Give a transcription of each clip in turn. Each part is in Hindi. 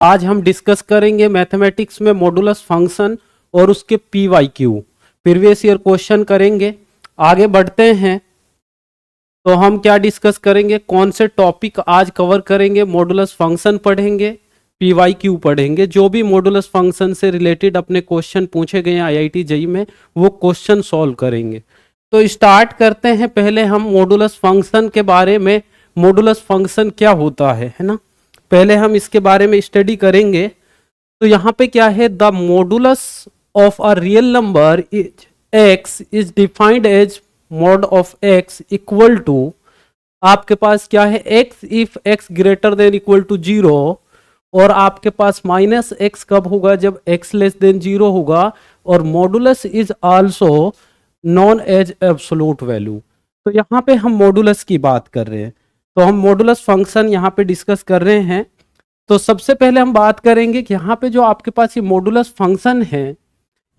आज हम डिस्कस करेंगे मैथमेटिक्स में मॉडुलस फंक्शन और उसके P Y Q previous year question करेंगे। आगे बढ़ते हैं तो हम क्या डिस्कस करेंगे, कौन से टॉपिक आज कवर करेंगे। मॉडुलस फंक्शन पढ़ेंगे, पी वाई क्यू पढ़ेंगे। जो भी मॉडुलस फंक्शन से रिलेटेड अपने क्वेश्चन पूछे गए हैं आईआईटी जेईई में वो क्वेश्चन सॉल्व करेंगे। तो स्टार्ट करते हैं। पहले हम मॉडुलस फंक्शन के बारे में, मॉडुलस फंक्शन क्या होता है ना, पहले हम इसके बारे में स्टडी करेंगे। तो यहाँ पे क्या है, the modulus of a real number is X is defined as mod of X equal to, आपके पास क्या है, X if X greater than equal to 0, और आपके पास माइनस एक्स कब होगा, जब एक्स लेस देन 0 होगा। और modulus is also known as absolute value. तो यहाँ पे हम मॉडुलस की बात कर रहे हैं, तो हम मॉडुलस फंक्शन यहाँ पे डिस्कस कर रहे हैं। तो सबसे पहले हम बात करेंगे कि यहाँ पे जो आपके पास ये मॉडुलस फंक्शन है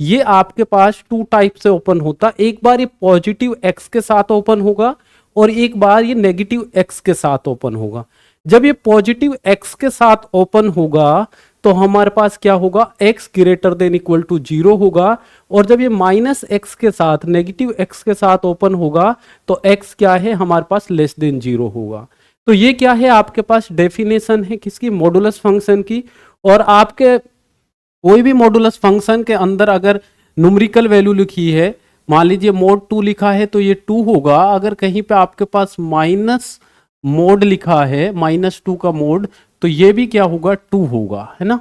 ये आपके पास टू टाइप से ओपन होता है। एक बार ये पॉजिटिव एक्स के साथ ओपन होगा और एक बार ये नेगेटिव एक्स के साथ ओपन होगा। जब ये पॉजिटिव एक्स के साथ ओपन होगा तो हमारे पास क्या होगा, x greater than equal to 0 होगा। और जब ये माइनस एक्स के साथ, नेगेटिव एक्स के साथ ओपन होगा तो x क्या है हमारे पास, लेस देन 0 होगा। तो ये क्या है, आपके पास डेफिनेशन है किसकी, मॉडुलस फंक्शन की। और आपके कोई भी मॉडुलस फंक्शन के अंदर अगर न्यूमेरिकल वैल्यू लिखी है, मान लीजिए मोड 2 लिखा है तो ये 2 होगा। अगर कहीं पे आपके पास माइनस मोड लिखा है, -2 का मोड, तो ये भी क्या होगा, 2 होगा, है ना।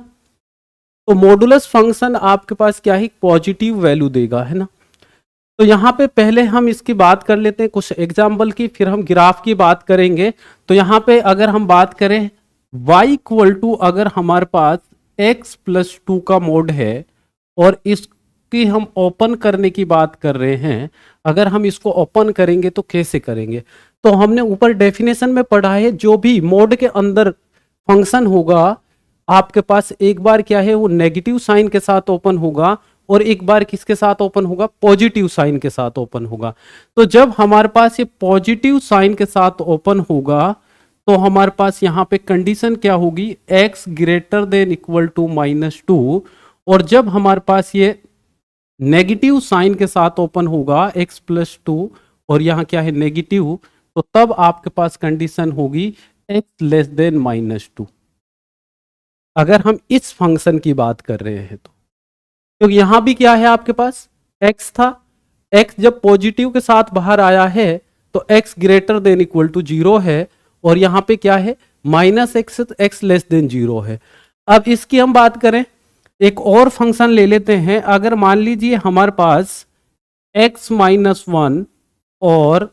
तो मॉडुलस फंक्शन आपके पास क्या है, पॉजिटिव वैल्यू देगा, है ना। तो यहाँ पे पहले हम इसकी बात कर लेते हैं कुछ एग्जाम्पल की, फिर हम ग्राफ की बात करेंगे। तो यहाँ पे अगर हम बात करें y इक्वल टू, अगर हमारे पास x प्लस 2 का मोड है और इसकी हम ओपन करने की बात कर रहे हैं, अगर हम इसको ओपन करेंगे तो कैसे करेंगे। तो हमने ऊपर डेफिनेशन में पढ़ा है, जो भी मोड के अंदर फंक्शन होगा आपके पास एक बार क्या है, वो नेगेटिव साइन के साथ ओपन होगा और एक बार किसके साथ ओपन होगा, पॉजिटिव साइन के साथ ओपन होगा। तो जब हमारे पास ये पॉजिटिव साइन के साथ ओपन होगा तो हमारे पास यहाँ पे कंडीशन क्या होगी, x greater than equal to -2। और जब हमारे पास ये नेगेटिव साइन के साथ ओपन होगा x प्लस 2 और यहाँ क्या है नेगेटिव, तो तब आपके पास कंडीशन होगी x लेस देन -2। अगर हम इस फंक्शन की बात कर रहे हैं तो, क्योंकि यहां भी क्या है आपके पास x था, x जब पॉजिटिव के साथ बाहर आया है तो x greater than equal to 0 है, और यहां पे क्या है -x, x लेस देन 0 है। अब इसकी हम बात करें, एक और फंक्शन ले लेते हैं। अगर मान लीजिए हमारे पास x-1 और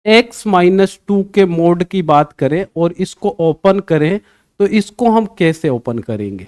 x-2 के मोड की बात करें और इसको ओपन करें, तो इसको हम कैसे ओपन करेंगे।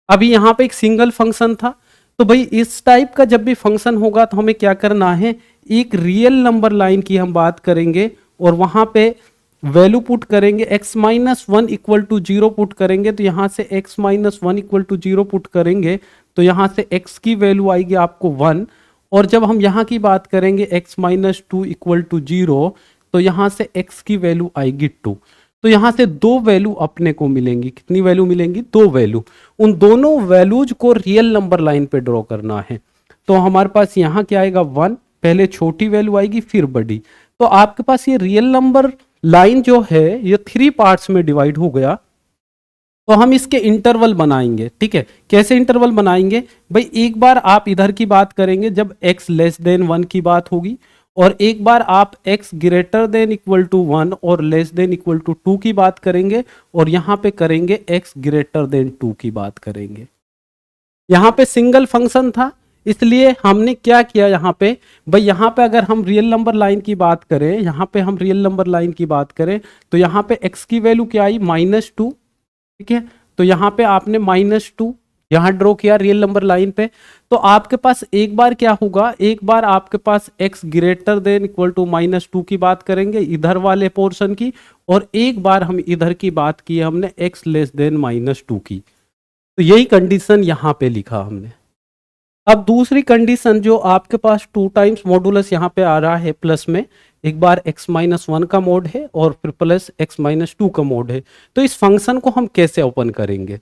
अभी यहाँ पे एक सिंगल फंक्शन था, तो भाई इस टाइप का जब भी फंक्शन होगा तो हमें क्या करना है, एक रियल नंबर लाइन की हम बात करेंगे और वहां पे वैल्यू पुट करेंगे, x-1 इक्वल टू 0 पुट करेंगे। तो यहाँ से x-1 इक्वल टू 0 पुट करेंगे तो यहाँ से x की वैल्यू आएगी आपको 1। और जब हम यहाँ की बात करेंगे x-2 इक्वल टू 0, तो यहाँ से x की वैल्यू आएगी 2। तो यहाँ से दो वैल्यू अपने को मिलेंगी। कितनी वैल्यू मिलेंगी, दो वैल्यू। उन दोनों वैल्यूज को रियल नंबर लाइन पे ड्रॉ करना है। तो हमारे पास यहाँ क्या आएगा, 1, पहले छोटी वैल्यू आएगी फिर बड़ी। तो आपके पास ये रियल नंबर लाइन जो है ये 3 पार्ट्स में डिवाइड हो गया। तो हम इसके इंटरवल बनाएंगे, ठीक है। कैसे इंटरवल बनाएंगे भाई, एक बार आप इधर की बात करेंगे जब x लेस देन 1 की बात होगी, और एक बार आप x greater than equal to 1 और लेस देन इक्वल टू 2 की बात करेंगे, और यहां पे करेंगे x ग्रेटर देन 2 की बात करेंगे। यहां पे सिंगल फंक्शन था इसलिए हमने क्या किया, यहाँ पे भाई यहाँ पे अगर हम रियल नंबर लाइन की बात करें, यहाँ पे हम रियल नंबर लाइन की बात करें तो यहाँ पे x की वैल्यू क्या आई, -2, ठीक है। तो यहाँ पे आपने -2 यहाँ ड्रॉ किया रियल नंबर लाइन पे। तो आपके पास एक बार क्या होगा, एक बार आपके पास x greater than equal to -2 की बात करेंगे इधर वाले पोर्शन की, और एक बार हम इधर की बात की हमने x लेस देन -2 की। तो यही कंडीशन यहाँ पे लिखा हमने। अब दूसरी कंडीशन जो आपके पास 2 टाइम्स मॉडुलस यहाँ पे आ रहा है प्लस में, एक बार x-1 का मोड है और फिर प्लस x-2 का मोड है। तो इस फंक्शन को हम कैसे ओपन करेंगे,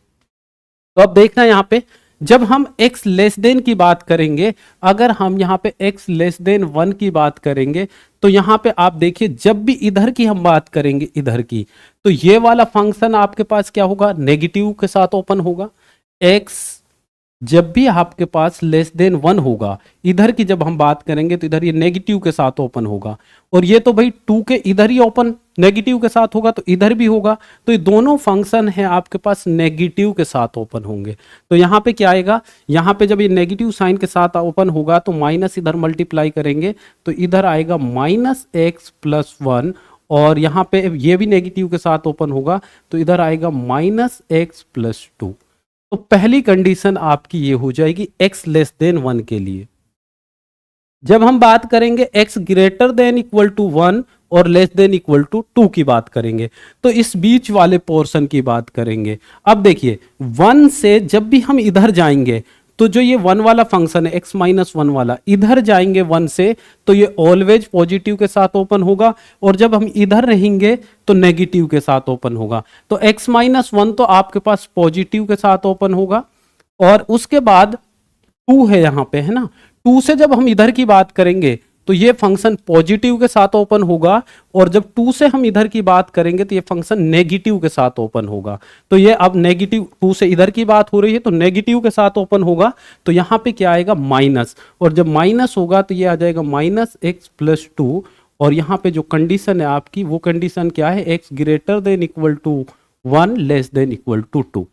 तो अब देखना यहाँ पे, जब हम x लेस देन की बात करेंगे, अगर हम यहाँ पे x लेस देन 1 की बात करेंगे, तो यहाँ पे आप देखिए जब भी इधर की हम बात करेंगे, इधर की, तो ये वाला फंक्शन आपके पास क्या होगा, नेगेटिव के साथ ओपन होगा। x जब भी आपके पास लेस देन 1 होगा, इधर की जब हम बात करेंगे तो इधर ये नेगेटिव के साथ ओपन होगा, और ये तो भाई 2 के इधर ही ओपन नेगेटिव के साथ होगा, तो इधर भी होगा। तो ये दोनों फंक्शन है आपके पास नेगेटिव के साथ ओपन होंगे। तो यहाँ पे क्या आएगा, यहाँ पे जब ये नेगेटिव साइन के साथ ओपन होगा तो माइनस इधर मल्टीप्लाई करेंगे तो इधर आएगा -x+1, और यहाँ पे ये भी नेगेटिव के साथ ओपन होगा तो इधर आएगा -x+2। तो पहली कंडीशन आपकी ये हो जाएगी x लेस देन 1 के लिए। जब हम बात करेंगे x greater than equal to 1 और लेस देन इक्वल टू 2 की बात करेंगे, तो इस बीच वाले पोर्शन की बात करेंगे। अब देखिए 1 से जब भी हम इधर जाएंगे तो जो ये 1 वाला फंक्शन है x-1 वाला, इधर जाएंगे 1 से तो ये ऑलवेज पॉजिटिव के साथ ओपन होगा, और जब हम इधर रहेंगे तो नेगेटिव के साथ ओपन होगा। तो x-1 तो आपके पास पॉजिटिव के साथ ओपन होगा, और उसके बाद 2 है यहाँ पे, है ना। 2 से जब हम इधर की बात करेंगे तो ये फंक्शन पॉजिटिव के साथ ओपन होगा, और जब 2 से हम इधर की बात करेंगे तो ये फंक्शन नेगेटिव के साथ ओपन होगा। तो ये अब नेगेटिव, 2 से इधर की बात हो रही है तो नेगेटिव के साथ ओपन होगा, तो यहाँ पे क्या आएगा माइनस, और जब माइनस होगा तो ये आ जाएगा -x+2, और यहाँ पे जो कंडीशन है आपकी वो कंडीशन क्या है, x greater than equal to 1 less than equal to 2।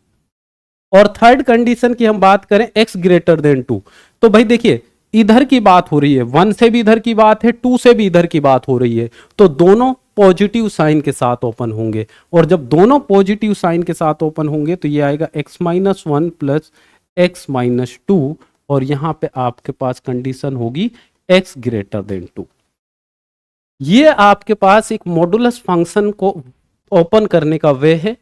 और थर्ड कंडीशन की हम बात करें x ग्रेटर देन 2, तो भाई देखिए इधर की बात हो रही है, 1 से भी इधर की बात है, 2 से भी इधर की बात हो रही है, तो दोनों पॉजिटिव साइन के साथ ओपन होंगे, और जब दोनों पॉजिटिव साइन के साथ ओपन होंगे तो ये आएगा x-1 प्लस x-2, और यहां पे आपके पास कंडीशन होगी x ग्रेटर देन 2। ये आपके पास एक मॉडुलस फंक्शन को ओपन करने का वे है।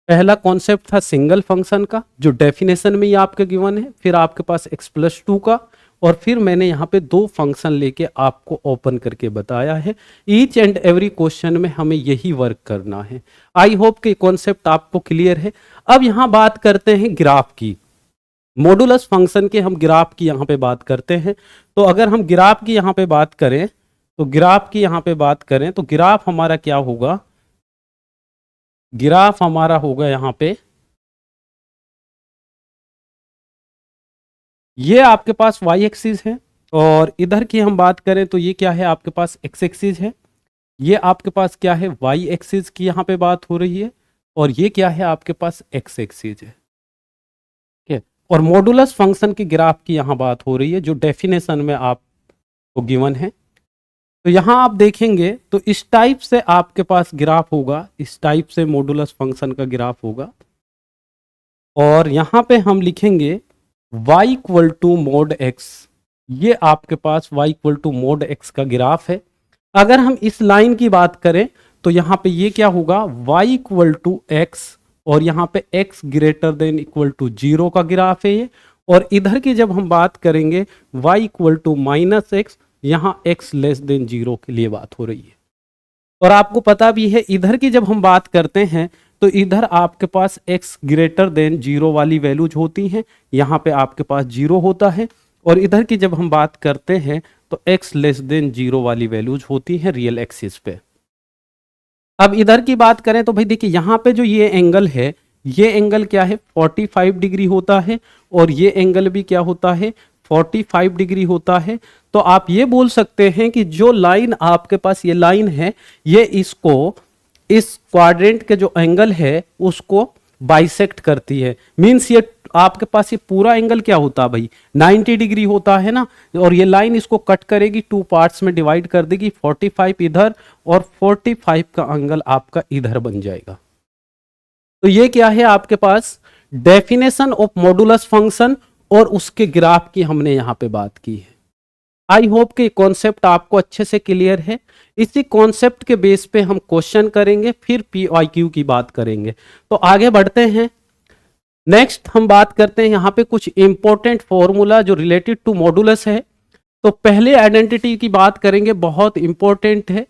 पहला कॉन्सेप्ट था सिंगल फंक्शन का जो डेफिनेशन में ही आपके गिवन है, फिर आपके पास x+2 का, और फिर मैंने यहाँ पे 2 फंक्शन लेके आपको ओपन करके बताया है। ईच एंड एवरी क्वेश्चन में हमें यही वर्क करना है। आई होप कि कॉन्सेप्ट आपको क्लियर है। अब यहाँ बात करते हैं ग्राफ की, मॉडुलस फंक्शन के हम ग्राफ की यहाँ पे बात करते हैं। तो अगर हम ग्राफ की यहाँ पे बात करें तो ग्राफ हमारा क्या होगा, ग्राफ हमारा होगा यहाँ पे, ये आपके पास y एक्सिस है, और इधर की हम बात करें तो ये क्या है आपके पास x एक्सिस है, ये आपके पास क्या है y एक्सिस की यहाँ पे बात हो रही है, और ये क्या है आपके पास x एक्सिस है, ठीक है। और मॉडुलस फंक्शन के ग्राफ की यहाँ बात हो रही है जो डेफिनेशन में आपको गिवन है। तो यहाँ आप देखेंगे तो इस टाइप से आपके पास ग्राफ होगा, इस टाइप से मॉडुलस फंक्शन का ग्राफ होगा, और यहाँ पे हम लिखेंगे y equal to mod x, ये आपके पास y equal to mod x का ग्राफ है। अगर हम इस लाइन की बात करें तो यहाँ पे ये क्या होगा, y इक्वल टू x, और यहाँ पे x greater than equal to 0 का ग्राफ है ये, और इधर की जब हम बात करेंगे y इक्वल टू -x, यहाँ x लेस देन 0 के लिए बात हो रही है। और आपको पता भी है इधर की जब हम बात करते हैं तो इधर आपके पास x ग्रेटर देन 0 वाली वैल्यूज होती हैं, यहाँ पे आपके पास 0 होता है, और इधर की जब हम बात करते हैं तो x लेस देन 0 वाली वैल्यूज होती हैं रियल एक्सिस पे। अब इधर की बात करें तो भाई देखिए यहाँ पे जो ये एंगल है, ये एंगल क्या है 45 डिग्री होता है, और ये एंगल भी क्या होता है 45 डिग्री होता है। तो आप ये बोल सकते हैं कि जो लाइन आपके पास ये लाइन है, ये इसको, इस क्वाड्रेंट के जो एंगल है उसको बाइसेक्ट करती है। मींस ये आपके पास ये पूरा एंगल क्या होता है भाई 90 डिग्री होता है ना, और ये लाइन इसको कट करेगी, 2 पार्ट्स में डिवाइड कर देगी, 45 इधर और 45 का एंगल आपका इधर बन जाएगा। तो ये क्या है आपके पास डेफिनेशन ऑफ मॉडुलस फंक्शन, और उसके ग्राफ की हमने यहां पे बात की है। आई होप कि कॉन्सेप्ट आपको अच्छे से क्लियर है। इसी कॉन्सेप्ट के बेस पे हम क्वेश्चन करेंगे, फिर PYQ की बात करेंगे। तो आगे बढ़ते हैं। नेक्स्ट हम बात करते हैं यहाँ पे कुछ इंपॉर्टेंट फॉर्मूला जो रिलेटेड टू मॉडुलस है। तो पहले आइडेंटिटी की बात करेंगे, बहुत इंपॉर्टेंट है।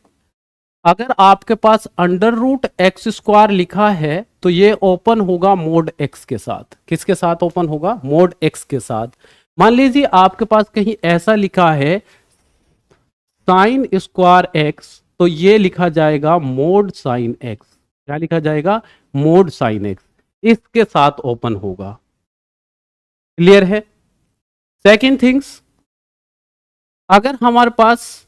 अगर आपके पास √x² लिखा है तो ये ओपन होगा मोड एक्स के साथ। किसके साथ ओपन होगा? मोड एक्स के साथ। मान लीजिए आपके पास कहीं ऐसा लिखा है साइन स्क्वायर एक्स, तो ये लिखा जाएगा मोड साइन एक्स। क्या लिखा जाएगा? Mod sine x. इसके साथ ओपन होगा। क्लियर है? सेकेंड थिंग्स, अगर हमारे पास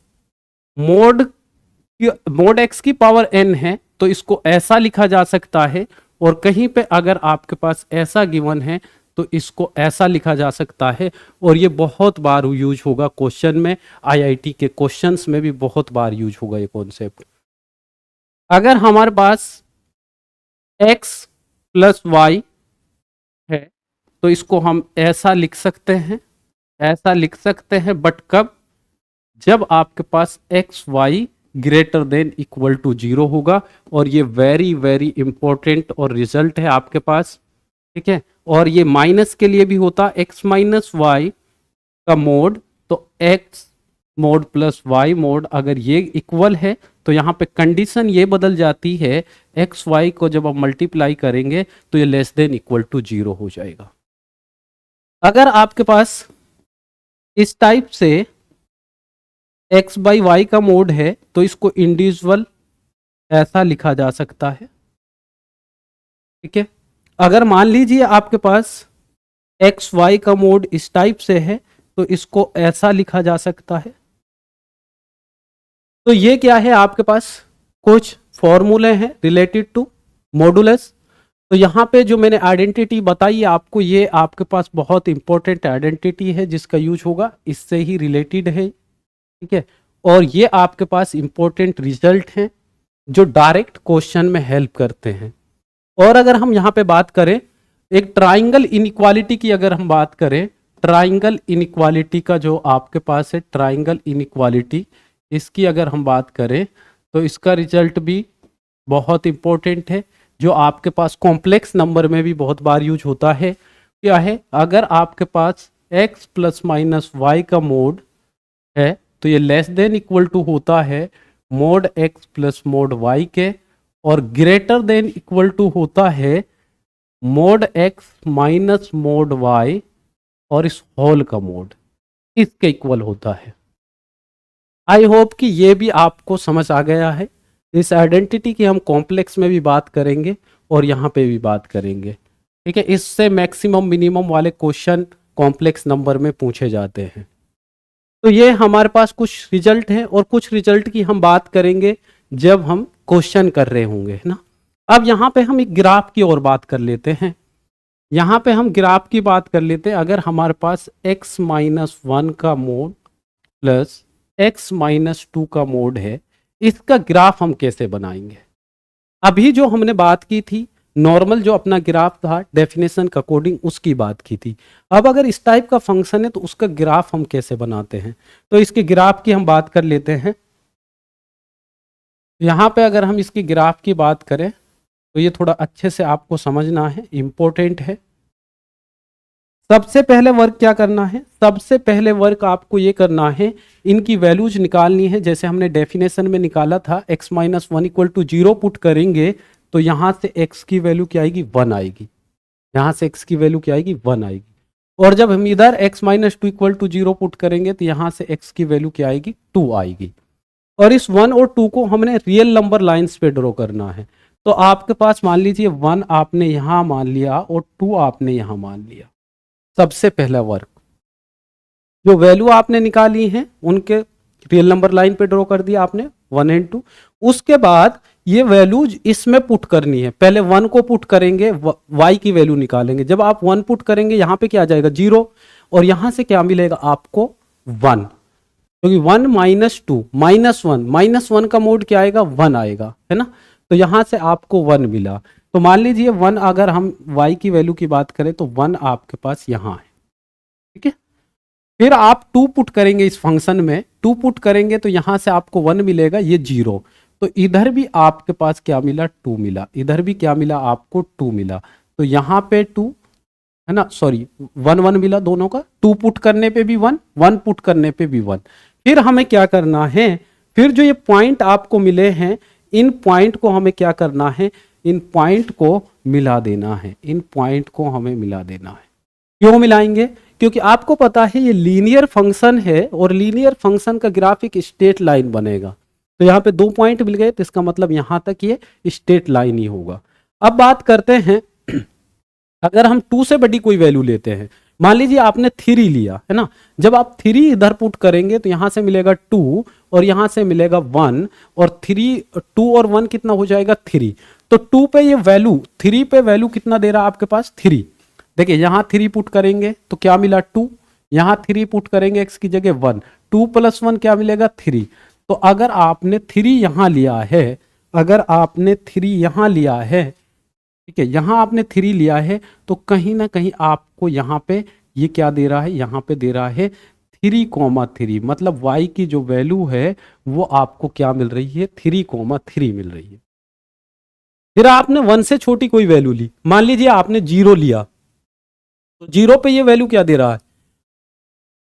मोड एक्स की पावर n है तो इसको ऐसा लिखा जा सकता है, और कहीं पे अगर आपके पास ऐसा गिवन है तो इसको ऐसा लिखा जा सकता है। और ये बहुत बार यूज होगा क्वेश्चन में, आईआईटी के क्वेश्चंस में भी बहुत बार यूज होगा ये कॉन्सेप्ट। अगर हमारे पास x प्लस वाई है तो इसको हम ऐसा लिख सकते हैं, ऐसा लिख सकते हैं, बट कब? जब आपके पास X Y greater than equal to 0 होगा। और ये वेरी वेरी इंपॉर्टेंट और रिजल्ट है आपके पास, ठीक है। और ये माइनस के लिए भी होता, एक्स माइनस वाई का मोड, तो X mod plus Y mod अगर ये इक्वल है तो यहाँ पे कंडीशन ये बदल जाती है, एक्स वाई को जब हम मल्टीप्लाई करेंगे तो ये लेस देन इक्वल टू 0 हो जाएगा। अगर आपके पास इस टाइप से एक्स बाई वाई का मोड है तो इसको इंडिविजुअल ऐसा लिखा जा सकता है, ठीक है। अगर मान लीजिए आपके पास एक्स वाई का मोड इस टाइप से है तो इसको ऐसा लिखा जा सकता है। तो ये क्या है? आपके पास कुछ फॉर्मूले हैं रिलेटेड टू मॉडुलस। तो यहाँ पे जो मैंने आइडेंटिटी बताई आपको, ये आपके पास बहुत इंपॉर्टेंट आइडेंटिटी है जिसका यूज होगा, इससे ही रिलेटेड है, ठीक है। और ये आपके पास इंपॉर्टेंट रिजल्ट हैं जो डायरेक्ट क्वेश्चन में हेल्प करते हैं। और अगर हम यहाँ पे बात करें एक ट्राइंगल इनइक्वालिटी की, अगर हम बात करें ट्राइंगल इनइक्वालिटी का, जो आपके पास है ट्राइंगल इनइक्वालिटी, इसकी अगर हम बात करें तो इसका रिजल्ट भी बहुत इंपॉर्टेंट है, जो आपके पास कॉम्प्लेक्स नंबर में भी बहुत बार यूज होता है। क्या है? अगर आपके पास x प्लस माइनस वाई का मोड है तो ये लेस देन इक्वल टू होता है mod x plus mode y के, और ग्रेटर देन इक्वल टू होता है mod x minus mode y, और इस होल का मोड इसके इक्वल होता है। आई होप कि ये भी आपको समझ आ गया है। इस आइडेंटिटी की हम कॉम्प्लेक्स में भी बात करेंगे और यहाँ पे भी बात करेंगे, ठीक है। इससे मैक्सिमम मिनिमम वाले क्वेश्चन कॉम्प्लेक्स नंबर में पूछे जाते हैं। तो ये हमारे पास कुछ रिजल्ट हैं, और कुछ रिजल्ट की हम बात करेंगे जब हम क्वेश्चन कर रहे होंगे, है ना। अब यहाँ पे हम एक ग्राफ की और बात कर लेते हैं। यहाँ पे हम ग्राफ की बात कर लेते हैं। अगर हमारे पास x माइनस 1 का मोड प्लस x माइनस 2 का मोड है, इसका ग्राफ हम कैसे बनाएंगे? अभी जो हमने बात की थी नॉर्मल जो अपना ग्राफ था डेफिनेशन के अकॉर्डिंग, उसकी बात की थी। अब अगर इस टाइप का फंक्शन है तो उसका ग्राफ हम कैसे बनाते हैं? तो इसके ग्राफ की हम बात कर लेते हैं। यहाँ पे अगर हम इसकी ग्राफ की बात करें तो ये थोड़ा अच्छे से आपको समझना है, इंपॉर्टेंट है। सबसे पहले वर्क क्या करना है? सबसे पहले वर्क आपको ये करना है, इनकी वैल्यूज निकालनी है। जैसे हमने डेफिनेशन में निकाला था x minus 1 equal to 0 put करेंगे तो यहाँ से x की वैल्यू क्या आएगी? 1 आएगी। यहाँ से x की वैल्यू क्या आएगी? 1 आएगी। और जब हम इधर x minus 2 equal to 0 put करेंगे तो यहाँ से x की वैल्यू क्या आएगी? 2 आएगी। और इस 1 और 2 को हमने रियल नंबर लाइन्स पे ड्रॉ करना है। तो आपके पास मान लीजिए 1 आपने यहाँ मान लिया और 2 आपने यहाँ मान लिया। सबसे पहला वर्क, जो वैल्यू आपने निकाली है उनके रियल नंबर लाइन पे ड्रॉ कर दिया आपने 1 एंड 2। उसके बाद ये वैल्यूज इसमें पुट करनी है। पहले 1 को पुट करेंगे, y की वैल्यू निकालेंगे। जब आप 1 पुट करेंगे यहाँ पे क्या आ जाएगा? 0। और यहाँ से क्या मिलेगा आपको? 1। क्योंकि 1 माइनस 2 माइनस 1, माइनस 1 का मोड क्या आएगा? 1 आएगा, है ना। तो यहाँ से आपको 1 मिला। तो मान लीजिए 1, अगर हम y की वैल्यू की बात करें तो 1 आपके पास यहाँ है, ठीक है। फिर आप 2 पुट करेंगे इस फंक्शन में, 2 पुट करेंगे तो यहाँ से आपको 1 मिलेगा, ये 0। तो इधर भी आपके पास क्या मिला? 2 मिला। इधर भी क्या मिला? आपको 2 मिला। तो यहाँ पे 2, है ना, सॉरी 1 1 मिला दोनों का। 2 पुट करने पे भी 1, 1 पुट करने पे भी 1। फिर हमें क्या करना है? फिर जो ये पॉइंट आपको मिले हैं, इन पॉइंट को हमें क्या करना है? इन पॉइंट को मिला देना है, इन पॉइंट को हमें मिला देना है। क्यों मिलाएंगे? क्योंकि आपको पता है ये लीनियर फंक्शन है और लीनियर फंक्शन का ग्राफ एक स्ट्रेट लाइन बनेगा। तो यहाँ पे 2 पॉइंट मिल गए, तो इसका मतलब यहाँ तक ये स्ट्रेट लाइन ही होगा। अब बात करते हैं अगर हम 2 से बड़ी कोई वैल्यू लेते हैं, मान लीजिए आपने 3 लिया है ना, जब आप 3 इधर पुट करेंगे तो यहां से मिलेगा 2 और यहां से मिलेगा 1, और 3 2 और 1 कितना हो जाएगा 3। तो 2 पे ये वैल्यू, 3 पे वैल्यू कितना दे रहा है आपके पास 3। देखिए यहां 3 पुट करेंगे तो क्या मिला 2, यहां 3 पुट करेंगे x की जगह 1, 2 + 1 क्या मिलेगा 3। तो अगर आपने 3 यहां लिया है, अगर आपने 3 यहां लिया है, ठीक है, यहां आपने 3 लिया है, तो कहीं ना कहीं आपको यहां पे ये क्या दे रहा है, यहां पे दे रहा है 3,3, मतलब y की जो वैल्यू है वो आपको क्या मिल रही है 3,3 मिल रही है। फिर आपने 1 से छोटी कोई वैल्यू ली, मान लीजिए आपने 0 लिया, तो 0 पे ये वैल्यू क्या दे रहा है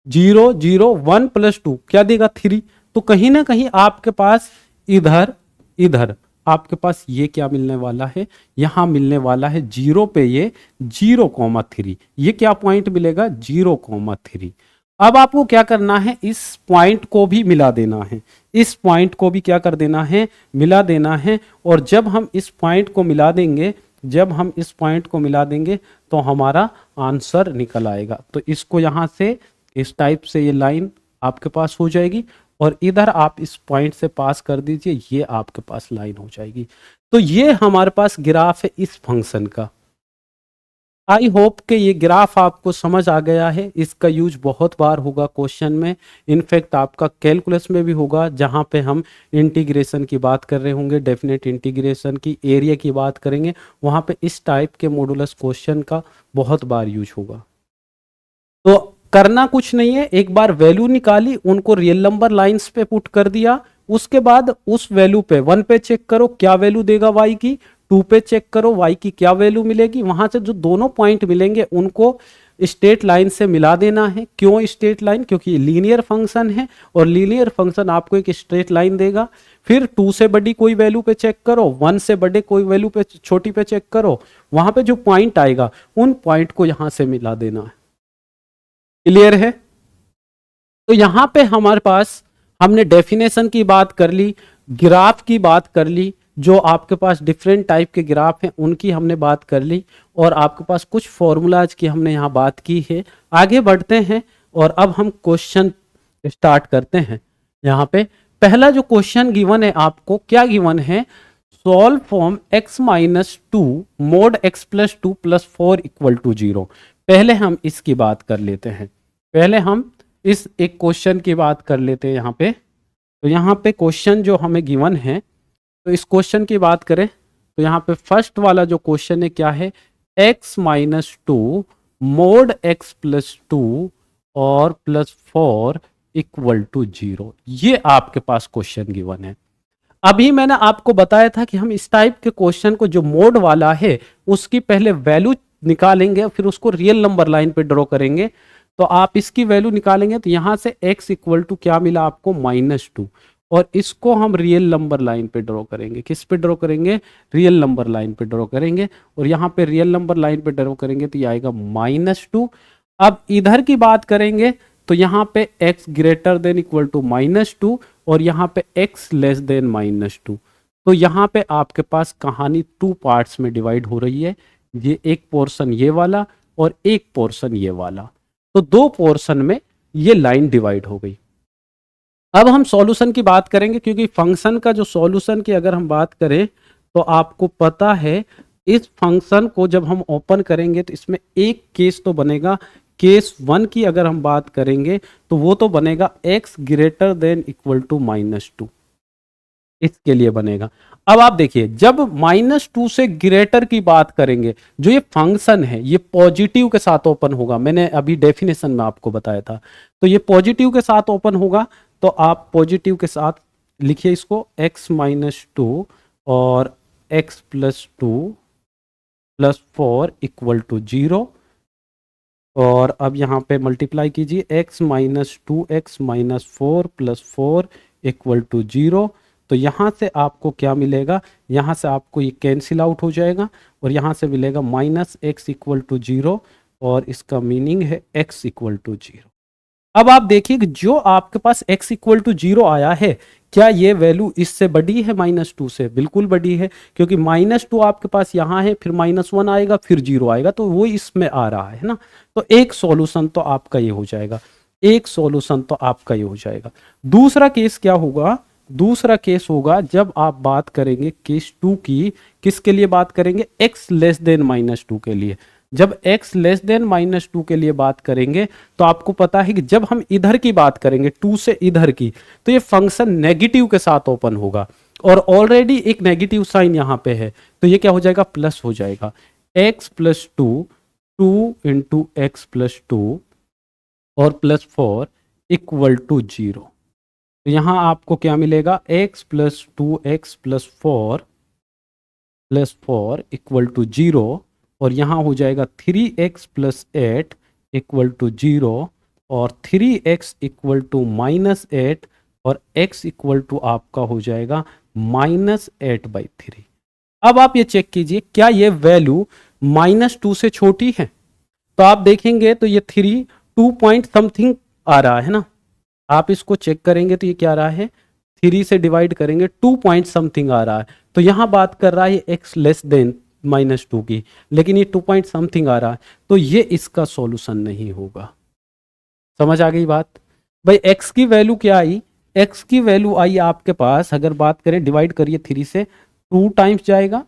0 0 1 + 2 क्या देगा 3। तो कहीं ना कहीं आपके पास इधर इधर आपके पास ये क्या मिलने वाला है, यहां मिलने वाला है 0 पे ये 0,3, ये क्या पॉइंट मिलेगा 0,3। अब आपको क्या करना है, इस पॉइंट को भी मिला देना है, इस पॉइंट को भी क्या कर देना है, मिला देना है। और जब हम इस पॉइंट को मिला देंगे, जब हम इस पॉइंट को मिला देंगे तो हमारा आंसर निकल आएगा। तो इसको यहां से इस टाइप से ये लाइन आपके पास हो जाएगी और इधर आप इस पॉइंट से पास कर दीजिए, ये आपके पास लाइन हो जाएगी। तो ये हमारे पास ग्राफ है इस फंक्शन का। आई होप कि ये ग्राफ आपको समझ आ गया है। इसका यूज बहुत बार होगा क्वेश्चन में, इनफैक्ट आपका कैलकुलस में भी होगा, जहां पे हम इंटीग्रेशन की बात कर रहे होंगे, डेफिनेट इंटीग्रेशन की, एरिया की बात करेंगे, वहां पे इस टाइप के मॉडुलस क्वेश्चन का बहुत बार यूज होगा। तो करना कुछ नहीं है, एक बार वैल्यू निकाली, उनको रियल नंबर लाइंस पे पुट कर दिया, उसके बाद उस वैल्यू पे 1 पे चेक करो क्या वैल्यू देगा y की, 2 पे चेक करो y की क्या वैल्यू मिलेगी, वहां से जो दोनों पॉइंट मिलेंगे उनको स्ट्रेट लाइन से मिला देना है। क्यों स्ट्रेट लाइन? क्योंकि लीनियर फंक्शन है और लीनियर फंक्शन आपको एक स्ट्रेट लाइन देगा। फिर 2 से बड़ी कोई वैल्यू पे चेक करो, 1 से बड़े कोई वैल्यू पे छोटी पे चेक करो, वहां पे जो पॉइंट आएगा उन पॉइंट को यहां से मिला देना है। क्लियर है? तो यहां पे हमारे पास हमने डेफिनेशन की बात कर ली, ग्राफ की बात कर ली, जो आपके पास डिफरेंट टाइप के ग्राफ हैं उनकी हमने बात कर ली, और आपके पास कुछ फॉर्मूलाज की हमने यहाँ बात की है। आगे बढ़ते हैं और अब हम क्वेश्चन स्टार्ट करते हैं। यहाँ पे पहला जो क्वेश्चन गिवन है आपको, क्या गिवन है, solve from x - 2 mod x + 2 + 4 = 0। पहले हम इसकी बात कर लेते हैं, पहले हम इस एक क्वेश्चन की बात कर लेते हैं यहाँ पे। तो यहाँ पे क्वेश्चन जो हमें गिवन है, तो इस क्वेश्चन की बात करें तो यहाँ पे फर्स्ट वाला जो क्वेश्चन है क्या है, x - 2 mod x + 2 और +4 = 0। ये आपके पास क्वेश्चन गिवन है। अभी मैंने आपको बताया था कि हम इस टाइप के क्वेश्चन को, जो मोड वाला है, उसकी पहले वैल्यू निकालेंगे, फिर उसको रियल नंबर लाइन पे ड्रॉ करेंगे। तो आप इसकी वैल्यू निकालेंगे तो यहां से x = क्या मिला आपको -2, और इसको हम रियल नंबर लाइन पे ड्रॉ करेंगे। किस पे ड्रॉ करेंगे? रियल नंबर लाइन पे ड्रॉ करेंगे, और यहाँ पे रियल नंबर लाइन पे ड्रॉ करेंगे तो ये आएगा -2। अब इधर की बात करेंगे तो यहाँ पे x > -2 और यहाँ पे x <-2। तो यहाँ पे आपके पास कहानी 2 पार्ट्स में डिवाइड हो रही है, ये एक पोर्शन ये वाला और एक पोर्शन ये वाला। तो 2 पोर्शन में ये लाइन डिवाइड हो गई। अब हम सॉल्यूशन की बात करेंगे, क्योंकि फंक्शन का जो सॉल्यूशन की अगर हम बात करें तो आपको पता है इस फंक्शन को जब हम ओपन करेंगे तो इसमें एक केस तो बनेगा। केस 1 की अगर हम बात करेंगे तो वो तो बनेगा x > -2, इसके लिए बनेगा। अब आप देखिए, जब -2 से ग्रेटर की बात करेंगे, जो ये फंक्शन है ये पॉजिटिव के साथ ओपन होगा। मैंने अभी डेफिनेशन में आपको बताया था, तो ये पॉजिटिव के साथ ओपन होगा। तो आप पॉजिटिव के साथ लिखिए इसको, x - 2 और x + 2 + 4 = 0। और अब यहाँ पे मल्टीप्लाई कीजिए, x - 2x - 4 + 4 = 0। तो यहाँ से आपको क्या मिलेगा, यहाँ से आपको ये कैंसिल आउट हो जाएगा और यहाँ से मिलेगा माइनस एक्स इक्वल टू 0 और इसका मीनिंग है x इक्वल टू 0। अब आप देखिए कि जो आपके पास x इक्वल टू 0 आया है, क्या ये वैल्यू इससे बड़ी है -2 से? बिल्कुल बड़ी है, क्योंकि -2 आपके पास यहाँ है, फिर -1 आएगा, फिर 0 आएगा, तो वो इसमें आ रहा है ना। तो एक सॉल्यूशन तो आपका ये हो जाएगा, एक सॉल्यूशन तो आपका ये हो जाएगा। दूसरा केस क्या होगा? दूसरा केस होगा जब आप बात करेंगे केस 2 की, किसके लिए बात करेंगे? x लेस देन -2 के लिए। जब x लेस देन -2 के लिए बात करेंगे तो आपको पता है कि जब हम इधर की बात करेंगे 2 से इधर की, तो ये फंक्शन नेगेटिव के साथ ओपन होगा और ऑलरेडी एक नेगेटिव साइन यहां पे है, तो ये क्या हो जाएगा? प्लस हो जाएगा। x plus 2, 2 into x plus 2 और प्लस 4 इक्वल टू 0। तो यहां आपको क्या मिलेगा? x plus 2x plus 4 equal to 0 और यहाँ हो जाएगा 3x प्लस 8 इक्वल टू 0 और 3x इक्वल टू -8 और x इक्वल टू आपका हो जाएगा -8/3। अब आप ये चेक कीजिए, क्या ये वैल्यू -2 से छोटी है? तो आप देखेंगे तो ये 2 पॉइंट समथिंग आ रहा है ना। आप इसको चेक करेंगे तो ये क्या आ रहा है? 3 से डिवाइड करेंगे 2 पॉइंट समथिंग आ रहा है, तो यहां बात कर रहा है x लेस देन -2 की, लेकिन ये 2 पॉइंट समथिंग आ रहा है, तो ये इसका सॉल्यूशन नहीं होगा। समझ आ गई बात? भाई x की वैल्यू क्या आई? x की वैल्यू आई आपके पास, अगर बात करें डिवाइड करिए 3 से, 2 टाइम्स जाएगा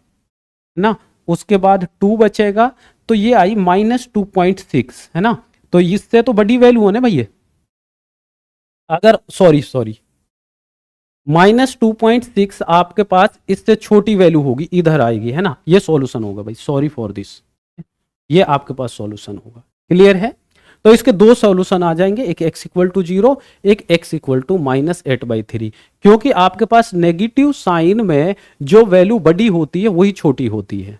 ना, उसके बाद 2 बचेगा, तो ये आई -2.6 है ना। तो इससे तो बड़ी वैल्यू है ना भैया। अगर सॉरी -2.6 आपके पास इससे छोटी वैल्यू होगी, इधर आएगी है ना, ये सॉल्यूशन होगा भाई। सॉरी फॉर दिस, ये आपके पास सॉल्यूशन होगा। क्लियर है? तो इसके दो सॉल्यूशन आ जाएंगे, एक x इक्वल टू 0, एक x इक्वल टू -8/3, क्योंकि आपके पास नेगेटिव साइन में जो वैल्यू बड़ी होती है वही छोटी होती है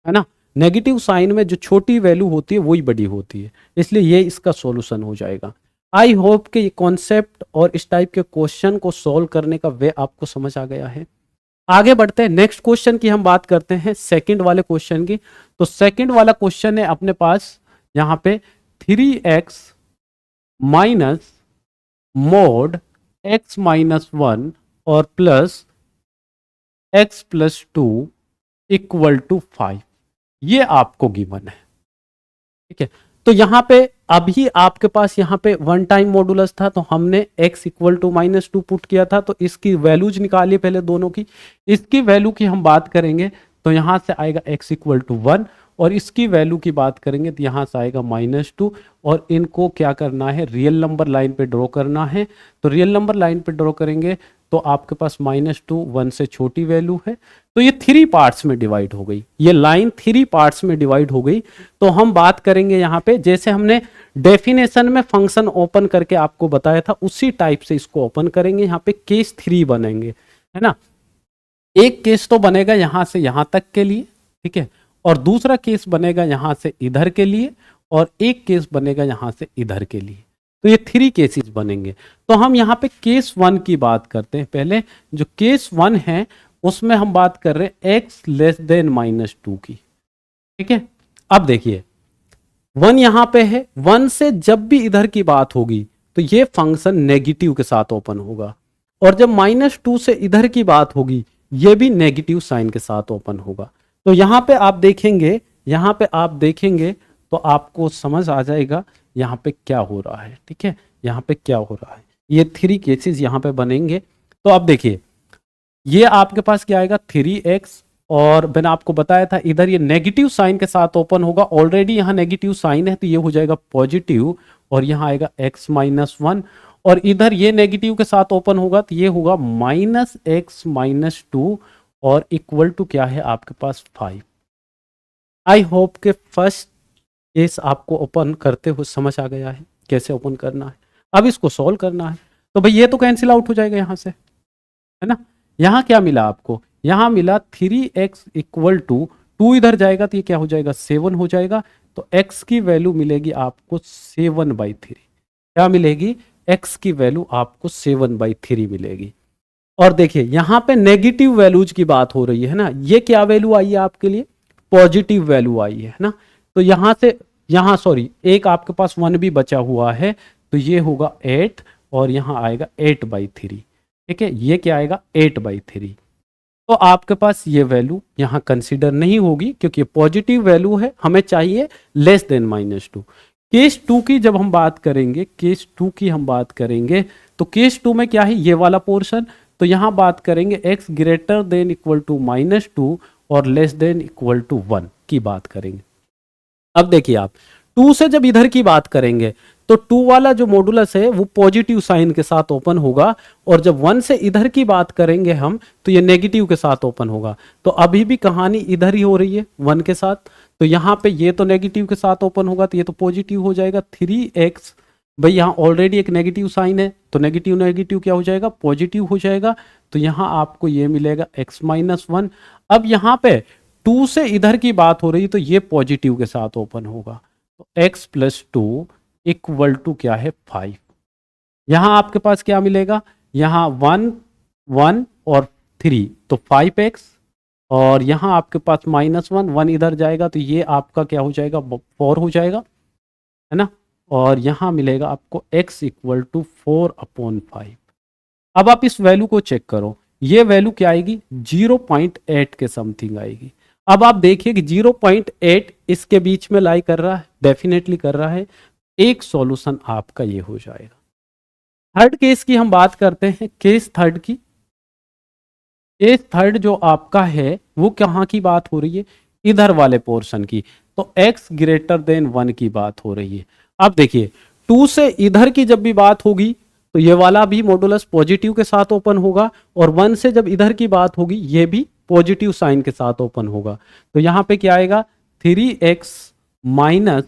ना। नेगेटिव साइन में जो छोटी वैल्यू होती है वही बड़ी होती है, इसलिए ये इसका सॉल्यूशन हो जाएगा। आई होप कि ये कॉन्सेप्ट और इस टाइप के क्वेश्चन को सॉल्व करने का वे आपको समझ आ गया है। आगे बढ़ते हैं, नेक्स्ट क्वेश्चन की हम बात करते हैं, सेकंड वाले क्वेश्चन की। तो सेकंड वाला क्वेश्चन है अपने पास यहां पे 3x माइनस मोड x -1 और plus x plus 2 equal to 5, ये आपको गिवन है। ठीक है, तो यहां पे अभी आपके पास यहां पे वन टाइम मॉडुलस था, तो हमने x इक्वल टू -2 पुट किया था, तो इसकी वैल्यूज निकालिए पहले दोनों की। इसकी वैल्यू की हम बात करेंगे तो यहां से आएगा x इक्वल टू 1 और इसकी वैल्यू की बात करेंगे तो यहां से आएगा -2 और इनको क्या करना है? रियल नंबर लाइन पे ड्रॉ करना है। तो रियल नंबर लाइन पे ड्रॉ करेंगे तो आपके पास -2 1 से छोटी वैल्यू है, तो ये 3 पार्ट्स में डिवाइड हो गई, ये लाइन 3 पार्ट्स में डिवाइड हो गई। तो हम बात करेंगे यहाँ पे, जैसे हमने डेफिनेशन में फंक्शन ओपन करके आपको बताया था उसी टाइप से इसको ओपन करेंगे। यहाँ पे केस 3 बनेंगे, है ना। एक केस तो बनेगा यहां से यहां तक के लिए, ठीक है, और दूसरा केस बनेगा यहां से इधर के लिए, और एक केस बनेगा यहां से इधर के लिए। तो ये 3 केसेस बनेंगे। तो हम यहाँ पे केस 1 की बात करते हैं। पहले जो केस 1 है उसमें हम बात कर रहे हैं x लेस देन -2 की। ठीक है, अब देखिए 1 यहां पे है, 1 से जब भी इधर की बात होगी तो ये फंक्शन नेगेटिव के साथ ओपन होगा, और जब -2 से इधर की बात होगी ये भी नेगेटिव साइन के साथ ओपन होगा। तो यहां पे आप देखेंगे, यहां पे आप देखेंगे तो आपको समझ आ जाएगा यहां पे क्या हो रहा है। ठीक है, यहां पे क्या हो रहा है, ये 3 केसेस यहां पे बनेंगे। तो अब देखिए ये आपके पास क्या आएगा 3x, और मैंने आपको बताया था इधर ये नेगेटिव साइन के साथ ओपन होगा, ऑलरेडी यहां नेगेटिव साइन है तो ये हो जाएगा पॉजिटिव, और यहां आएगा x -1, और इधर ये नेगेटिव के साथ ओपन होगा तो ये होगा -x -2 और इक्वल टू क्या है आपके पास 5। आई होप के फर्स्ट केस आपको ओपन करते हुए समझ आ गया है कैसे ओपन करना है। अब इसको सॉल्व करना है, तो भाई ये तो कैंसिल आउट हो जाएगा यहां से, है ना। यहां क्या मिला आपको? यहां मिला 3x इक्वल टू 2 इधर जाएगा तो ये क्या हो जाएगा 7 हो जाएगा। तो x की वैल्यू मिलेगी आपको 7/3। क्या मिलेगी? x की वैल्यू आपको 7/3 मिलेगी। और देखिए यहां पे नेगेटिव वैल्यूज की बात हो रही है ना, ये क्या वैल्यू आई है आपके लिए, पॉजिटिव वैल्यू आई है ना। तो यहां से यहां सॉरी एक आपके पास 1 भी बचा हुआ है, तो ये होगा 8 और यहां आएगा 8/3। ठीक है, ये क्या आएगा 8/3। तो आपके पास ये वैल्यू यहां कंसीडर नहीं होगी क्योंकि पॉजिटिव वैल्यू है, हमें चाहिए लेस देन -2। केस 2 की जब हम बात करेंगे, केस 2 की हम बात करेंगे, तो केस 2 में क्या है, ये वाला पोर्शन। तो यहां बात करेंगे x greater than equal to -2 और लेस देन इक्वल टू 1 की बात करेंगे। अब देखिए आप 2 से जब इधर की बात करेंगे तो 2 वाला जो मॉडुलस है वो पॉजिटिव साइन के साथ ओपन होगा, और जब 1 से इधर की बात करेंगे हम तो ये नेगेटिव के साथ ओपन होगा। तो अभी भी कहानी इधर ही हो रही है 1 के साथ, तो यहां पे ये तो नेगेटिव के साथ ओपन होगा तो ये तो पॉजिटिव हो जाएगा 3x। भाई यहाँ ऑलरेडी एक नेगेटिव साइन है तो नेगेटिव नेगेटिव क्या हो जाएगा, पॉजिटिव हो जाएगा। तो यहां आपको ये मिलेगा x-1। अब यहां पे 2 से इधर की बात हो रही तो ये पॉजिटिव के साथ ओपन होगा, तो x + 2 इक्वल टू क्या है 5। यहां आपके पास क्या मिलेगा, यहां 1 1 और 3 तो 5x, और यहां आपके पास -1 1 इधर जाएगा तो ये आपका क्या हो जाएगा 4 हो जाएगा, है ना। और यहां मिलेगा आपको x इक्वल टू 4/5। अब आप इस वैल्यू को चेक करो, ये वैल्यू क्या आएगी 0.8 के समथिंग आएगी। अब आप देखिए कि 0.8 इसके बीच में लाई कर रहा है, डेफिनेटली कर रहा है। एक सॉल्यूशन आपका ये हो जाएगा। थर्ड केस की हम बात करते हैं, केस थर्ड की। केस थर्ड जो आपका है वो कहाँ की बात हो रही है, इधर वाले पोर्शन की। तो x ग्रेटर देन 1 की बात हो रही है। अब देखिए 2 से इधर की जब भी बात होगी तो ये वाला भी मॉडुलस पॉजिटिव के साथ ओपन होगा, और 1 से जब इधर की बात होगी ये भी पॉजिटिव साइन के साथ ओपन होगा। तो यहाँ पे क्या आएगा 3x माइनस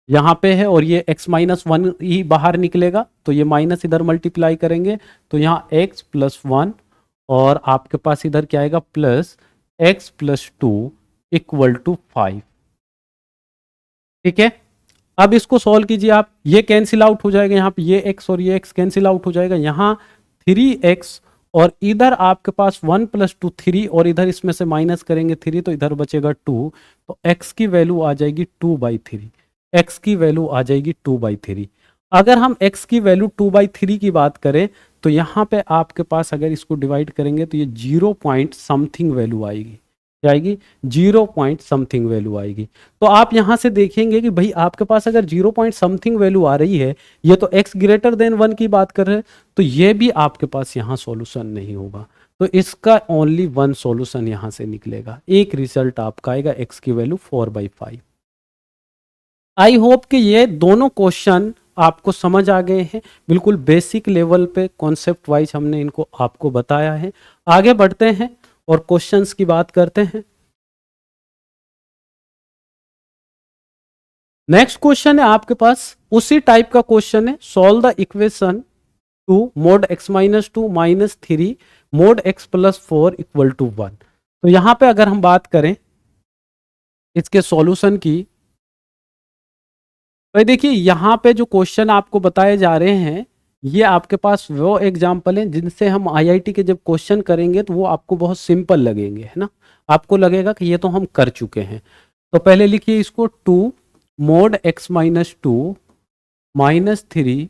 यहाँ पे है और ये x-1 ही बाहर निकलेगा, तो ये माइनस इधर मल्टीप्लाई करेंगे तो यहाँ x + 1 और आपके पास इधर क्या आएगा प्लस x + 2 इक्वल टू 5। ठीक है, अब इसको सॉल्व कीजिए आप, ये कैंसिल आउट हो जाएगा, यहाँ पे ये x और ये x कैंसिल आउट हो जाएगा, यहाँ 3x और इधर आपके पास 1 + 2 3 और इधर इसमें से माइनस करेंगे 3 तो इधर बचेगा 2, तो x की वैल्यू आ जाएगी 2/3। x की वैल्यू आ जाएगी 2/3। अगर हम x की वैल्यू 2/3 की बात करें तो यहाँ पे आपके पास अगर इसको डिवाइड करेंगे तो ये 0 पॉइंट समथिंग वैल्यू आएगी, क्या आएगी 0 पॉइंट समथिंग वैल्यू आएगी। तो आप यहाँ से देखेंगे कि भाई आपके पास अगर 0 पॉइंट समथिंग वैल्यू आ रही है, ये तो x ग्रेटर देन 1 की बात कर रहे हैं, तो ये भी आपके पास यहाँ सॉल्यूशन नहीं होगा। तो इसका ओनली 1 सॉल्यूशन यहाँ से निकलेगा, एक रिजल्ट आपका आएगा x की वैल्यू 4/5। आई होप कि ये दोनों क्वेश्चन आपको समझ आ गए हैं, बिल्कुल बेसिक लेवल पे कॉन्सेप्ट वाइज हमने इनको आपको बताया है। आगे बढ़ते हैं और क्वेश्चंस की बात करते हैं। नेक्स्ट क्वेश्चन है आपके पास उसी टाइप का क्वेश्चन है, solve the equation 2 mod x-2 - 3 mod x + 4 equal to 1। तो यहां पे अगर हम बात करें इसके सॉल्यूशन की, तो देखिए यहाँ पे जो क्वेश्चन आपको बताए जा रहे हैं ये आपके पास वो एग्जाम्पल हैं जिनसे हम आईआईटी के जब क्वेश्चन करेंगे तो वो आपको बहुत सिंपल लगेंगे, है ना, आपको लगेगा कि ये तो हम कर चुके हैं। तो पहले लिखिए इसको 2 mod x-2 - 3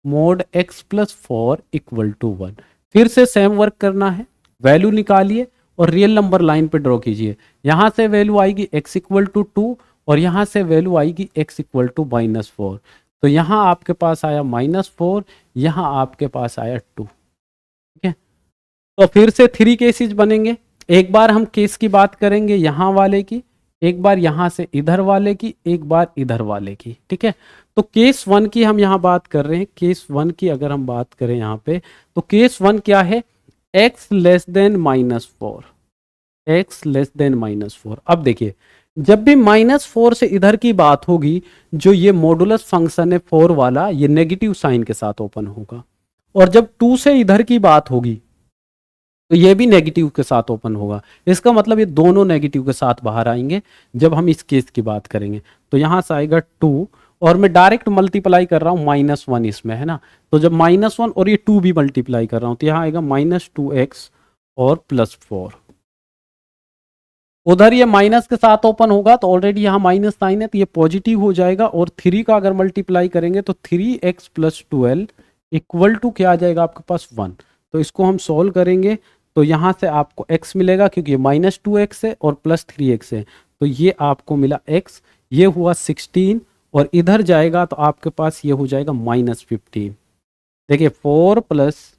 mod x + 4 equal to 1। फिर से सेम वर्क करना है, वैल्यू निकालिए और रियल नंबर लाइन पे ड्रॉ कीजिए। यहाँ से वैल्यू आएगी x इक्वल टू 2 और यहाँ से वैल्यू आएगी x इक्वल टू -4। तो यहाँ आपके पास आया -4, यहाँ आपके पास आया 2। ठीक है, तो फिर से 3 केसेस बनेंगे। एक बार हम केस की बात करेंगे यहाँ वाले की, एक बार यहाँ से इधर वाले की, एक बार इधर वाले की। ठीक है, तो केस 1 की हम यहाँ बात कर रहे हैं। केस 1 की अगर हम बात करें यहाँ पे, तो केस 1 क्या है, x <-4, x <-4। अब देखिए जब भी -4 से इधर की बात होगी, जो ये मॉडुलस फंक्शन है 4 वाला, ये नेगेटिव साइन के साथ ओपन होगा, और जब 2 से इधर की बात होगी तो ये भी नेगेटिव के साथ ओपन होगा। इसका मतलब ये दोनों नेगेटिव के साथ बाहर आएंगे जब हम इस केस की बात करेंगे। तो यहां से आएगा 2 और मैं डायरेक्ट मल्टीप्लाई कर रहा हूँ -1 इसमें, है ना। तो जब -1 और ये 2 भी मल्टीप्लाई कर रहा हूँ तो यहाँ आएगा -2x और +4। उधर ये माइनस के साथ ओपन होगा तो ऑलरेडी यहाँ माइनस साइन है तो ये पॉजिटिव हो जाएगा, और 3 का अगर मल्टीप्लाई करेंगे तो 3x + 12 इक्वल टू क्या आ जाएगा आपके पास 1। तो इसको हम सॉल्व करेंगे तो यहाँ से आपको x मिलेगा, क्योंकि ये -2x है और +3x है, तो ये आपको मिला x, ये हुआ 16, और इधर जाएगा तो आपके पास ये हो जाएगा -15। देखिए 4 +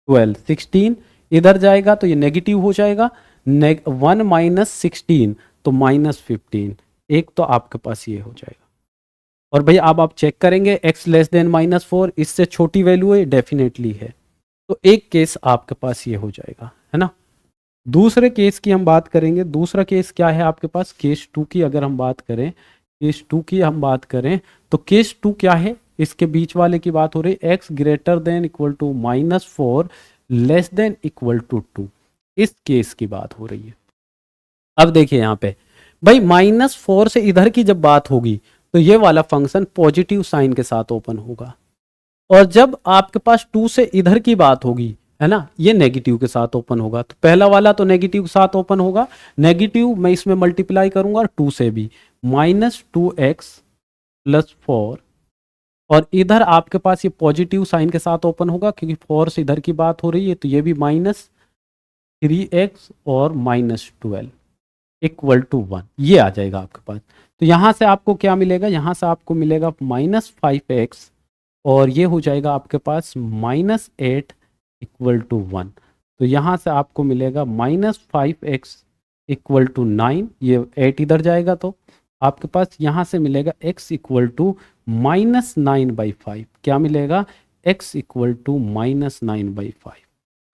12 16, इधर जाएगा तो ये नेगेटिव हो जाएगा, 1 - 16 तो -15, एक तो आपके पास ये हो जाएगा। और भैया अब आप चेक करेंगे x <-4, इससे छोटी वैल्यू है, डेफिनेटली है, तो एक केस आपके पास ये हो जाएगा, है ना। दूसरे केस की हम बात करेंगे। दूसरा केस क्या है आपके पास, केस 2 की अगर हम बात करें, केस 2 की हम बात करें तो केस 2 क्या है, इसके बीच वाले की बात हो रही है, x > -4 < <2, इस केस की बात हो रही है। अब देखिए यहाँ पे भाई -4 से इधर की जब बात होगी तो ये वाला फंक्शन पॉजिटिव साइन के साथ ओपन होगा, और जब आपके पास 2 से इधर की बात होगी, है ना, ये नेगेटिव के साथ ओपन होगा। तो पहला वाला तो नेगेटिव के साथ ओपन होगा, नेगेटिव मैं इसमें मल्टीप्लाई करूंगा 2 से भी, -2x + 4, और इधर आपके पास ये पॉजिटिव साइन के साथ ओपन होगा क्योंकि 4 से इधर की बात हो रही है, तो ये भी -3x और -12 = 1, ये आ जाएगा आपके पास। तो यहाँ से आपको क्या मिलेगा, यहाँ से आपको मिलेगा -5x, और ये हो जाएगा आपके पास -8 = 1। तो यहाँ से आपको मिलेगा -5x = 9, ये 8 इधर जाएगा तो आपके पास यहाँ से मिलेगा x = -9/5। क्या मिलेगा, x = -9/5।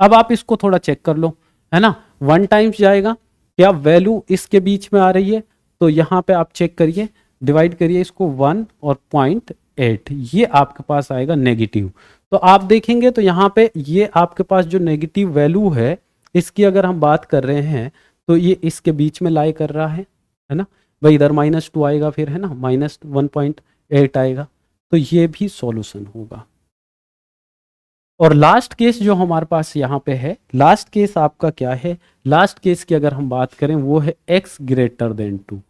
अब आप इसको थोड़ा चेक कर लो, है ना, 1 टाइम्स जाएगा, क्या वैल्यू इसके बीच में आ रही है, तो यहाँ पे आप चेक करिए, डिवाइड करिए इसको 1 और 0.8, ये आपके पास आएगा नेगेटिव। तो आप देखेंगे तो यहाँ पे ये आपके पास जो नेगेटिव वैल्यू है, इसकी अगर हम बात कर रहे हैं तो ये इसके बीच में लाई कर रहा है ना भाई, इधर -2 आएगा फिर, है ना, -1.8 आएगा, तो ये भी सॉल्यूशन होगा। और लास्ट केस जो हमारे पास यहाँ पे है, लास्ट केस आपका क्या है, लास्ट केस की अगर हम बात करें वो है x > 2।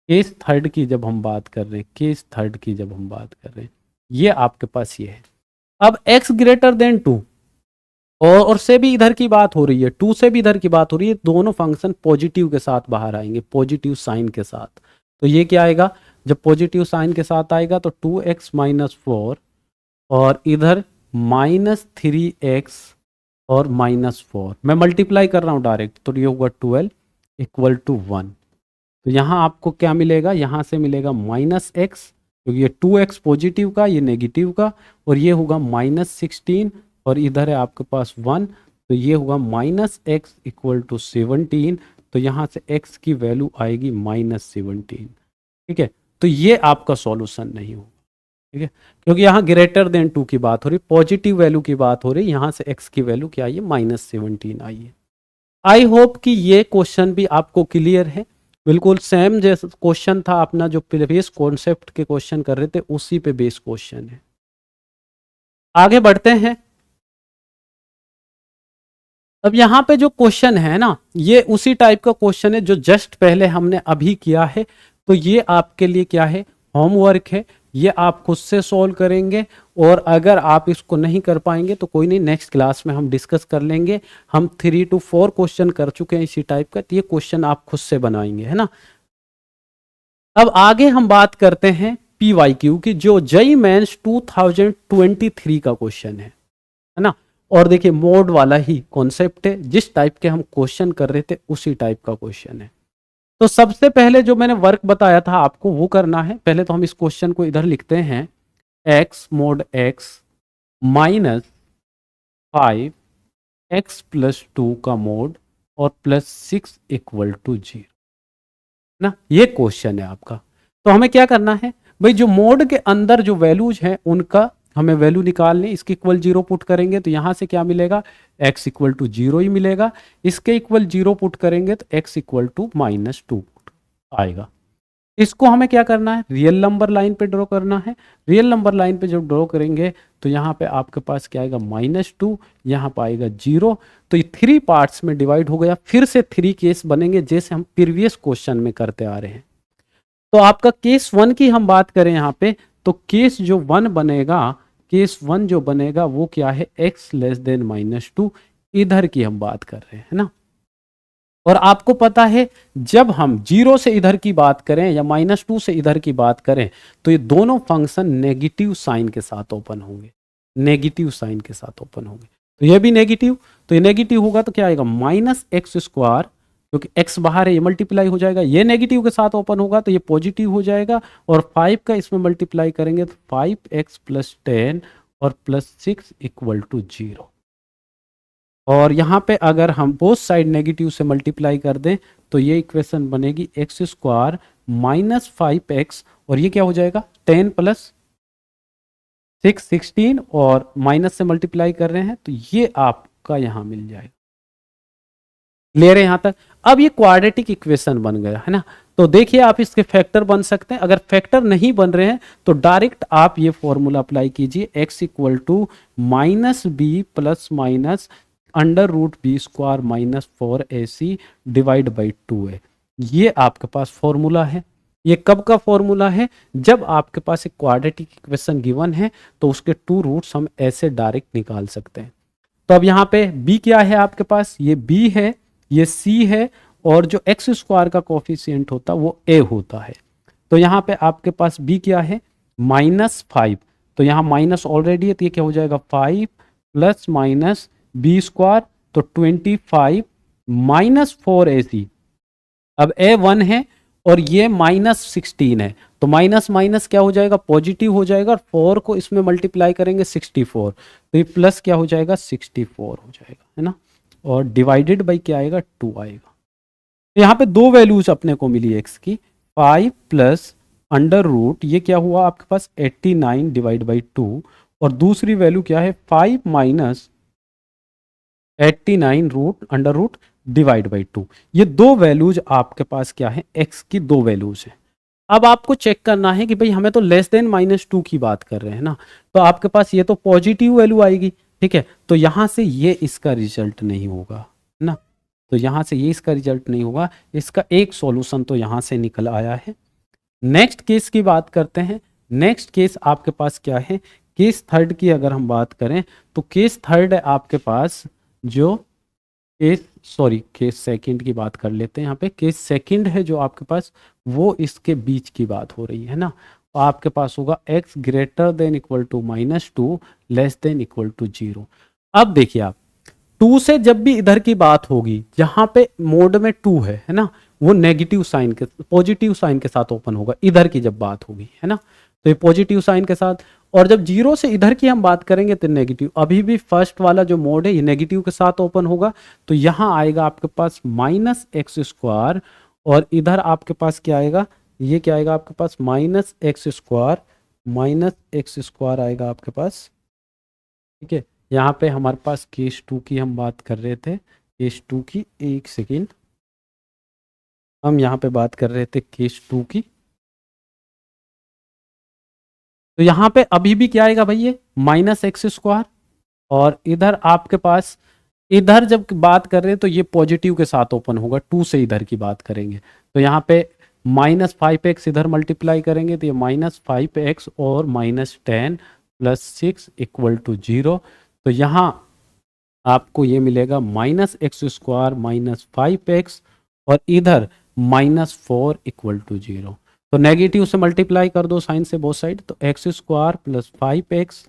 केस थर्ड की जब हम बात कर रहे हैं, केस थर्ड की जब हम बात कर रहे हैं, ये आपके पास ये है। अब x > 2 और से भी इधर की बात हो रही है, 2 से भी इधर की बात हो रही है, दोनों फंक्शन पॉजिटिव के साथ बाहर आएंगे, पॉजिटिव साइन के साथ। तो ये क्या आएगा, जब पॉजिटिव साइन के साथ आएगा तो 2x - 4, और इधर -3x और -4, मैं मल्टीप्लाई कर रहा हूँ डायरेक्ट, तो ये होगा 12 = 1। तो यहाँ आपको क्या मिलेगा, यहाँ से मिलेगा -x, क्योंकि ये 2x पॉजिटिव का, ये नेगेटिव का, और ये होगा -16, और इधर है आपके पास 1, तो ये होगा -x = 17। तो यहाँ से x की वैल्यू आएगी -17, ठीक है। तो ये आपका सॉल्यूशन नहीं होगा, ठीक है, क्योंकि यहाँ <2 की बात हो रही, पॉजिटिव वैल्यू की बात हो रही, यहाँ से x की वैल्यू क्या आई है, -17 आई है। आई होप कि ये क्वेश्चन भी आपको क्लियर है, बिल्कुल सेम जैसा क्वेश्चन था अपना जो प्रीवियस कॉन्सेप्ट के क्वेश्चन कर रहे थे, उसी पे बेस क्वेश्चन है। आगे बढ़ते हैं। अब यहाँ पे जो क्वेश्चन है ना, ये उसी टाइप का क्वेश्चन है जो जस्ट पहले हमने अभी किया है, तो ये आपके लिए क्या है, होमवर्क है, ये आप खुद से सॉल्व करेंगे, और अगर आप इसको नहीं कर पाएंगे तो कोई नहीं, नेक्स्ट क्लास में हम डिस्कस कर लेंगे। हम 3 to 4 क्वेश्चन कर चुके हैं इसी टाइप का, तो ये क्वेश्चन आप खुद से बनाएंगे, है ना। अब आगे हम बात करते हैं PYQ की, जो JEE मेंस 2023 का क्वेश्चन है ना। और देखिए मोड वाला ही कॉन्सेप्ट है, जिस टाइप के हम क्वेश्चन कर रहे थे उसी टाइप का क्वेश्चन है। तो सबसे पहले जो मैंने वर्क बताया था आपको वो करना है। पहले तो हम इस क्वेश्चन को इधर लिखते हैं, x mod x -5x + 2 का मोड और +6 = 0 ना, ये क्वेश्चन है आपका। तो हमें क्या करना है भाई, जो मोड के अंदर जो वैल्यूज हैं उनका हमें वैल्यू निकालनी, इसके इक्वल 0 पुट करेंगे तो यहाँ से क्या मिलेगा, x = 0 ही मिलेगा, इसके इक्वल 0 पुट करेंगे तो x = -2 आएगा। इसको हमें क्या करना है, रियल नंबर लाइन पे ड्रॉ करना है। रियल नंबर लाइन पे जब ड्रॉ करेंगे तो यहाँ पे आपके पास क्या आएगा, -2, यहाँ पे आएगा 0। तो ये 3 पार्ट्स में डिवाइड हो गया। फिर से 3 केस बनेंगे जैसे हम प्रीवियस क्वेश्चन में करते आ रहे हैं। तो आपका केस 1 की हम बात करें यहाँ पे, तो केस जो 1 बनेगा, केस 1 जो बनेगा वो क्या है, x लेस देन -2, इधर की हम बात कर रहे हैं, है ना। और आपको पता है जब हम 0 से इधर की बात करें या -2 से इधर की बात करें तो ये दोनों फंक्शन नेगेटिव साइन के साथ ओपन होंगे, नेगेटिव साइन के साथ ओपन होंगे। तो ये भी नेगेटिव, तो ये नेगेटिव होगा तो क्या आएगा, -x², क्योंकि x बाहर है, ये मल्टीप्लाई हो जाएगा। ये नेगेटिव के साथ ओपन होगा तो ये पॉजिटिव हो जाएगा, और 5 का इसमें मल्टीप्लाई करेंगे तो 5x + 10 और +6 = 0। और यहाँ पे अगर हम बोथ साइड नेगेटिव से मल्टीप्लाई कर दें तो ये इक्वेशन बनेगी x² - 5x, और ये क्या हो जाएगा, 10 + 6 16, और माइनस से मल्टीप्लाई कर रहे हैं तो ये आपका यहाँ मिल जाएगा। ले रहे हैं यहाँ तक। अब ये क्वाड्रेटिक इक्वेशन बन गया है ना। तो देखिए आप इसके फैक्टर बन सकते हैं। अगर फैक्टर नहीं बन रहे हैं तो डायरेक्ट आप ये फॉर्मूला अप्लाई कीजिए, x = -b ± √b² - 4ac / 2 है। ये आपके पास फॉर्मूला है। ये कब का फॉर्मूला है, जब आपके पास एक क्वाड्रेटिक इक्वेशन गिवन है तो उसके 2 रूट्स हम ऐसे डायरेक्ट निकाल सकते हैं। तो अब यहाँ पे b क्या है आपके पास, ये b है, ये c है, और जो x² का कोफिशिएंट होता है वो a होता है। तो यहाँ पे आपके पास b क्या है, -5, तो यहाँ माइनस ऑलरेडी है तो ये क्या हो जाएगा, 5 ± b², तो 25 - 4ac। अब a 1 है और ये -16 है, तो माइनस माइनस क्या हो जाएगा, पॉजिटिव हो जाएगा, और 4 को इसमें मल्टीप्लाई करेंगे 64, तो ये प्लस क्या हो जाएगा, 64 हो जाएगा, है ना। और डिवाइडेड बाई क्या आएगा, 2 आएगा। तो यहाँ पे 2 वैल्यूज अपने को मिली x की, 5 + √ ये क्या हुआ आपके पास, 89 / 2, और दूसरी वैल्यू क्या है, 5 - 89 √ डिवाइड बाई 2। ये 2 वैल्यूज आपके पास क्या है, x की 2 वैल्यूज है। अब आपको चेक करना है कि भाई हमें तो लेस देन -2 की बात कर रहे हैं ना, तो आपके पास ये तो पॉजिटिव वैल्यू आएगी, ठीक है। तो यहां से ये इसका रिजल्ट नहीं होगा, है ना। तो यहां से ये इसका रिजल्ट नहीं होगा। इसका एक सॉल्यूशन तो यहां से निकल आया है। नेक्स्ट केस की बात करते हैं। नेक्स्ट केस आपके पास क्या है, केस थर्ड की अगर हम बात करें तो केस थर्ड है आपके पास जो केस सेकंड की बात कर लेते हैं। यहाँ पे केस सेकंड है जो आपके पास, वो इसके बीच की बात हो रही है ना। तो आपके पास होगा x > -2 लेस देन = 0। अब देखिए आप 2 से जब भी इधर की बात होगी, जहां पे मोड में 2 है ना, वो नेगेटिव साइन के, पॉजिटिव साइन के साथ ओपन होगा इधर की जब बात होगी, है ना। तो ये पॉजिटिव साइन के साथ, और जब 0 से इधर की हम बात करेंगे तो नेगेटिव। अभी भी फर्स्ट वाला जो मोड है ये नेगेटिव के साथ ओपन होगा, तो यहां आएगा आपके पास -x², और इधर आपके पास क्या आएगा, ये क्या आएगा आपके पास, -x² आएगा आपके पास, ठीक है। यहाँ पे हमारे पास केस 2 की हम बात कर रहे थे, केस 2 की, एक सेकेंड, हम यहाँ पे बात कर रहे थे केस 2 की। तो यहाँ पे अभी भी क्या आएगा भाई, ये -x², और इधर आपके पास, इधर जब बात कर रहे हैं तो ये पॉजिटिव के साथ ओपन होगा, 2 से इधर की बात करेंगे तो यहाँ पे -5x इधर मल्टीप्लाई करेंगे तो ये -5x और -10 + 6 = 0। तो यहाँ आपको ये मिलेगा -x² - 5x, और इधर -4 = 0। तो नेगेटिव से मल्टीप्लाई कर दो साइन से बोथ साइड, तो x² + 5x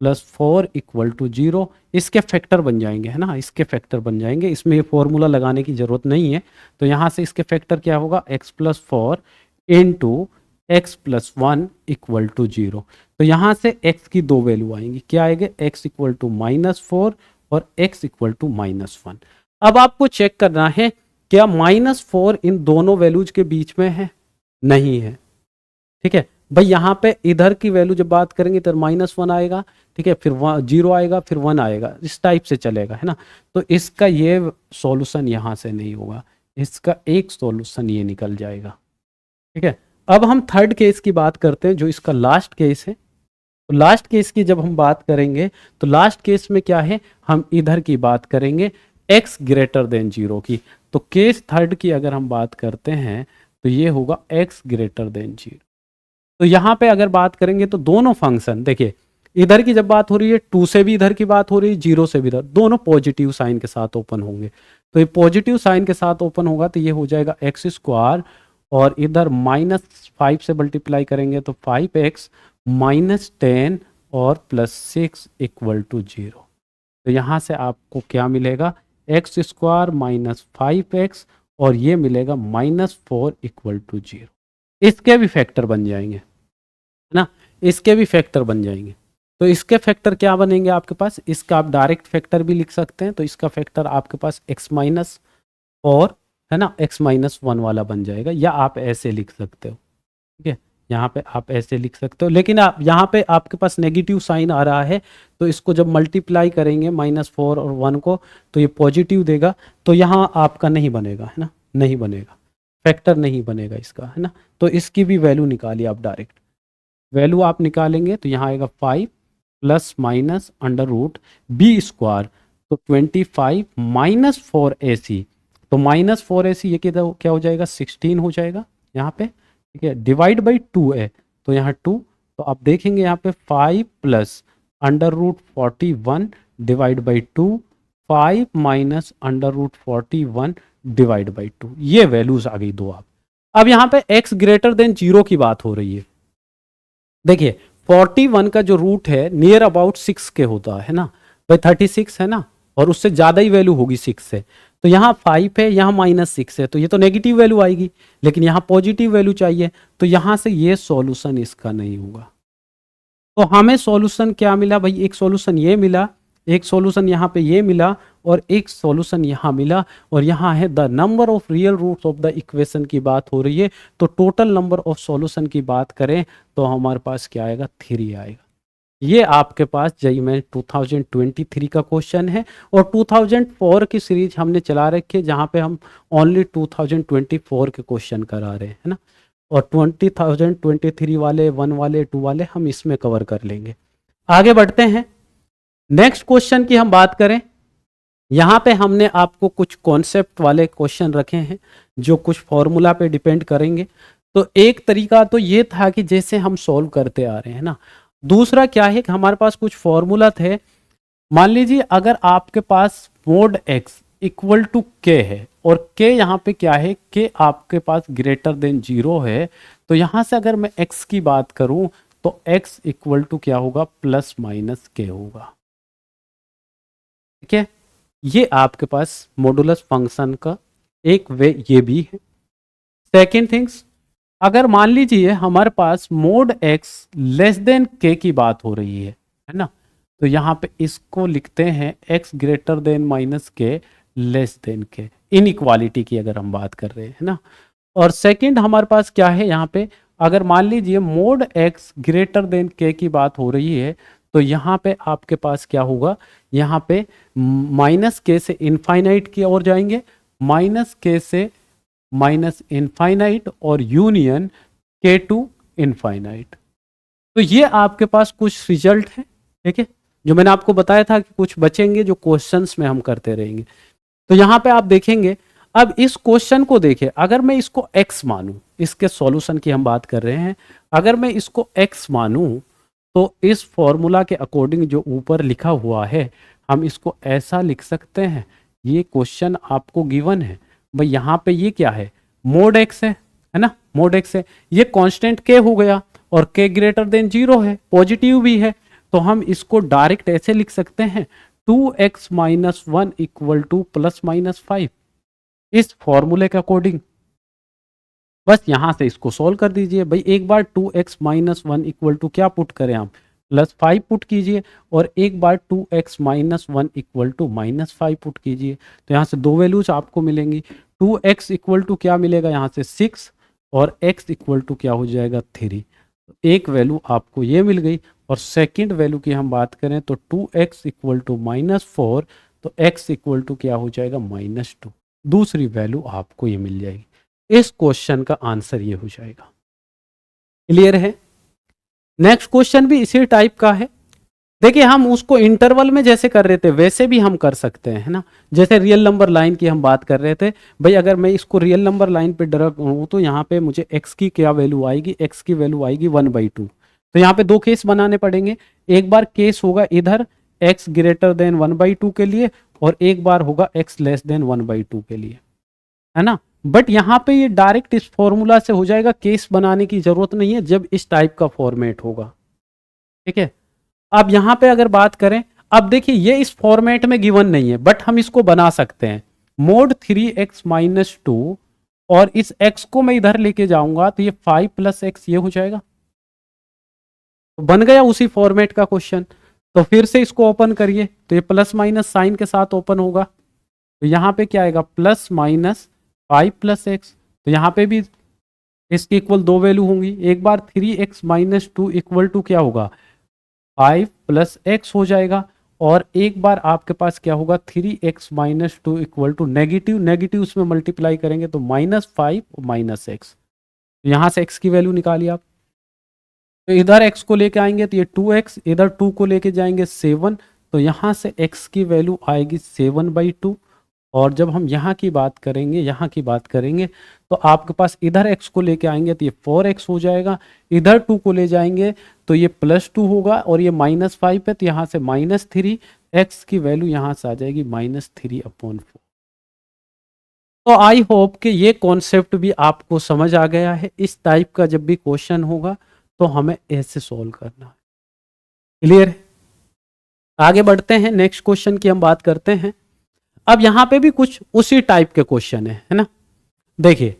+ 4 = 0। इसके फैक्टर बन जाएंगे, है ना, इसके फैक्टर बन जाएंगे। इसमें ये फॉर्मूला लगाने की जरूरत नहीं है। तो यहाँ से इसके फैक्टर क्या होगा, x + 4 × x + 1 = 0। तो यहाँ से x की 2 वैल्यू आएंगी, क्या आएंगे, x = -4 और x = -1। अब आपको चेक करना है क्या -4 इन दोनों वैल्यूज के बीच में है, नहीं है, ठीक है भाई। यहाँ पे इधर की वैल्यू जब बात करेंगे तो -1 आएगा, ठीक है, फिर 0 आएगा, फिर 1 आएगा, इस टाइप से चलेगा, है ना। तो इसका ये सॉल्यूशन यहाँ से नहीं होगा, इसका एक सॉल्यूशन ये निकल जाएगा, ठीक है। अब हम थर्ड केस की बात करते हैं, जो इसका लास्ट केस है। तो लास्ट केस की जब हम बात करेंगे तो लास्ट केस में क्या है, हम इधर की बात करेंगे x ग्रेटर देन 0 की। तो केस थर्ड की अगर हम बात करते हैं तो ये होगा x ग्रेटर देन 0। तो यहां पे अगर बात करेंगे तो दोनों फंक्शन देखिए, इधर की जब बात हो रही है 2 से भी इधर की बात हो रही है, 0 से भी इधर, दोनों पॉजिटिव साइन के साथ ओपन होंगे। तो ये पॉजिटिव साइन के साथ ओपन होगा तो ये हो जाएगा एक्स स्क्वायर, और इधर -5 से मल्टीप्लाई करेंगे तो 5x -10 और +6 इक्वल टू 0। तो यहाँ से आपको क्या मिलेगा, एक्स स्क्वायर -5x और ये मिलेगा -4 इक्वल टू 0। इसके भी फैक्टर बन जाएंगे, है ना, इसके भी फैक्टर बन जाएंगे। तो इसके फैक्टर क्या बनेंगे आपके पास, इसका आप डायरेक्ट फैक्टर भी लिख सकते हैं। तो इसका फैक्टर आपके पास x- और है ना x-1 वाला बन जाएगा, या आप ऐसे लिख सकते हो। ठीक है, यहाँ पे आप ऐसे लिख सकते हो, लेकिन आप यहाँ पे आपके पास नेगेटिव साइन आ रहा है तो इसको जब मल्टीप्लाई करेंगे -4 और 1 को तो ये पॉजिटिव देगा, तो यहाँ आपका नहीं बनेगा, है ना, नहीं बनेगा, फैक्टर नहीं बनेगा इसका, है ना। तो इसकी भी वैल्यू निकालिए आप, डायरेक्ट वैल्यू आप निकालेंगे तो यहाँ आएगा 5 ± √b²। तो 25 -4ac, तो -4ac ये क्या हो जाएगा, 16 हो जाएगा यहाँ पे। ठीक है, डिवाइड बाई 2 है तो यहाँ 2, तो आप देखेंगे यहाँ पे 5 √41 डिवाइड बाई 2, 5 -√41 डिवाइड बाई 2, ये वैल्यूज आ गई दो। आप अब यहाँ पे x ग्रेटर देन 0 की बात हो रही है। देखिए 41 का जो रूट है नियर अबाउट 6 के होता है ना भाई, 36 है ना, और उससे ज्यादा ही वैल्यू होगी 6 से। तो यहाँ 5 है, यहाँ -6 है, तो ये तो नेगेटिव वैल्यू आएगी, लेकिन यहाँ पॉजिटिव वैल्यू चाहिए, तो यहाँ से ये सॉल्यूशन इसका नहीं होगा। तो हमें सॉल्यूशन क्या मिला भाई, एक सॉल्यूशन ये मिला, एक सॉल्यूशन यहाँ पे ये मिला, और एक सॉल्यूशन यहाँ मिला, और यहाँ है the number of real roots of the equation की बात हो रही है। तो टोटल नंबर ऑफ सॉल्यूशन की बात करें तो हमारे पास क्या आएगा, 3 आएगा। ये आपके पास जेईई में 2023 का क्वेश्चन है, और 2004 की सीरीज हमने चला रखी है जहाँ पे हम ओनली 2024 के क्वेश्चन करा रहे हैं, है ना, और 2023 वाले 1 वाले 2 वाले हम इसमें कवर कर लेंगे। आगे बढ़ते हैं, नेक्स्ट क्वेश्चन की हम बात करें। यहाँ पे हमने आपको कुछ कॉन्सेप्ट वाले क्वेश्चन रखे हैं जो कुछ फॉर्मूला पे डिपेंड करेंगे। तो एक तरीका तो ये था कि जैसे हम सॉल्व करते आ रहे हैं ना, दूसरा क्या है कि हमारे पास कुछ फॉर्मूला थे। मान लीजिए अगर आपके पास मोड x इक्वल टू के है, और k यहाँ पे क्या है, k आपके पास ग्रेटर देन 0 है, तो यहाँ से अगर मैं x की बात करूं तो x इक्वल टू क्या होगा, +- होगा। ठीक है, ये आपके पास मॉडुलस फंक्शन का एक वे ये भी है। सेकेंड थिंग्स, अगर मान लीजिए हमारे पास मोड x लेस देन के की बात हो रही है ना, तो यहाँ पे इसको लिखते हैं x greater then -k less than के, इनइक्वालिटी की अगर हम बात कर रहे हैं ना। और सेकंड हमारे पास क्या है, यहाँ पे अगर मान लीजिए मोड x ग्रेटर देन के की बात हो रही है तो यहाँ पे आपके पास क्या होगा, यहाँ पे -k से इनफाइनाइट की ओर जाएंगे, -k से -इनफाइनाइट और यूनियन k टू इनफाइनाइट। तो ये आपके पास कुछ रिजल्ट है, ठीक है, जो मैंने आपको बताया था कि कुछ बचेंगे जो क्वेश्चंस में हम करते रहेंगे। तो यहाँ पे आप देखेंगे, अब इस क्वेश्चन को देखिए, अगर मैं इसको x मानूं, इसके सॉल्यूशन की हम बात कर रहे हैं, अगर मैं इसको x मानूं तो इस फॉर्मूला के अकॉर्डिंग जो ऊपर लिखा हुआ है हम इसको ऐसा लिख सकते हैं। ये क्वेश्चन आपको गिवन है भाई, यहाँ पे ये क्या है, मोड x है ना, मोड x है, ये कांस्टेंट k हो गया, और k ग्रेटर देन 0 है, पॉजिटिव भी है, तो हम इसको डायरेक्ट ऐसे लिख सकते हैं 2x - 1 इक्वल टू +-5, इस फॉर्मूले के अकॉर्डिंग। बस यहां से इसको सॉल्व कर दीजिए भाई, एक बार 2x - 1 इक्वल टू क्या पुट करें हम, +5 पुट कीजिए, और एक बार 2x - 1 इक्वल टू -5 पुट कीजिए, तो यहाँ से दो वैल्यूज आपको मिलेंगी। 2x इक्वल टू क्या मिलेगा यहाँ से 6, और x इक्वल टू क्या हो जाएगा 3। एक वैल्यू आपको ये मिल गई, और सेकंड वैल्यू की हम बात करें तो 2x इक्वल टू -4, तो x इक्वल टू क्या हो जाएगा -2, दूसरी वैल्यू आपको ये मिल जाएगी। इस क्वेश्चन का आंसर ये हो जाएगा। क्लियर है। नेक्स्ट क्वेश्चन भी इसी टाइप का है। देखिए हम उसको इंटरवल में जैसे कर रहे थे वैसे भी हम कर सकते हैं, है ना। जैसे रियल नंबर लाइन की हम बात कर रहे थे, भाई अगर मैं इसको रियल नंबर लाइन पे ड्रा करूँ तो यहाँ पे मुझे x की क्या वैल्यू आएगी, x की वैल्यू आएगी 1/2। तो यहाँ पे दो केस बनाने पड़ेंगे। एक बार केस होगा इधर x ग्रेटर देन 1/2 के लिए, और एक बार होगा x लेस देन 1/2 के लिए, है ना। बट यहाँ पे ये डायरेक्ट इस फॉर्मूला से हो जाएगा, केस बनाने की जरूरत नहीं है जब इस टाइप का फॉर्मेट होगा, ठीक है। अब यहां पे अगर बात करें, अब देखिए ये इस फॉर्मेट में गिवन नहीं है बट हम इसको बना सकते हैं। मोड 3x-2, और इस x को मैं इधर लेके जाऊंगा तो ये 5 + x ये हो जाएगा। तो बन गया उसी फॉर्मेट का क्वेश्चन। तो फिर से इसको ओपन करिए तो ये प्लस माइनस साइन के साथ ओपन होगा। तो यहां पे क्या आएगा, +-5 + x। तो यहां पे भी इसके इक्वल दो वैल्यू होंगी। एक बार 3x-2 इक्वल टू क्या होगा, 5 + x हो जाएगा, और एक बार आपके पास क्या होगा 3x-2 equal to negative, negative उसमें मल्टीप्लाई करेंगे तो -5 और -x। यहां से x की वैल्यू निकालिए आप। तो इधर x को लेके आएंगे तो ये 2x, इधर 2 को लेके जाएंगे 7, तो यहां से x की वैल्यू आएगी 7/2। और जब हम यहाँ की बात करेंगे तो आपके पास इधर x को लेके आएंगे तो ये 4x हो जाएगा, इधर 2 को ले जाएंगे तो ये +2 होगा, और ये -5 है तो यहाँ से -3, x की वैल्यू यहाँ से आ जाएगी -3/4। तो आई होप कि ये कॉन्सेप्ट भी आपको समझ आ गया है। इस टाइप का जब भी क्वेश्चन होगा तो हमें ऐसे सॉल्व करना है। क्लियर है। आगे बढ़ते हैं, नेक्स्ट क्वेश्चन की हम बात करते हैं। अब यहां पे भी कुछ उसी टाइप के क्वेश्चन है ना। देखिए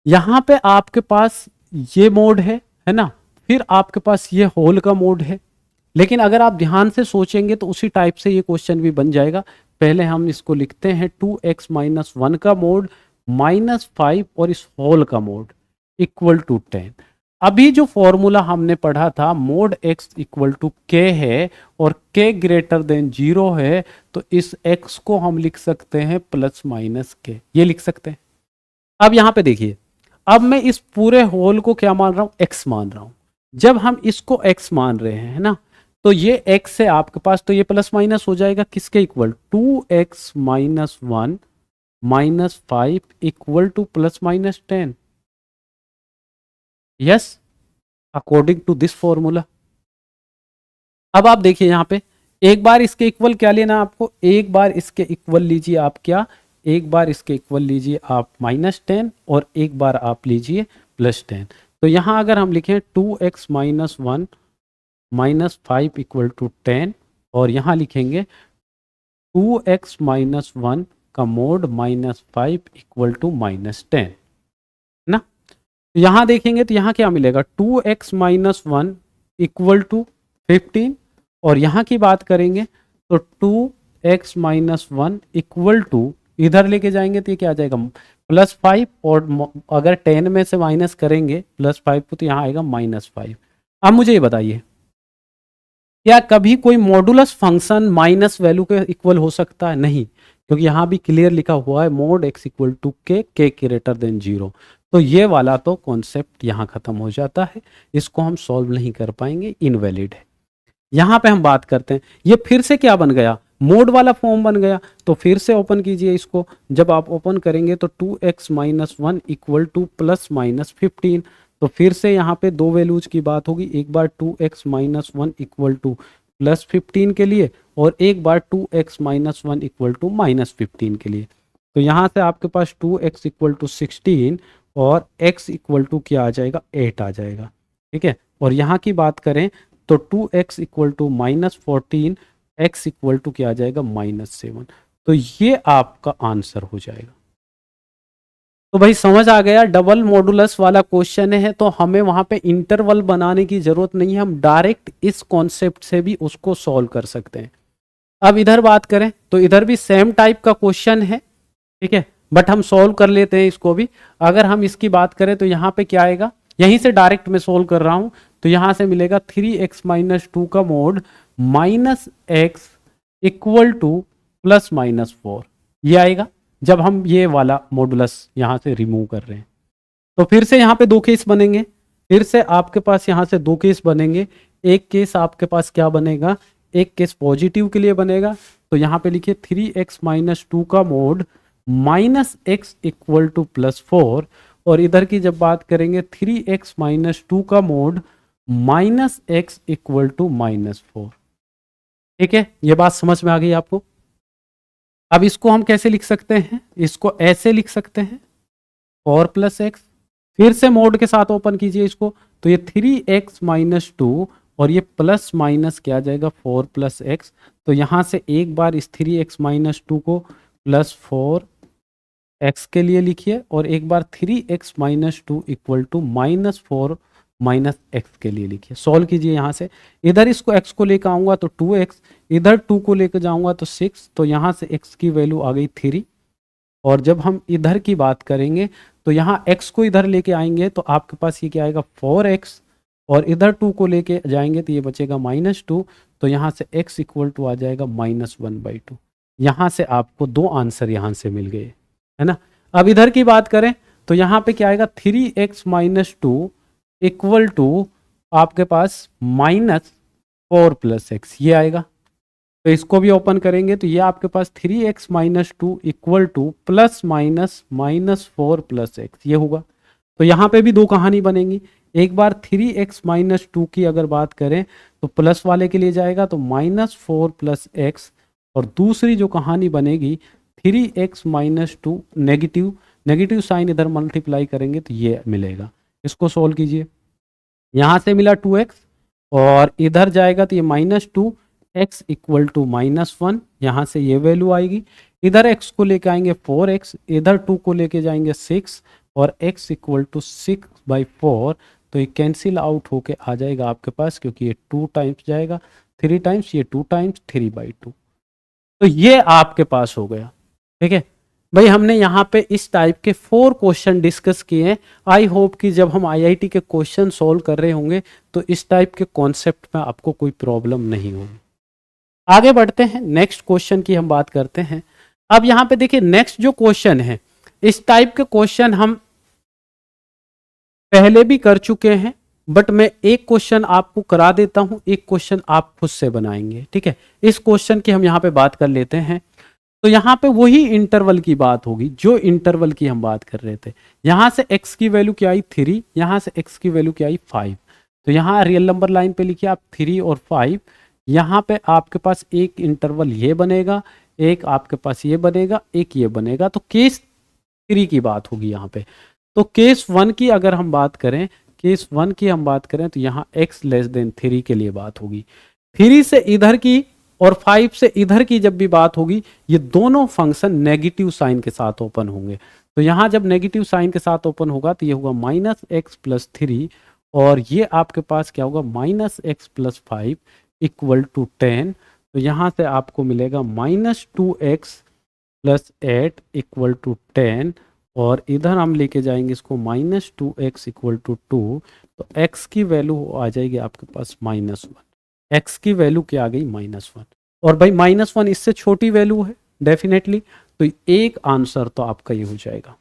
यहां पे आपके पास ये मोड है ना, फिर आपके पास ये होल का मोड है। लेकिन अगर आप ध्यान से सोचेंगे तो उसी टाइप से ये क्वेश्चन भी बन जाएगा। पहले हम इसको लिखते हैं 2x-1 का मोड -5 और इस होल का मोड इक्वल टू 10। अभी जो फॉर्मूला हमने पढ़ा था mod x equal to k है और k ग्रेटर देन 0 है, तो इस x को हम लिख सकते हैं +-k, ये लिख सकते हैं। अब यहां पे देखिए, अब मैं इस पूरे होल को क्या मान रहा हूं, x मान रहा हूं। जब हम इसको x मान रहे हैं, है ना, तो ये x है आपके पास, तो ये प्लस माइनस हो जाएगा किसके equal, 2x-1 -5 equal to +-10। Yes, according to this formula. अब आप देखिए यहां पे एक बार इसके इक्वल क्या लेना आपको, एक बार इसके इक्वल लीजिए आप क्या, एक बार इसके इक्वल लीजिए आप -10 और एक बार आप लीजिए +10। तो यहां अगर हम लिखें 2x-1 -5 इक्वल टू 10, और यहां लिखेंगे 2x-1 का मोड -5 इक्वल टू -10 ना। तो यहां देखेंगे तो यहां क्या मिलेगा, 2x-1 इक्वल टू 15, और यहां की बात करेंगे तो 2x-1 इक्वल टू, इधर लेके जाएंगे तो ये क्या आ जाएगा +5, और अगर 10 में से माइनस करेंगे +5 को तो यहाँ आएगा -5। अब मुझे ये बताइए, क्या कभी कोई मॉडुलस फंक्शन माइनस वैल्यू के इक्वल हो सकता है? नहीं, क्योंकि यहाँ भी क्लियर लिखा हुआ है mod x equal to k greater than 0। तो ये वाला तो कॉन्सेप्ट यहाँ खत्म हो जाता है, इसको हम सॉल्व नहीं कर पाएंगे, इनवैलिड है। यहाँ पे हम बात करते हैं, ये फिर से क्या बन गया, मोड वाला फॉर्म बन गया। तो फिर से ओपन कीजिए इसको, जब आप ओपन करेंगे तो 2x-1 इक्वल टू +-15। तो फिर से यहाँ पे दो वैल्यूज की बात होगी, एक बार 2x-1 इक्वल टू +15 के लिए, और एक बार 2x-1 इक्वल टू -15 के लिए। तो यहाँ से आपके पास 2x इक्वल टू 16 और x इक्वल टू क्या आ जाएगा, 8 आ जाएगा, ठीक है। और यहाँ की बात करें तो 2x equal to -14, x equal to क्या आ जाएगा, -7। तो ये आपका आंसर हो जाएगा। तो भाई समझ आ गया, डबल मॉडुलस वाला क्वेश्चन है तो हमें वहां पे इंटरवल बनाने की जरूरत नहीं है, हम डायरेक्ट इस कॉन्सेप्ट से भी उसको सॉल्व कर सकते हैं। अब इधर बात करें तो इधर भी सेम टाइप का क्वेश्चन है, ठीक है, बट हम सॉल्व कर लेते हैं इसको भी। अगर हम इसकी बात करें तो यहाँ पे क्या आएगा, यहीं से डायरेक्ट मैं सोल्व कर रहा हूं, तो यहां से मिलेगा 3x-2 का मोड -x इक्वल टू +-4, ये आएगा जब हम ये वाला मॉडुलस यहां से रिमूव कर रहे हैं। तो फिर से यहां पे दो केस बनेंगे, फिर से आपके पास यहाँ से दो केस बनेंगे। एक केस आपके पास क्या बनेगा, एक केस पॉजिटिव के लिए बनेगा, तो यहाँ पे लिखिए 3x माइनस 2 का mod minus x equal to +4, और इधर की जब बात करेंगे 3x माइनस 2 का mod minus x equal to -4। ठीक है, ये बात समझ में आ गई आपको। अब इसको हम कैसे लिख सकते हैं, इसको ऐसे लिख सकते हैं 4 + x, फिर से मोड के साथ ओपन कीजिए इसको, तो ये 3x माइनस 2 और ये प्लस माइनस क्या आ जाएगा 4 + x। तो यहां से एक बार इस 3x माइनस 2 को +4x के लिए लिखिए, और एक बार 3x minus 2 equal to -4 -x के लिए लिखिए। सॉल्व कीजिए यहाँ से, इधर इसको x को लेकर आऊंगा तो 2x, इधर 2 को लेकर जाऊंगा तो 6, तो यहाँ से x की वैल्यू आ गई 3। और जब हम इधर की बात करेंगे तो यहाँ x को इधर लेके आएंगे तो आपके पास ये क्या आएगा 4x, और इधर 2 को लेके जाएंगे तो ये बचेगा -2, तो यहाँ से x इक्वल टू आ जाएगा -1/2। यहाँ से आपको दो आंसर यहाँ से मिल गए, है ना। अब इधर की बात करें तो यहाँ पे क्या आएगा 3x माइनस 2 इक्वल टू आपके पास -4 + x, ये आएगा। तो इसको भी ओपन करेंगे तो ये आपके पास 3x minus 2 equal two plus minus -4 + x, ये होगा। तो यहाँ पे भी दो कहानी बनेंगी, एक बार 3x माइनस 2 की अगर बात करें तो प्लस वाले के लिए जाएगा तो -4 + x, और दूसरी जो कहानी बनेगी 3x माइनस 2 नेगेटिव साइन इधर मल्टीप्लाई करेंगे तो ये मिलेगा। इसको सोल्व कीजिए, यहाँ से मिला 2x और इधर जाएगा तो ये -2 x इक्वल टू -1, यहाँ से ये वैल्यू आएगी। इधर x को लेके आएंगे 4x, इधर 2 को लेके जाएंगे 6, और x इक्वल टू 6/4, तो ये कैंसिल आउट होके आ जाएगा आपके पास, क्योंकि ये 2 टाइम्स जाएगा 3 टाइम्स, ये 2 टाइम्स 3/2। तो ये आपके पास हो गया। ठीक है भाई, हमने यहाँ पे इस टाइप के 4 क्वेश्चन डिस्कस किए हैं। आई होप कि जब हम आईआईटी के क्वेश्चन सॉल्व कर रहे होंगे तो इस टाइप के कॉन्सेप्ट में आपको कोई प्रॉब्लम नहीं होगी। आगे बढ़ते हैं, नेक्स्ट क्वेश्चन की हम बात करते हैं। अब यहाँ पे देखिए नेक्स्ट जो क्वेश्चन है, इस टाइप के क्वेश्चन हम पहले भी कर चुके हैं, बट मैं एक क्वेश्चन आपको करा देता हूं, एक क्वेश्चन आप खुद से बनाएंगे। ठीक है, इस क्वेश्चन की हम यहाँ पे बात कर लेते हैं। तो यहाँ पे वही इंटरवल की बात होगी जो इंटरवल की हम बात कर रहे थे। यहां से x की वैल्यू क्या आई 3, यहां से x की वैल्यू क्या आई 5, तो यहाँ रियल नंबर लाइन पे लिखिए आप 3 और 5। यहाँ पे आपके पास एक इंटरवल ये बनेगा, एक आपके पास ये बनेगा, एक ये बनेगा, तो केस 3 की बात होगी यहाँ पे। तो केस 1 की अगर हम बात करें, केस 1 की हम बात करें तो यहाँ x लेस देन 3 के लिए बात होगी। 3 से इधर की और 5 से इधर की जब भी बात होगी, ये दोनों फंक्शन नेगेटिव साइन के साथ ओपन होंगे। तो यहाँ जब नेगेटिव साइन के साथ ओपन होगा तो ये होगा -x + 3, और ये आपके पास क्या होगा -x + 5 इक्वल टू 10। तो यहाँ से आपको मिलेगा -2x + 8 इक्वल टू 10, और इधर हम लेके जाएंगे इसको -2x इक्वल टू 2, तो x की वैल्यू आ जाएगी आपके पास -1। x की वैल्यू क्या आ गई -1, और भाई -1 इससे छोटी वैल्यू है डेफिनेटली, तो एक आंसर तो आपका ये हो जाएगा।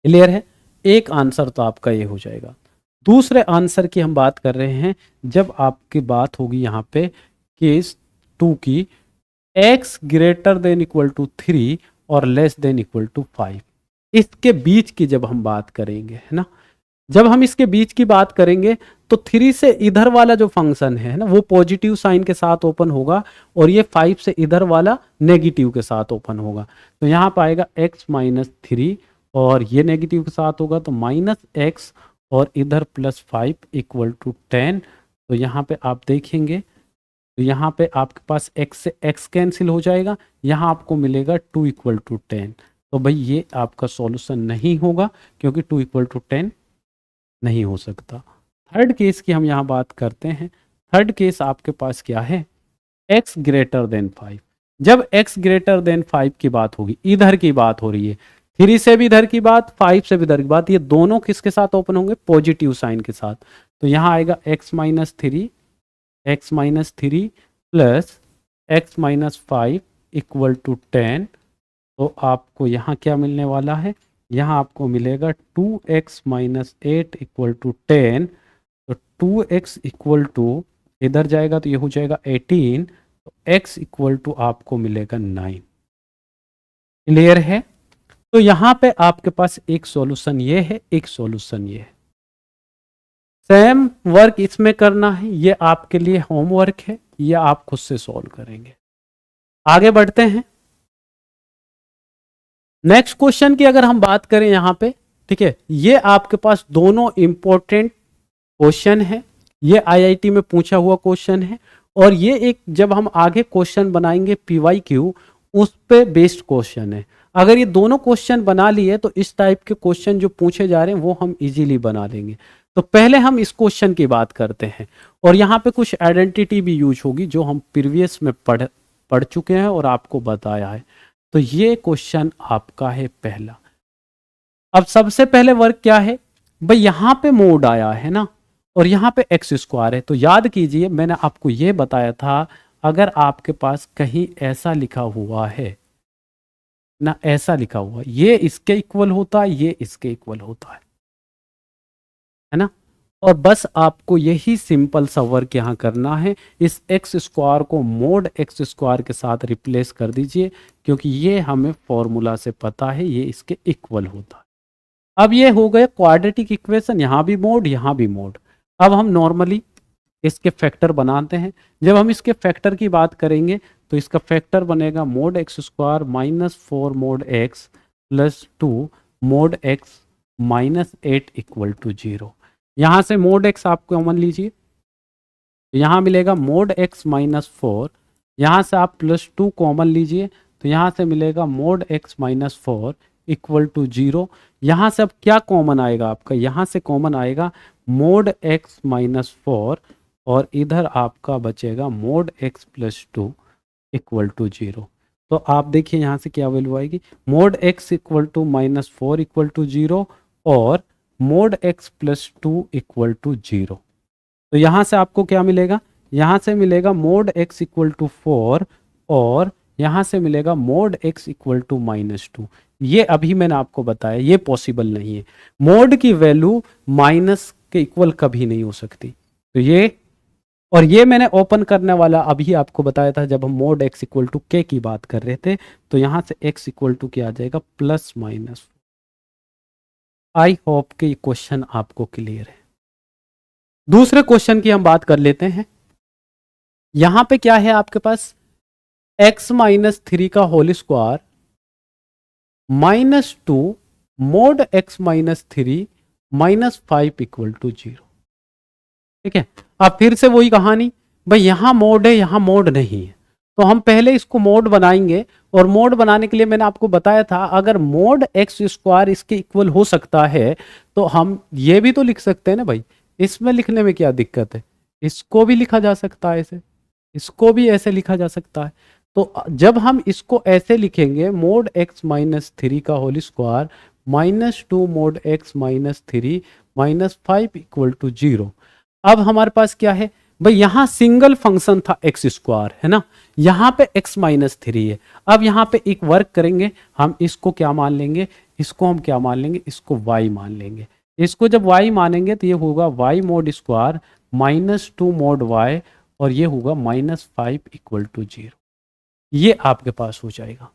क्लियर है, एक आंसर तो आपका ये हो जाएगा। दूसरे आंसर की हम बात कर रहे हैं, जब आपकी बात होगी यहाँ पे केस 2 की, x greater than equal to 3 और लेस देन इक्वल टू 5, इसके बीच की जब हम बात करेंगे, है ना, जब हम इसके बीच की बात करेंगे तो 3 से इधर वाला जो फंक्शन है ना, वो पॉजिटिव साइन के साथ ओपन होगा, और ये 5 से इधर वाला नेगेटिव के साथ ओपन होगा। तो यहाँ पर आएगा x - 3, और ये नेगेटिव के साथ होगा तो -x, और इधर +5 इक्वल टू 10। तो यहाँ पे आप देखेंगे तो यहाँ पे आपके पास x से x कैंसिल हो जाएगा, यहाँ आपको मिलेगा 2 इक्वल टू 10। तो भाई ये आपका सॉल्यूशन नहीं होगा, क्योंकि 2 इक्वल टू 10 नहीं हो सकता। थर्ड केस की हम यहाँ बात करते हैं। थर्ड केस आपके पास क्या है, x ग्रेटर देन 5। जब x ग्रेटर देन 5 की बात होगी, इधर की बात हो रही है, 3 से भी इधर की बात, 5 से भी इधर की बात, ये दोनों किसके साथ ओपन होंगे, पॉजिटिव साइन के साथ। तो यहाँ आएगा x - 3 plus x - 5 equal to 10। तो आपको यहाँ क्या मिलने वाला है, यहाँ आपको मिलेगा 2x माइनस 8 इक्वल टू 10। तो 2x इक्वल टू इधर जाएगा तो ये हो जाएगा 18। तो x इक्वल टू आपको मिलेगा 9। क्लियर है? तो यहाँ पे आपके पास एक सॉल्यूशन ये है, एक सॉल्यूशन ये है। सेम वर्क इसमें करना है, ये आपके लिए होमवर्क है, ये आप खुद से सॉल्व करेंगे। आगे बढ़ते हैं। नेक्स्ट क्वेश्चन की अगर हम बात करें यहां पे, ठीक है, ये आपके पास दोनों इंपॉर्टेंट क्वेश्चन है। ये आईआईटी में पूछा हुआ क्वेश्चन है और ये एक जब हम आगे क्वेश्चन बनाएंगे पीवाईक्यू उस पे बेस्ड क्वेश्चन है। अगर ये दोनों क्वेश्चन बना लिए तो इस टाइप के क्वेश्चन जो पूछे जा रहे हैं वो हम इजीली बना लेंगे। तो पहले हम इस क्वेश्चन की बात करते हैं और यहाँ पे कुछ आइडेंटिटी भी यूज होगी जो हम प्रीवियस में पढ़ चुके हैं और आपको बताया है। तो ये क्वेश्चन आपका है पहला। अब सबसे पहले वर्क क्या है भाई, यहां पे मोड आया है ना और यहां पे एक्स स्क्वायर है। तो याद कीजिए मैंने आपको ये बताया था, अगर आपके पास कहीं ऐसा लिखा हुआ है ना, ऐसा लिखा हुआ ये इसके इक्वल होता है, ये इसके इक्वल होता है ना। और बस आपको यही सिंपल सा वर्क यहाँ करना है, इस एक्स स्क्वायर को मोड एक्स स्क्वायर के साथ रिप्लेस कर दीजिए क्योंकि ये हमें फॉर्मूला से पता है ये इसके इक्वल होता है। अब ये हो गया क्वाड्रेटिक इक्वेशन, यहाँ भी मोड यहाँ भी मोड। अब हम नॉर्मली इसके फैक्टर बनाते हैं। जब हम इसके फैक्टर की बात करेंगे तो इसका फैक्टर बनेगा mod x square minus 4 mod x plus 2 mod x minus 8 equal to 0। यहाँ से मोड एक्स आप कॉमन लीजिए, यहाँ मिलेगा मोड एक्स माइनस 4। यहाँ से आप प्लस 2 कॉमन लीजिए तो यहाँ से मिलेगा mod x minus 4 equal to 0। यहाँ से अब क्या कॉमन आएगा आपका, यहाँ से कॉमन आएगा मोड एक्स माइनस 4 और इधर आपका बचेगा mod x plus 2 equal to 0। तो आप देखिए यहाँ से क्या वैल्यू आएगी, mod x equal to minus 4 equal to 0 और mod x plus 2 equal to 0। तो यहाँ से आपको क्या मिलेगा, यहाँ से मिलेगा मोड एक्स इक्वल टू 4 और यहाँ से मिलेगा mod x equal to minus 2। ये अभी मैंने आपको बताया ये पॉसिबल नहीं है, मोड की वैल्यू माइनस के इक्वल कभी नहीं हो सकती। तो ये और ये मैंने ओपन करने वाला अभी आपको बताया था जब हम मोड एक्स इक्वल टू के की बात कर रहे थे। तो यहाँ से एक्स इक्वल टू क्या आ जाएगा प्लस माइनस। आई होप कि क्वेश्चन आपको क्लियर है। दूसरे क्वेश्चन की हम बात कर लेते हैं। यहां पे क्या है आपके पास, x माइनस 3 का whole square minus 2 mod x minus 3 minus 5 equal to 0। ठीक है, अब फिर से वही कहानी, भाई यहां मोड है यहां मोड नहीं है, तो हम पहले इसको मोड बनाएंगे। और मोड बनाने के लिए मैंने आपको बताया था अगर मोड एक्स स्क्वायर इसके इक्वल हो सकता है तो हम ये भी तो लिख सकते हैं ना भाई, इसमें लिखने में क्या दिक्कत है, इसको भी लिखा जा सकता है ऐसे, इसको भी ऐसे लिखा जा सकता है। तो जब हम इसको ऐसे लिखेंगे मोड एक्स माइनस 3 का whole square minus 2 mod x minus 3 minus 5 equal to 0। अब हमारे पास क्या है भाई, यहां सिंगल फंक्शन था एक्स स्क्वायर है ना, यहां पे x माइनस 3 है। अब यहां पे एक वर्क करेंगे, हम इसको क्या मान लेंगे, इसको हम क्या मान लेंगे, इसको y मान लेंगे। इसको जब y मानेंगे तो ये होगा y mode square minus 2 mode y और ये होगा माइनस 5 इक्वल टू 0। ये आपके पास हो जाएगा।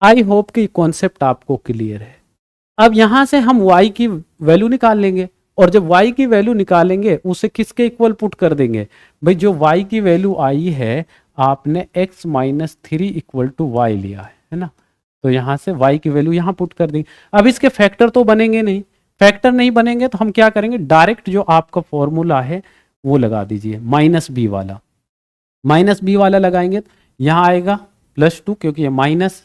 आई होप कि कॉन्सेप्ट आपको क्लियर है। अब यहां से हम y की वैल्यू निकाल लेंगे और जब y की वैल्यू निकालेंगे उसे किसके इक्वल पुट कर देंगे, भाई जो y की वैल्यू आई है आपने x minus 3 equal to y लिया है ना, तो यहां से y की वैल्यू यहां पुट कर देंगे। अब इसके फैक्टर तो बनेंगे नहीं, फैक्टर नहीं बनेंगे तो हम क्या करेंगे, डायरेक्ट जो आपका फॉर्मूला है वो लगा दीजिए, माइनस बी वाला। माइनस बी वाला लगाएंगे तो यहां आएगा प्लस 2 क्योंकि ये माइनस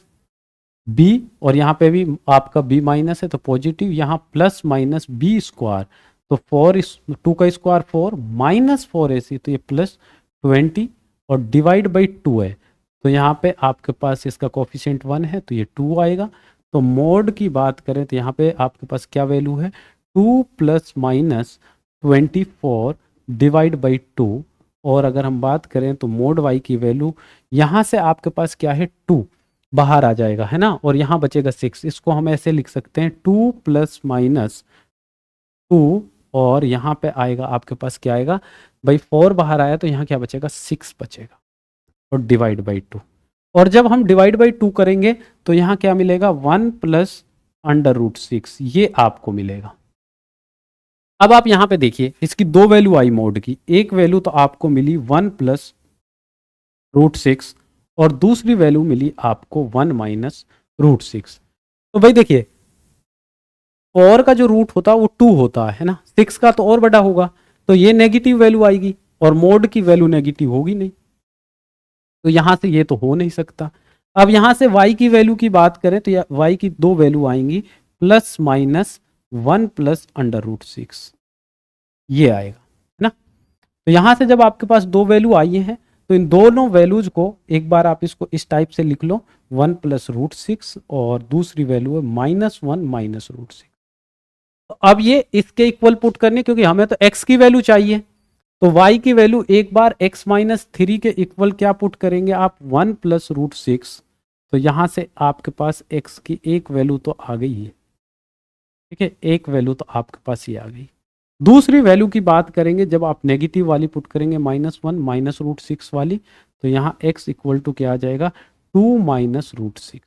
बी और यहाँ पे भी आपका b माइनस है तो पॉजिटिव, यहाँ प्लस माइनस बी स्क्वायर तो 2 का स्क्वायर 4 माइनस 4 ऐसी तो ये प्लस 20 और डिवाइड बाई 2 है तो यहाँ पे आपके पास इसका कोफिशिएंट 1 है तो ये 2 आएगा। तो मोड की बात करें तो यहाँ पे आपके पास क्या वैल्यू है 2 प्लस माइनस 24 डिवाइड बाई 2 और अगर हम बात करें तो मोड y की वैल्यू यहाँ से आपके पास क्या है 2, बाहर आ जाएगा, है ना, और यहाँ बचेगा 6। इसको हम ऐसे लिख सकते हैं 2 प्लस माइनस 2, और यहाँ पे आएगा आपके पास क्या आएगा भाई, 4 बाहर आया तो यहाँ क्या बचेगा, 6 बचेगा, और डिवाइड बाई 2। और जब हम डिवाइड बाई 2 करेंगे तो यहाँ क्या मिलेगा, 1 प्लस अंडर रूट 6, ये आपको मिलेगा। अब आप यहाँ पे देखिए, इसकी दो वैल्यू आई मोड की, एक वैल्यू तो आपको मिली 1 प्लस रूट 6, और दूसरी वैल्यू मिली आपको 1 माइनस रूट 6। तो भाई देखिए, 4 का जो रूट होता है वो 2 होता है ना, 6 का तो और बड़ा होगा, तो ये नेगेटिव वैल्यू आएगी, और मोड की वैल्यू नेगेटिव होगी नहीं, तो यहां से ये तो हो नहीं सकता। अब यहां से y की वैल्यू की बात करें तो y की दो वैल्यू आएंगी, plus minus 1 plus under root 6, ये आएगा, है ना। तो यहां से जब आपके पास दो वैल्यू आई हैं, तो इन दोनों वैल्यूज को एक बार आप इसको इस टाइप से लिख लो, 1 प्लस रूट 6, और दूसरी वैल्यू है माइनस 1 माइनस रूट 6। तो अब ये इसके इक्वल पुट करने, क्योंकि हमें तो x की वैल्यू चाहिए, तो y की वैल्यू एक बार x माइनस 3 के इक्वल क्या पुट करेंगे आप, 1 प्लस रूट 6। तो यहां से आपके पास x की एक वैल्यू तो आ गई है, ठीक है, एक वैल्यू तो आपके पास ये आ गई। दूसरी वैल्यू की बात करेंगे, जब आप नेगेटिव वाली पुट करेंगे, -1 माइनस रूट 6 वाली, तो यहाँ x इक्वल टू क्या आ जाएगा, 2 माइनस रूट 6।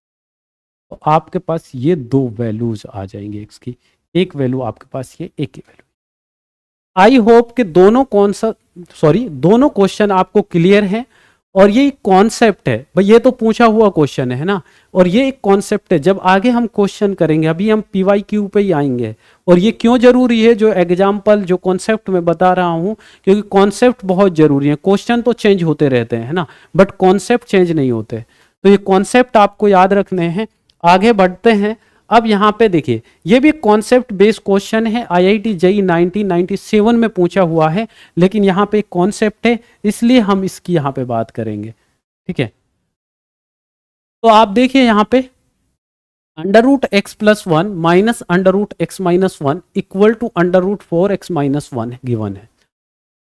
तो आपके पास ये दो वैल्यूज आ जाएंगे x की, एक वैल्यू आपके पास ये, एक ही वैल्यू। आई होप कि दोनों क्वेश्चन आपको क्लियर हैं, और ये एक कॉन्सेप्ट है भाई, ये तो पूछा हुआ क्वेश्चन है ना, और ये एक कॉन्सेप्ट है। जब आगे हम क्वेश्चन करेंगे, अभी हम PYQ पे ही आएंगे, और ये क्यों जरूरी है, जो एग्जाम्पल जो कॉन्सेप्ट मैं बता रहा हूं, क्योंकि कॉन्सेप्ट बहुत जरूरी है। क्वेश्चन तो चेंज होते रहते हैं, है ना, बट कॉन्सेप्ट चेंज नहीं होते, तो ये कॉन्सेप्ट आपको याद रखने हैं। आगे बढ़ते हैं। अब यहाँ पे देखिए, ये भी कॉन्सेप्ट बेस्ड क्वेश्चन है, IIT JEE 1997 में पूछा हुआ है, लेकिन यहाँ पे एक कॉन्सेप्ट है, इसलिए हम इसकी यहाँ पे बात करेंगे, ठीक है। तो आप देखिए यहाँ पे, under root x plus 1 minus under root x minus 1 equal to under root 4x minus 1 given है,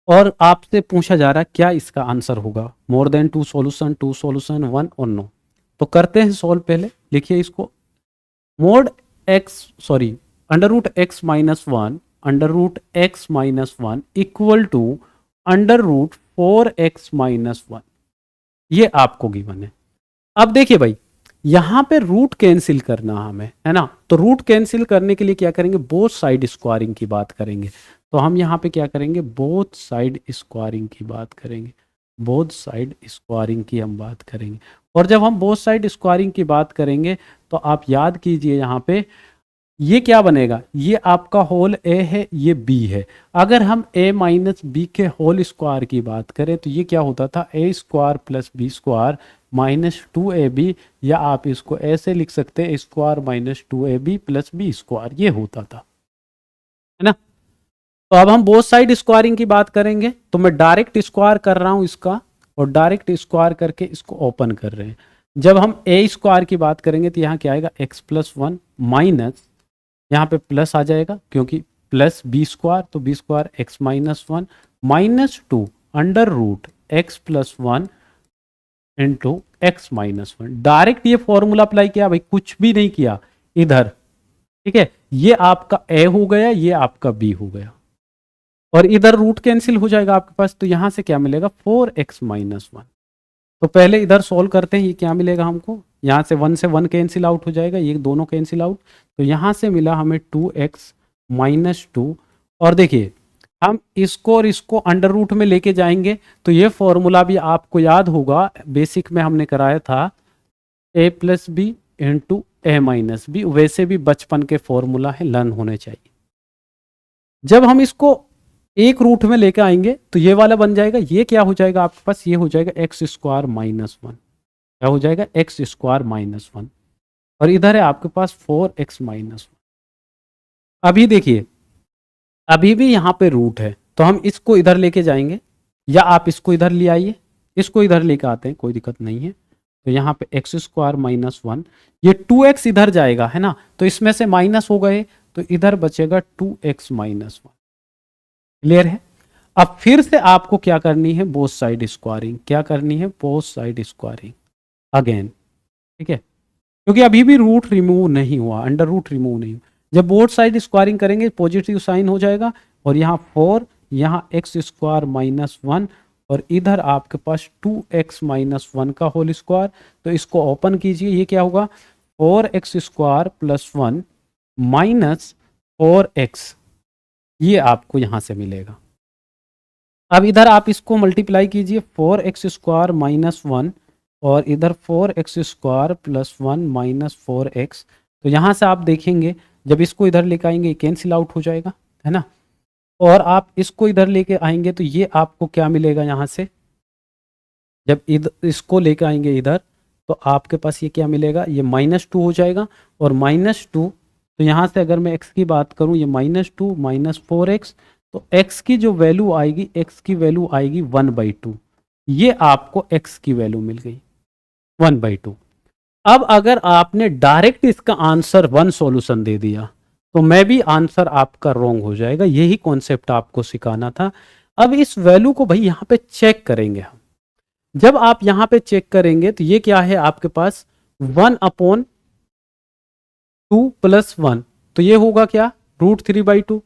और आपसे पूछा जा रहा है क्या इसका आंसर होगा, more than two solution, two solution, one और नो। तो करते हैं सॉल्व। पहले लिखिए इसको, mod x sorry under root x minus 1 under root x minus 1 equal to under root 4x minus 1, ये आपको गिवन है। अब देखिए भाई, यहां पे रूट कैंसिल करना हमें, है ना, तो रूट कैंसिल करने के लिए क्या करेंगे, बोथ साइड स्क्वायरिंग की बात करेंगे। तो हम यहाँ पे क्या करेंगे, बोथ साइड स्क्वायरिंग की बात करेंगे, बोथ साइड स्क्वायरिंग की हम बात करेंगे। और जब हम बोथ साइड स्क्वायरिंग की बात करेंगे, तो आप याद कीजिए यहाँ पे ये क्या बनेगा, ये आपका होल ए है, ये बी है। अगर हम a माइनस बी के होल स्क्वायर की बात करें, तो ये क्या होता था, a square plus b square minus 2ab, या आप इसको ऐसे लिख सकते हैं, square minus 2ab plus b square, ये होता था, है ना। तो अब हम बोथ साइड स्क्वायरिंग की बात करेंगे, तो मैं डायरेक्ट स्क्वायर कर रहा हूं इसका, और डायरेक्ट स्क्वायर करके इसको ओपन कर रहे हैं। जब हम a स्क्वायर की बात करेंगे, तो यहाँ क्या आएगा, x प्लस 1 माइनस, यहाँ पे प्लस आ जाएगा क्योंकि प्लस बी स्क्वायर, तो b square x minus 1 minus 2 under root x plus 1 into x minus 1। Direct ये फॉर्मूला अप्लाई किया भाई, कुछ भी नहीं किया इधर, ठीक है। ये आपका ए हो गया, ये आपका बी हो गया, और इधर रूट कैंसिल हो जाएगा आपके पास, तो यहां से क्या मिलेगा, 4x माइनस 1। तो पहले इधर सोल्व करते हैं, ये क्या मिलेगा हमको, यहाँ से 1 से 1 कैंसिल आउट हो जाएगा, ये दोनों कैंसिल आउट, तो यहाँ से मिला हमें 2x माइनस 2। और देखिए, हम इसको और इसको अंडर रूट में लेके जाएंगे, तो ये फॉर्मूला भी आपको याद होगा, बेसिक में हमने कराया था, a plus b into a minus b, वैसे भी बचपन के फॉर्मूला है, लर्न होने चाहिए। जब हम इसको एक रूट में लेके आएंगे, तो ये वाला बन जाएगा, ये क्या हो जाएगा आपके पास, ये हो जाएगा एक्स स्क्वायर माइनस 1, क्या हो जाएगा, एक्स स्क्वायर माइनस 1, और इधर है आपके पास 4x माइनस 1। अभी देखिए, अभी भी यहाँ पे रूट है, तो हम इसको इधर लेके जाएंगे, या आप इसको इधर ले आइए, इसको इधर लेके आते हैं, कोई दिक्कत नहीं है। तो यहाँ पे एक्स स्क्वायर माइनस 1, ये 2x इधर जाएगा, है ना, तो इसमें से माइनस हो गए, तो इधर बचेगा 2x माइनस 1। क्लियर है। अब फिर से आपको क्या करनी है, बोथ साइड स्क्वायरिंग, क्या करनी है, बोथ साइड स्क्वायरिंग अगेन, ठीक है। क्योंकि अभी भी रूट रिमूव नहीं हुआ, अंडर रूट रिमूव नहीं हुआ। जब बोथ साइड स्क्वायरिंग करेंगे पॉजिटिव साइन हो जाएगा, और यहाँ 4, यहाँ एक्स स्क्वायर माइनस 1, और इधर आपके पास 2x माइनस 1 का होल स्क्वायर। तो इसको ओपन कीजिए, ये क्या होगा 4x square plus 1 minus 4x, ये आपको यहाँ से मिलेगा। अब इधर आप इसको मल्टीप्लाई कीजिए, 4x स्क्वायर माइनस 1 और इधर 4x square plus 1 minus 4x। तो यहाँ से आप देखेंगे जब इसको इधर लेके आएंगे कैंसिल आउट हो जाएगा, है ना। और आप इसको इधर लेके आएंगे तो ये आपको क्या मिलेगा यहाँ से, जब इधर इसको लेके आएंगे इधर तो आपके पास ये क्या मिलेगा, ये -2 हो जाएगा। और -2, तो यहाँ से अगर मैं x की बात करूँ, ये -2 माइनस 4x, तो x की जो वैल्यू आएगी, x की वैल्यू आएगी 1/2। ये आपको x की वैल्यू मिल गई 1/2। अब अगर आपने डायरेक्ट इसका आंसर 1 सॉल्यूशन दे दिया तो मैं भी आंसर आपका रॉन्ग हो जाएगा। यही कॉन्सेप्ट आपको सिखाना था। अब इस वैल्यू को भाई यहाँ पे चेक करेंगे हम। जब आप यहाँ पे चेक करेंगे तो ये क्या है आपके पास 1/2 प्लस 1, तो ये होगा क्या √3/2।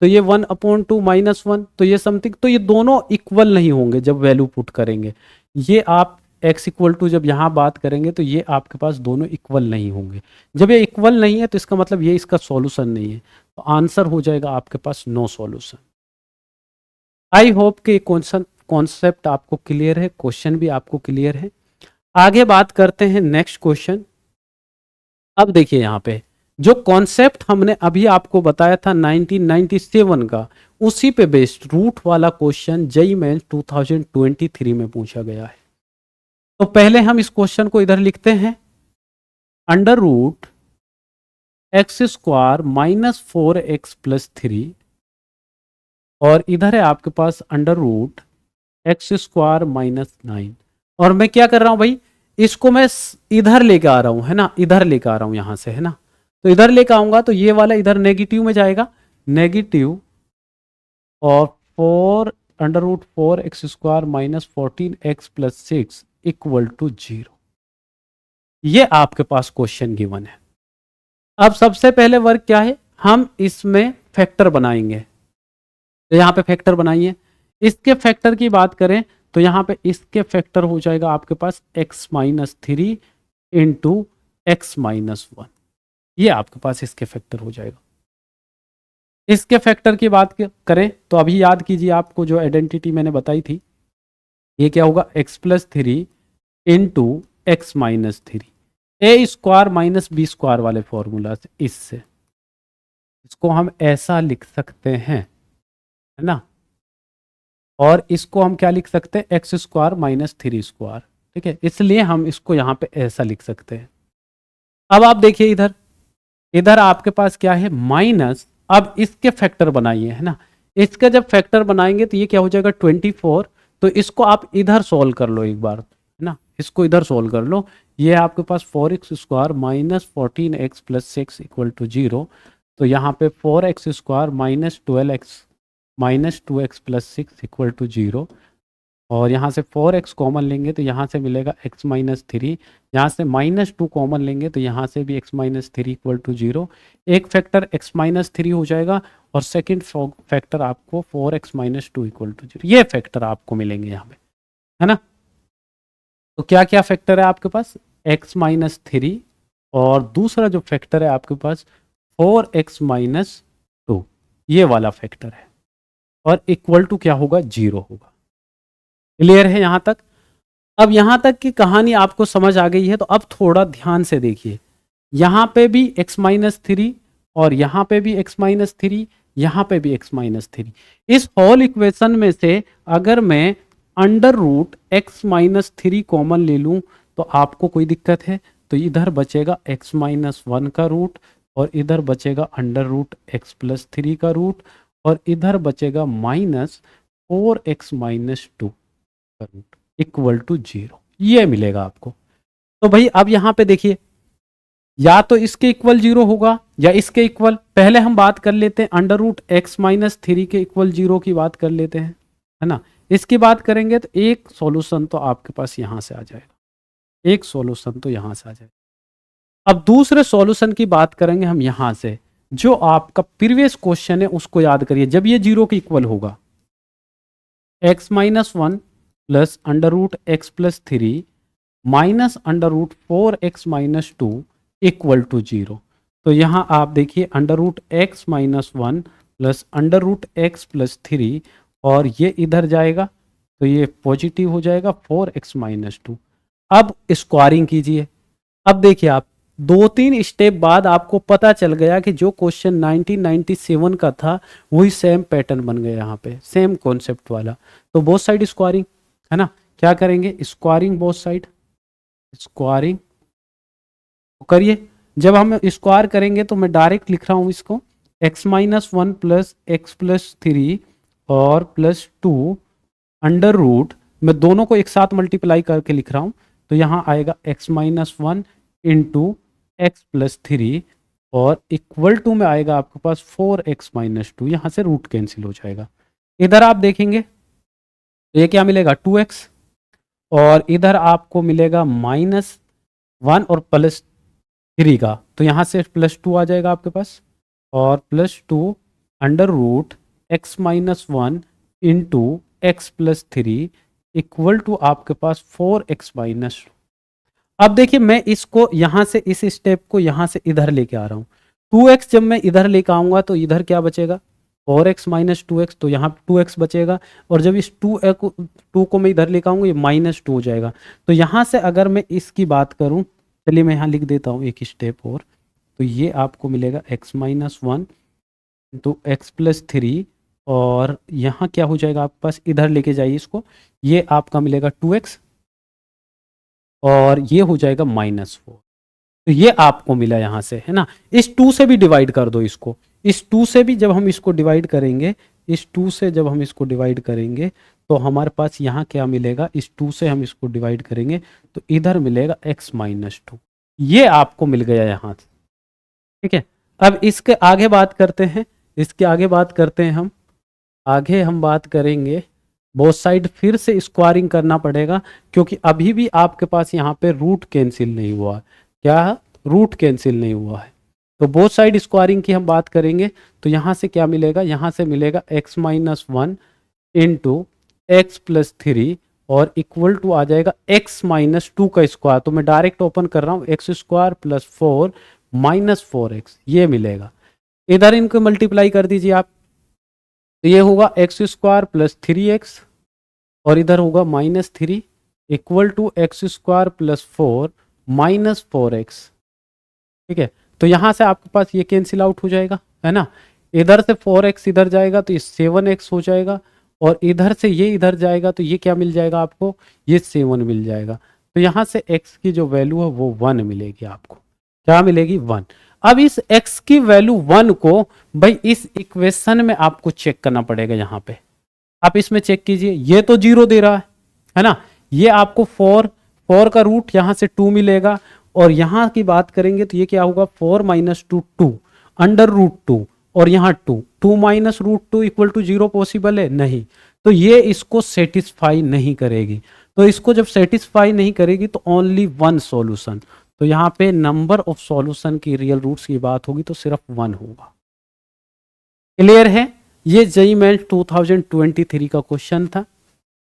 तो ये 1/2 माइनस 1, तो ये समथिंग, तो ये दोनों इक्वल नहीं होंगे जब वैल्यू पुट करेंगे। ये आप x इक्वल टू जब यहाँ बात करेंगे तो ये आपके पास दोनों इक्वल नहीं होंगे। जब ये इक्वल नहीं है तो इसका मतलब ये इसका सॉल्यूशन नहीं है। तो आंसर हो जाएगा आपके पास नो सॉल्यूशन। आई होप कि कॉन्सेप्ट आपको क्लियर है, क्वेश्चन भी आपको क्लियर है। आगे बात करते हैं नेक्स्ट क्वेश्चन। अब देखिए यहाँ पे जो कॉन्सेप्ट हमने अभी आपको बताया था 1997 का, उसी पे बेस्ड रूट वाला क्वेश्चन जेईई मेंस 2023 में पूछा गया है। तो पहले हम इस क्वेश्चन को इधर लिखते हैं, under root X square minus 4x plus 3, और इधर है आपके पास under root X square minus 9। और मैं क्या कर रहा हूं भाई, इसको मैं इधर लेके आ रहा हूं, है ना, इधर लेके आ रहा हूं यहां से, है ना। तो इधर लेके आऊंगा तो ये वाला इधर नेगेटिव में जाएगा, नेगेटिव, और 4 under root 4x square minus 14x plus 6 equal to 0। ये आपके पास क्वेश्चन गिवन है। अब सबसे पहले वर्क क्या है, हम इसमें फैक्टर बनाएंगे। तो यहाँ पे फैक्टर बनाइए। इसके फैक्टर की बात करें तो यहाँ पे इसके फैक्टर हो जाएगा आपके पास x minus 3 into x minus 1। ये आपके पास इसके फैक्टर हो जाएगा। इसके फैक्टर की बात करें तो अभी याद कीजिए, आपको जो आइडेंटिटी मैंने बताई थी, ये क्या होगा x plus 3 into x minus 3, ए स्क्वायर माइनस बी स्क्वायर वाले फॉर्मूला से, इससे इसको हम ऐसा लिख सकते हैं, है ना। और इसको हम क्या लिख सकते हैं, एक्स स्क्वायर माइनस 3 स्क्वायर, ठीक है। इसलिए हम इसको यहाँ पे ऐसा लिख सकते हैं। अब आप देखिए इधर, इधर आपके पास क्या है माइनस, अब इसके फैक्टर बनाइए, है ना। इसका जब फैक्टर बनाएंगे तो ये क्या हो जाएगा 24। तो इसको आप इधर सोल्व कर लो एक बार, है ना, इसको इधर सोल्व कर लो। ये आपके पास 4x square minus 14x plus 6 equal to 0। तो यहाँ पे 4x square minus 12x minus 2x plus 6 equal to 0। और यहाँ से 4x कॉमन लेंगे तो यहाँ से मिलेगा x माइनस 3। यहाँ से -2 कॉमन लेंगे तो यहाँ से भी x माइनस 3 इक्वल टू 0। एक फैक्टर x माइनस 3 हो जाएगा और सेकंड फैक्टर आपको 4x माइनस 2 इक्वल टू 0। ये फैक्टर आपको मिलेंगे यहाँ पे, है ना। तो क्या क्या फैक्टर है आपके पास, x माइनस 3, और दूसरा जो फैक्टर है आपके पास 4x माइनस 2, ये वाला फैक्टर है। और इक्वल टू क्या होगा, 0 होगा। क्लियर है यहाँ तक। अब यहाँ तक की कहानी आपको समझ आ गई है। तो अब थोड़ा ध्यान से देखिए, यहाँ पे भी x माइनस 3 और यहाँ पे भी x माइनस 3, यहाँ पे भी x माइनस 3। इस होल इक्वेशन में से अगर मैं under root x minus 3 common ले लूँ तो आपको कोई दिक्कत है, तो इधर बचेगा x माइनस 1 का रूट, और इधर बचेगा अंडर रूट x प्लस 3 का रूट, और इधर बचेगा माइनस 4x माइनस 2 का रूट इक्वल टू 0। ये मिलेगा आपको। तो भाई अब यहाँ पे देखिए, या तो इसके इक्वल 0 होगा या इसके इक्वल। पहले हम बात कर लेते हैं अंडर रूट x माइनस 3 के इक्वल 0 की बात कर लेते हैं, है ना। इसकी बात करेंगे तो एक सॉल्यूशन तो आपके पास यहाँ से आ जाएगा, एक सॉल्यूशन तो यहाँ से आ जाएगा। अब दूसरे सॉल्यूशन की बात करेंगे हम यहां से, जो आपका प्रीवियस क्वेश्चन है उसको याद करिए। जब ये 0 के इक्वल होगा, x minus 1 plus under root x plus 3 minus under root 4x minus 2 equal to 0। तो यहां आप देखिए under root x minus 1 plus under root x plus 3, और ये इधर जाएगा तो ये पॉजिटिव हो जाएगा 4x माइनस 2। अब स्क्वायरिंग कीजिए। अब देखिए आप 2-3 स्टेप बाद आपको पता चल गया कि जो क्वेश्चन 1997 का था वही सेम पैटर्न बन गया यहाँ पे, सेम कॉन्सेप्ट वाला। तो बोथ साइड स्क्वायरिंग है ना, क्या करेंगे, स्क्वायरिंग बोथ साइड, स्क्वायरिंग करिए। जब हम स्क्वायर करेंगे तो मैं डायरेक्ट लिख रहा हूँ इसको, x minus 1 plus x plus 3 और प्लस 2 अंडर रूट, मैं दोनों को एक साथ मल्टीप्लाई करके लिख रहा हूँ, तो यहाँ आएगा x minus 1 into x plus 3 और इक्वल टू में आएगा आपके पास 4x माइनस 2। यहाँ से रूट कैंसिल हो जाएगा। इधर आप देखेंगे तो ये क्या मिलेगा 2x, और इधर आपको मिलेगा -1 और प्लस 3 का, तो यहाँ से +2 आ जाएगा आपके पास, और +2 under root x minus 1 into x plus 3 equal to आपके पास 4x माइनस। अब देखिए मैं इसको यहाँ से इस स्टेप को यहाँ से इधर लेके आ रहा हूँ। 2x जब मैं इधर लेके आऊँगा तो इधर क्या बचेगा 4x माइनस 2x, तो यहाँ 2x बचेगा, और जब इस 2 को मैं इधर लेके आऊँगा ये -2 हो जाएगा। तो यहाँ से अगर मैं इसकी बात करूँ, चलिए मैं यहाँ लिख देता हूँ एक स्टेप और, तो ये आपको मिलेगा x minus 1 into x plus 3, और यहाँ क्या हो जाएगा आपके पास, इधर लेके जाइए इसको, ये आपका मिलेगा 2x और ये हो जाएगा -4। तो ये आपको मिला यहाँ से, है ना। इस 2 से भी डिवाइड कर दो इसको, इस 2 से भी जब हम इसको डिवाइड करेंगे, इस 2 से जब हम इसको डिवाइड करेंगे तो हमारे पास यहाँ क्या मिलेगा, इस 2 से हम इसको डिवाइड करेंगे तो इधर मिलेगा x माइनस 2। ये आपको मिल गया यहाँ से, ठीक है। अब इसके आगे बात करते हैं, इसके आगे बात करते हैं हम, आगे हम बात करेंगे बोथ साइड फिर से स्क्वायरिंग करना पड़ेगा, क्योंकि अभी भी आपके पास यहाँ पे रूट कैंसिल नहीं हुआ। क्या रूट कैंसिल नहीं हुआ है, तो बोथ साइड स्क्वायरिंग की हम बात करेंगे। तो यहाँ से क्या मिलेगा, यहाँ से मिलेगा x minus 1 into x plus 3 और इक्वल टू आ जाएगा x माइनस 2 का स्क्वायर। तो मैं डायरेक्ट ओपन कर रहा हूँ, x square plus 4 minus 4x, ये मिलेगा। इधर इनको मल्टीप्लाई कर दीजिए आप, तो ये होगा एक्स स्क्वायर प्लस 3x और इधर होगा -3 equal to x square plus 4 minus 4x, ठीक है। तो यहाँ से आपके पास ये कैंसिल आउट हो जाएगा, है ना। इधर से 4x इधर जाएगा तो ये 7x हो जाएगा, और इधर से ये इधर जाएगा तो ये क्या मिल जाएगा आपको, ये 7 मिल जाएगा। तो यहाँ से x की जो वैल्यू है वो 1 मिलेगी आपको, क्या मिलेगी 1। अब इस x की वैल्यू 1 को भाई इस इक्वेशन में आपको चेक करना पड़ेगा। यहाँ पे आप इसमें चेक कीजिए, ये तो 0 दे रहा है ना, ये आपको 4 का रूट यहाँ से 2 मिलेगा, और यहाँ की बात करेंगे तो ये क्या होगा 4 माइनस 2 2 अंडर रूट 2, और यहाँ 2 minus root 2 equal to 0 possible है नहीं, तो ये इसको सेटिस्फाई नहीं करेगी। तो इसको जब सेटिस्फाई नहीं करेगी तो ओनली 1 सॉल्यूशन, तो यहाँ पे नंबर ऑफ सॉल्यूशन की रियल रूट्स की बात होगी तो सिर्फ 1 होगा। क्लियर है, ये जेईई मेंस 2023 का क्वेश्चन था।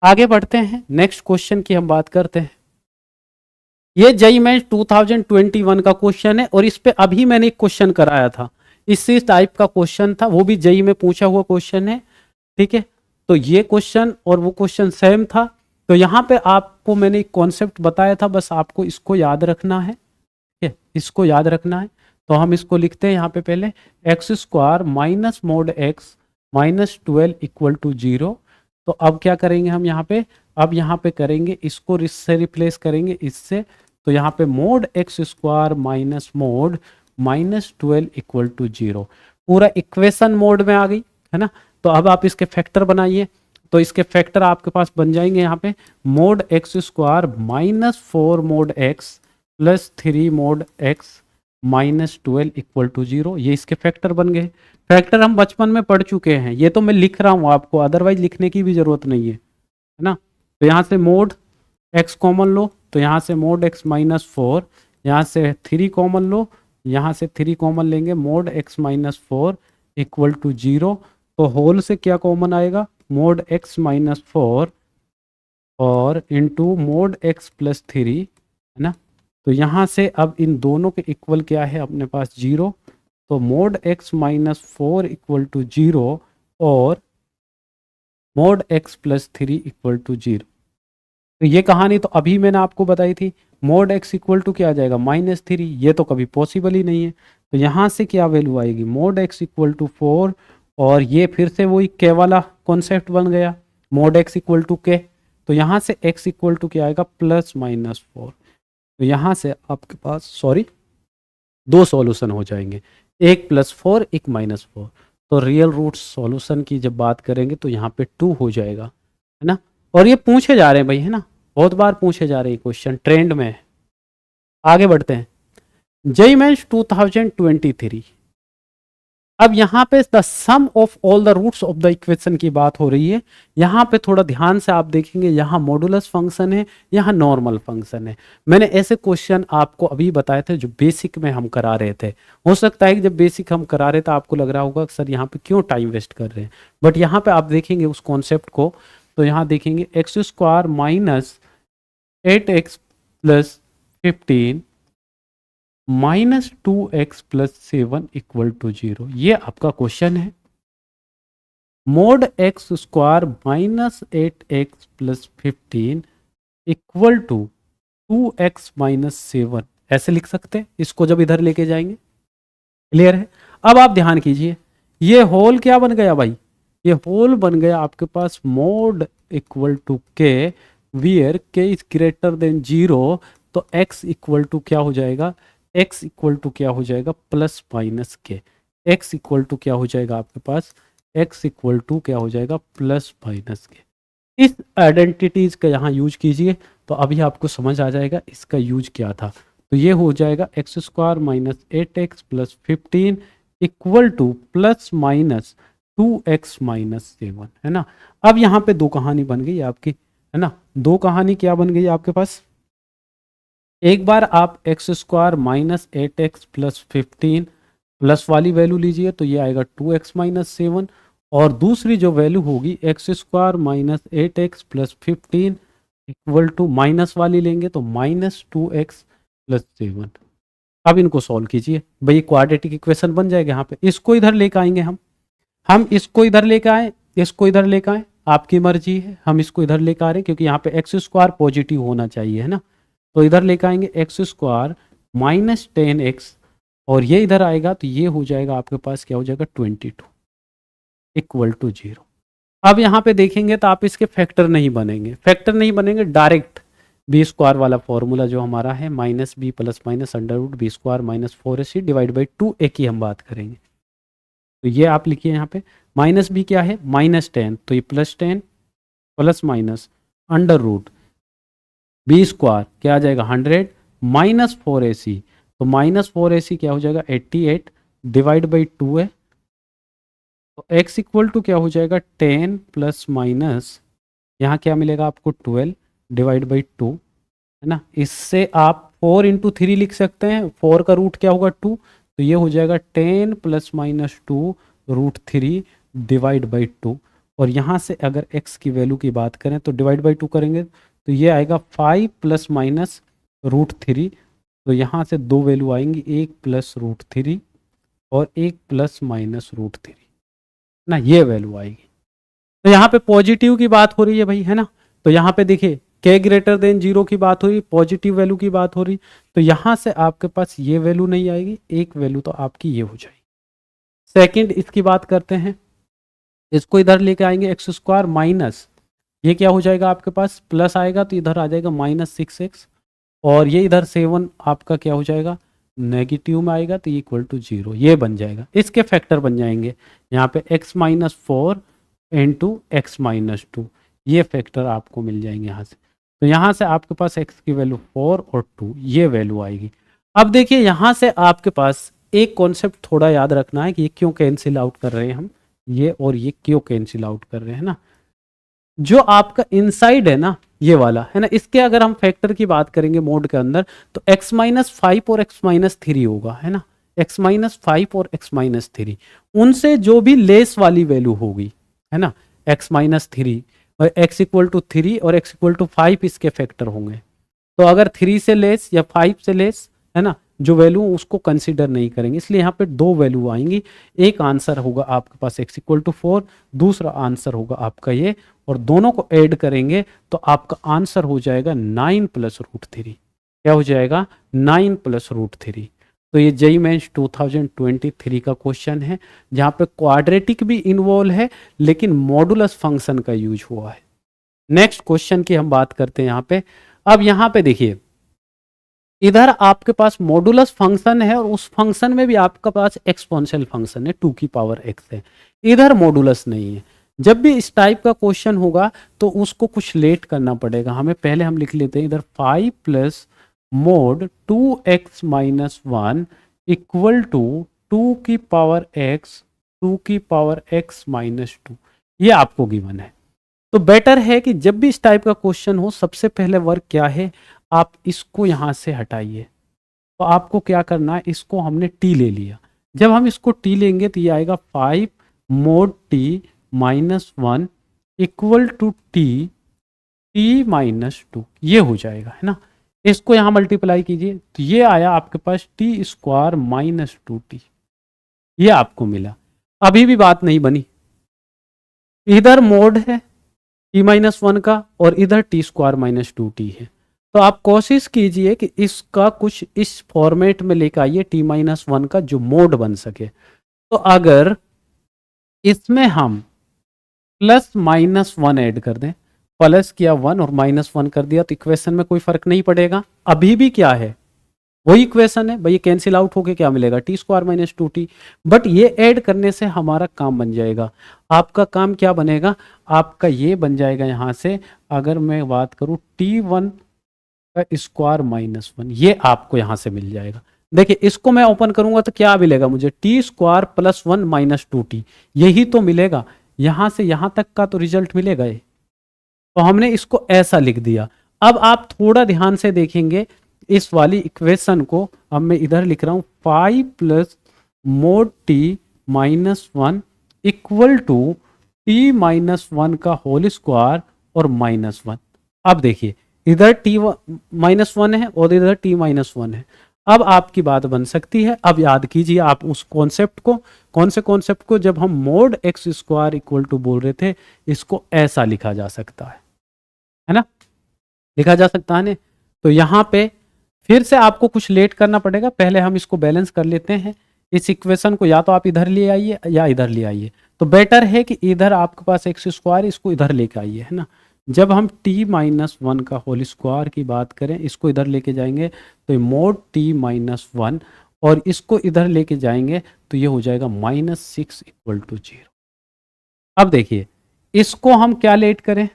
आगे बढ़ते हैं, नेक्स्ट क्वेश्चन की हम बात करते हैं। ये जेईई मेंस 2021 का क्वेश्चन है, और इस पे अभी मैंने एक क्वेश्चन कराया था, इसी टाइप का क्वेश्चन था, वो भी जेईई में पूछा हुआ क्वेश्चन है, ठीक है। तो ये क्वेश्चन और वो क्वेश्चन सेम था। तो यहाँ पे आपको मैंने एक कॉन्सेप्ट बताया था, बस आपको इसको याद रखना है, ठीक है, इसको याद रखना है। तो हम इसको लिखते हैं यहाँ पे पहले, x square minus mod x minus 12 equal to 0। तो अब क्या करेंगे हम यहाँ पे, अब यहाँ पे करेंगे इसको इससे रिप्लेस करेंगे इससे, तो यहाँ पे mod x square minus mod minus 12 equal to 0 पूरा इक्वेशन मोड में आ गई, है ना। तो अब आप इसके फैक्टर बनाइए, तो इसके फैक्टर आपके पास बन जाएंगे यहाँ पे mod x square minus 4 mod x plus 3 mod x minus 12 equal to 0, ये इसके फैक्टर बन गए। फैक्टर हम बचपन में पढ़ चुके हैं, ये तो मैं लिख रहा हूँ आपको, अदरवाइज लिखने की भी जरूरत नहीं है ना। तो यहाँ से मोड एक्स कॉमन लो, तो यहाँ से मोड एक्स माइनस 4 यहाँ से 3 कॉमन लो, यहाँ से 3 कॉमन लेंगे, mod x minus 4 equal to 0। तो होल से क्या कॉमन आएगा, मोड x माइनस 4 और इंटू मोड x प्लस 3, है ना। तो यहाँ से अब इन दोनों के इक्वल क्या है अपने पास, 0। तो mod x minus 4 equal to 0 और mod x plus 3 equal to 0। तो ये कहानी तो अभी मैंने आपको बताई थी, मोड x इक्वल टू क्या आ जाएगा, -3। ये तो कभी पॉसिबल ही नहीं है। तो यहाँ से क्या वैल्यू आएगी, मोड x इक्वल टू 4 और ये फिर से वही के वाला कॉन्सेप्ट बन गया, मोड x इक्वल टू के। तो यहाँ से x इक्वल टू क्या आएगा, +-4। तो यहाँ से आपके पास दो सॉल्यूशन हो जाएंगे, एक +4 एक -4। तो रियल रूट सॉल्यूशन की जब बात करेंगे तो यहाँ पे 2 हो जाएगा, है ना। और ये पूछे जा रहे हैं भाई, है ना, बहुत बार पूछे जा रहे हैं क्वेश्चन, ट्रेंड में है। आगे बढ़ते हैं, जेईई मेंस 2023। अब यहाँ पे the sum of all the roots of the equation की बात हो रही है। यहाँ पे थोड़ा ध्यान से आप देखेंगे, यहाँ मॉडुलस फंक्शन है, यहाँ नॉर्मल फंक्शन है। मैंने ऐसे क्वेश्चन आपको अभी बताए थे जो बेसिक में हम करा रहे थे। हो सकता है कि जब बेसिक हम करा रहे थे आपको लग रहा होगा सर यहाँ पे क्यों टाइम वेस्ट कर रहे हैं, बट यहाँ पे आप देखेंगे उस कॉन्सेप्ट को। तो यहाँ देखेंगे x² minus 8x plus 15 -2x plus 7 equal to 0। ये आपका क्वेश्चन है। Mod x² minus 8x plus 15 equal to 2x minus 7, ऐसे लिख सकते हैं इसको जब इधर लेके जाएंगे। क्लियर है। अब आप ध्यान कीजिए, ये होल क्या बन गया भाई, ये होल बन गया आपके पास मोड इक्वल टू के वियर के इज ग्रेटर देन 0। तो x इक्वल टू क्या हो जाएगा, x इक्वल टू क्या हो जाएगा, प्लस माइनस के। x इक्वल टू क्या हो जाएगा आपके पास, x इक्वल टू क्या हो जाएगा, प्लस माइनस के। इस आइडेंटिटीज का यहाँ यूज कीजिए तो अभी आपको समझ आ जाएगा इसका यूज क्या था। तो ये हो जाएगा x² minus 8x plus 15 equal two plus minus 2x minus 7, है ना। अब यहाँ पे दो कहानी बन गई आपकी, है ना। दो कहानी क्या बन गई आपके पास, एक बार आप x² minus 8x plus 15 plus वाली वैल्यू लीजिए तो ये आएगा 2x माइनस 7, और दूसरी जो वैल्यू होगी x² minus 8x plus 15 equal to minus वाली लेंगे तो -2x प्लस 7। अब इनको सॉल्व कीजिए भाई, क्वाड्रेटिक इक्वेशन बन जाएगा। यहाँ पे इसको इधर लेकर आएंगे, हम इसको इधर लेकर आए, इसको इधर लेकर आए, आपकी मर्जी है। हम इसको इधर लेकर आ रहे हैं क्योंकि यहाँ पे x² पॉजिटिव होना चाहिए, है ना। तो इधर लेकर आएंगे x² माइनस 10x और ये इधर आएगा तो ये हो जाएगा आपके पास क्या हो जाएगा 22 इक्वल टू 0। अब यहाँ पे देखेंगे तो आप इसके फैक्टर नहीं बनेंगे, डायरेक्ट b² वाला फॉर्मूला जो हमारा है -b plus minus √b² minus 4ac divide by 2a की हम बात करेंगे। तो ये आप लिखिए यहाँ पे, -b क्या है, -10, तो ये +10 प्लस माइनस √b² क्या आ जाएगा 100 माइनस 4ac, तो माइनस 4ac क्या हो जाएगा 88 डिवाइड बाई 2 है। तो x इक्वल टू क्या हो जाएगा 10 प्लस माइनस यहाँ क्या मिलेगा आपको 12 डिवाइड बाई 2, है ना। इससे आप 4 इंटू 3 लिख सकते हैं, 4 का रूट क्या होगा 2, तो ये हो जाएगा 10 प्लस माइनस 2 √3 डिवाइड बाई 2। और यहाँ से अगर x की वैल्यू की बात करें तो डिवाइड बाई 2 करेंगे तो ये आएगा 5 प्लस माइनस √3। तो यहाँ से दो वैल्यू आएंगी, एक प्लस √3 और एक प्लस माइनस √3 ना, ये वैल्यू आएगी। तो यहाँ पे पॉजिटिव की बात हो रही है भाई, है ना। तो यहाँ पे देखिए k ग्रेटर देन 0 की बात हो रही, पॉजिटिव वैल्यू की बात हो रही, तो यहाँ से आपके पास ये वैल्यू नहीं आएगी, एक वैल्यू तो आपकी ये हो जाएगी। सेकंड इसकी बात करते हैं, इसको इधर लेके आएंगे x² माइनस ये क्या हो जाएगा आपके पास प्लस आएगा तो इधर आ जाएगा -6x, और ये इधर 7 आपका क्या हो जाएगा नेगेटिव में आएगा तो इक्वल टू 0, ये बन जाएगा। इसके फैक्टर बन जाएंगे यहाँ पे x minus 4 into x minus 2, ये फैक्टर आपको मिल जाएंगे यहाँ से। तो यहाँ से आपके पास x की वैल्यू 4 और 2 ये वैल्यू आएगी। अब देखिए यहाँ से आपके पास एक कॉन्सेप्ट थोड़ा याद रखना है कि ये क्यों कैंसिल आउट कर रहे हैं हम, ये और ये क्यों कैंसिल आउट कर रहे हैं ना। जो आपका इनसाइड है ना, ये वाला है ना। इसके अगर हम फैक्टर की बात करेंगे मोड के अंदर तो x-5 और x-3 होगा, है ना। x-5 और x-3 उनसे जो भी लेस वाली वैल्यू होगी, है ना, x-3 और x=3 और x=5 इसके फैक्टर होंगे। तो अगर 3 से लेस या 5 से लेस, है ना, जो वैल्यू उसको कंसीडर नहीं करेंगे, इसलिए यहाँ पे दो वैल्यू आएंगी। एक आंसर होगा आपके पास x=4, दूसरा आंसर होगा आपका ये, और दोनों को ऐड करेंगे तो आपका आंसर हो जाएगा 9 + √3। क्या हो जाएगा? 9 + √3। तो ये जेईई मेंस 2023 का क्वेश्चन है जहाँ पे क्वाड्रेटिक भी इन्वॉल्व है लेकिन मॉडुलस फंक्शन का यूज हुआ है। नेक्स्ट क्वेश्चन की हम बात करते हैं यहाँ पे। अब यहाँ पे देखिए, इधर आपके पास मॉडुलस फंक्शन है और उस फंक्शन में भी आपके पास एक्सपोनेंशियल फंक्शन है 2⁻x है। इधर मॉडुलस नहीं है। जब भी इस टाइप का क्वेश्चन होगा तो उसको कुछ लेट करना पड़ेगा हमें। पहले हम लिख लेते हैं इधर 5 + mod 2x - 1 = 2⁻x - 2। ये आपको गिवन है। तो बेटर है कि जब भी इस टाइप का क्वेश्चन हो, सबसे पहले वर्क क्या है, आप इसको यहां से हटाइए। तो आपको क्या करना है, इसको हमने t ले लिया। जब हम इसको t लेंगे तो ये आएगा 5 mod t - 1 = t t-2। ये हो जाएगा, है ना। इसको यहां मल्टीप्लाई कीजिए तो ये आया आपके पास t² - 2t। ये आपको मिला। अभी भी बात नहीं बनी। इधर मोड है t-1 का और इधर t² - 2t है। तो आप कोशिश कीजिए कि इसका कुछ इस फॉर्मेट में लेकर आइए t-1 का जो मोड बन सके। तो अगर इसमें हम +-1 ऐड कर दें, प्लस किया 1 और -1 कर दिया तो इक्वेशन में कोई फर्क नहीं पड़ेगा। अभी भी क्या है, वही इक्वेशन है भाई। कैंसिल आउट होके क्या मिलेगा, t² - 2t। बट ये ऐड करने से हमारा काम बन जाएगा। आपका काम क्या बनेगा, आपका ये बन जाएगा यहां से, अगर मैं बात करूं t1 का स्क्वायर -1, ये आपको यहां से मिल जाएगा। देखिए इसको मैं ओपन करूंगा तो क्या मिलेगा मुझे, t² + 1 - 2t। यही तो मिलेगा, यहां से यहां तक का तो रिजल्ट मिलेगा ये। तो हमने इसको ऐसा लिख दिया। अब आप थोड़ा ध्यान से देखेंगे इस वाली इक्वेशन को। अब मैं इधर लिख रहा हूं 5 + mod t - 1 = t-1 का होल स्क्वायर और -1। अब देखिए इधर t-1 है और इधर t-1 है। अब आपकी बात बन सकती है। अब याद कीजिए आप उस कॉन्सेप्ट को, कौन से कॉन्सेप्ट को, जब हम mod x² बोल रहे थे, इसको ऐसा लिखा जा सकता है ना, लिखा जा सकता है ना। तो यहाँ पे फिर से आपको कुछ लेट करना पड़ेगा। पहले हम इसको बैलेंस कर लेते हैं। इस इक्वेशन को या तो आप इधर ले आइए या इधर ले आइए। तो बेटर है कि इधर आपके पास x², इसको इधर लेके आइए, है ना। जब हम t-1 का होल स्क्वायर की बात करें, इसको इधर लेके जाएंगे तो mod t-1 और इसको इधर लेके जाएंगे तो ये हो जाएगा -6 = 0। अब देखिए इसको हम क्या लेट करें,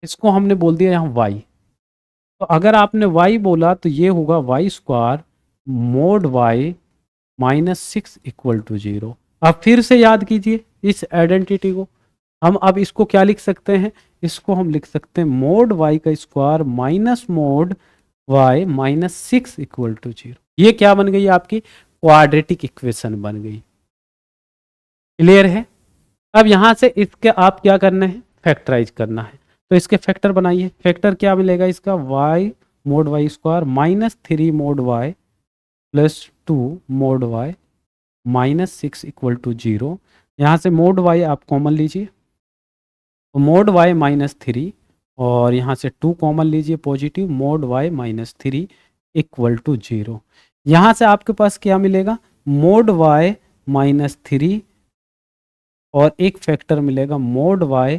इसको हमने बोल दिया यहाँ y। तो अगर आपने y बोला तो ये होगा y² mod y -6 = 0। अब फिर से याद कीजिए इस आइडेंटिटी को। हम अब इसको क्या लिख सकते हैं, इसको हम लिख सकते हैं mod y का स्क्वायर माइनस mod y -6 = 0। ये क्या बन गई, आपकी क्वाड्रेटिक इक्वेशन बन गई। क्लियर है। अब यहां से इसके आप क्या करना है, फैक्टराइज करना है। तो इसके फैक्टर बनाइए। फैक्टर क्या मिलेगा इसका, y mod y² -3 mod y + 2 mod y -6 = 0। यहाँ से mod y आप कॉमन लीजिए, तो mod y -3 और यहाँ से 2 कॉमन लीजिए पॉजिटिव, mod y -3 = 0। यहाँ से आपके पास क्या मिलेगा, mod y -3 और एक फैक्टर मिलेगा mod y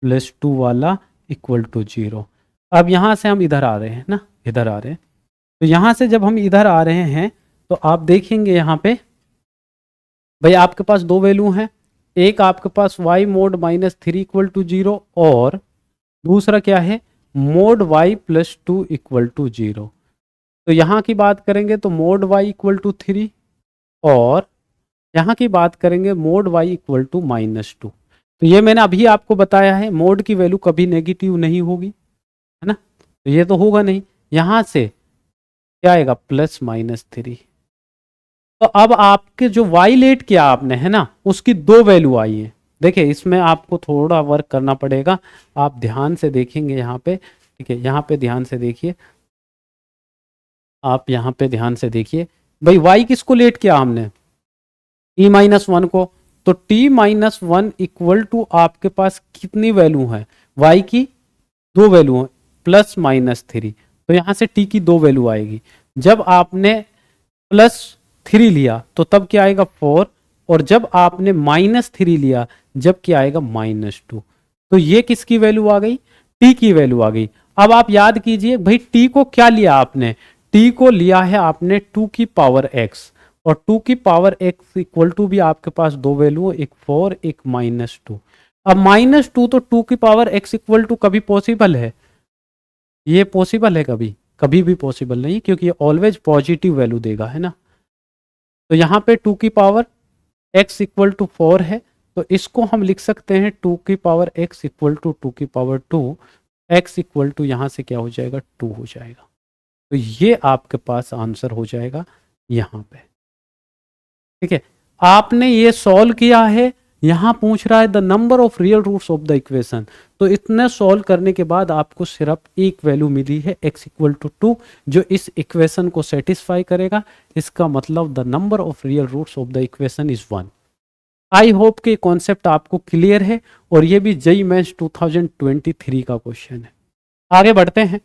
+ 2 वाला = 0। अब यहाँ से हम इधर आ रहे हैं ना, इधर आ रहे हैं। तो यहाँ से जब हम इधर आ रहे हैं तो आप देखेंगे यहाँ पे भाई आपके पास दो वैल्यू हैं। एक आपके पास y mod -3 = 0 और दूसरा क्या है, mod y + 2 = 0। तो यहाँ की बात करेंगे तो mod y = 3 और यहाँ की बात करेंगे mod y = -2। तो ये मैंने अभी आपको बताया है, मोड की वैल्यू कभी नेगेटिव नहीं होगी। तो ये तो होगा नहीं, यहां से क्या आएगा +-3। तो अब आपके जो y लेट किया आपने है ना, उसकी दो वैल्यू आई है। देखिए इसमें आपको थोड़ा वर्क करना पड़ेगा, आप ध्यान से देखेंगे यहाँ पे, ठीक है, यहाँ पे ध्यान से देखिए, आप यहाँ पे ध्यान से देखिए भाई, y किसको लेट किया हमने, t-1 को, तो t-1 इक्वल टू आपके पास कितनी वैल्यू है, y की दो वैल्यू है +-3, तो यहाँ से t की दो वैल्यू आएगी। जब आपने +3 लिया तो तब क्या आएगा 4, और जब आपने -3 लिया जब क्या आएगा -2। तो ये किसकी वैल्यू आ गई, t की वैल्यू आ गई। अब आप याद कीजिए भाई t को क्या लिया आपने, t को लिया है आपने 2 की पावर x, और 2 की पावर x इक्वल टू भी आपके पास दो वैल्यू, एक 4 एक -2। अब -2 तो 2 की पावर x इक्वल टू कभी पॉसिबल है, ये पॉसिबल है कभी, कभी भी पॉसिबल नहीं, क्योंकि ये ऑलवेज पॉजिटिव वैल्यू देगा, है ना। तो यहाँ पे 2 की पावर x इक्वल टू 4 है, तो इसको हम लिख सकते हैं 2 की पावर x इक्वल टू 2 की पावर 2, x इक्वल टू यहाँ से क्या हो जाएगा 2 हो जाएगा। तो ये आपके पास आंसर हो जाएगा यहाँ पे, ठीक है। आपने ये सॉल्व किया है, यहां पूछ रहा है the number of real roots of the equation, तो इतने सॉल्व करने के बाद आपको सिर्फ एक वैल्यू मिली है x इक्वल टू 2, जो इस इक्वेशन को सेटिस्फाई करेगा। इसका मतलब the number of real roots of the equation is 1। I hope कि कॉन्सेप्ट आपको क्लियर है, और ये भी जेईई मेंस 2023 का क्वेश्चन है। आगे बढ़ते हैं,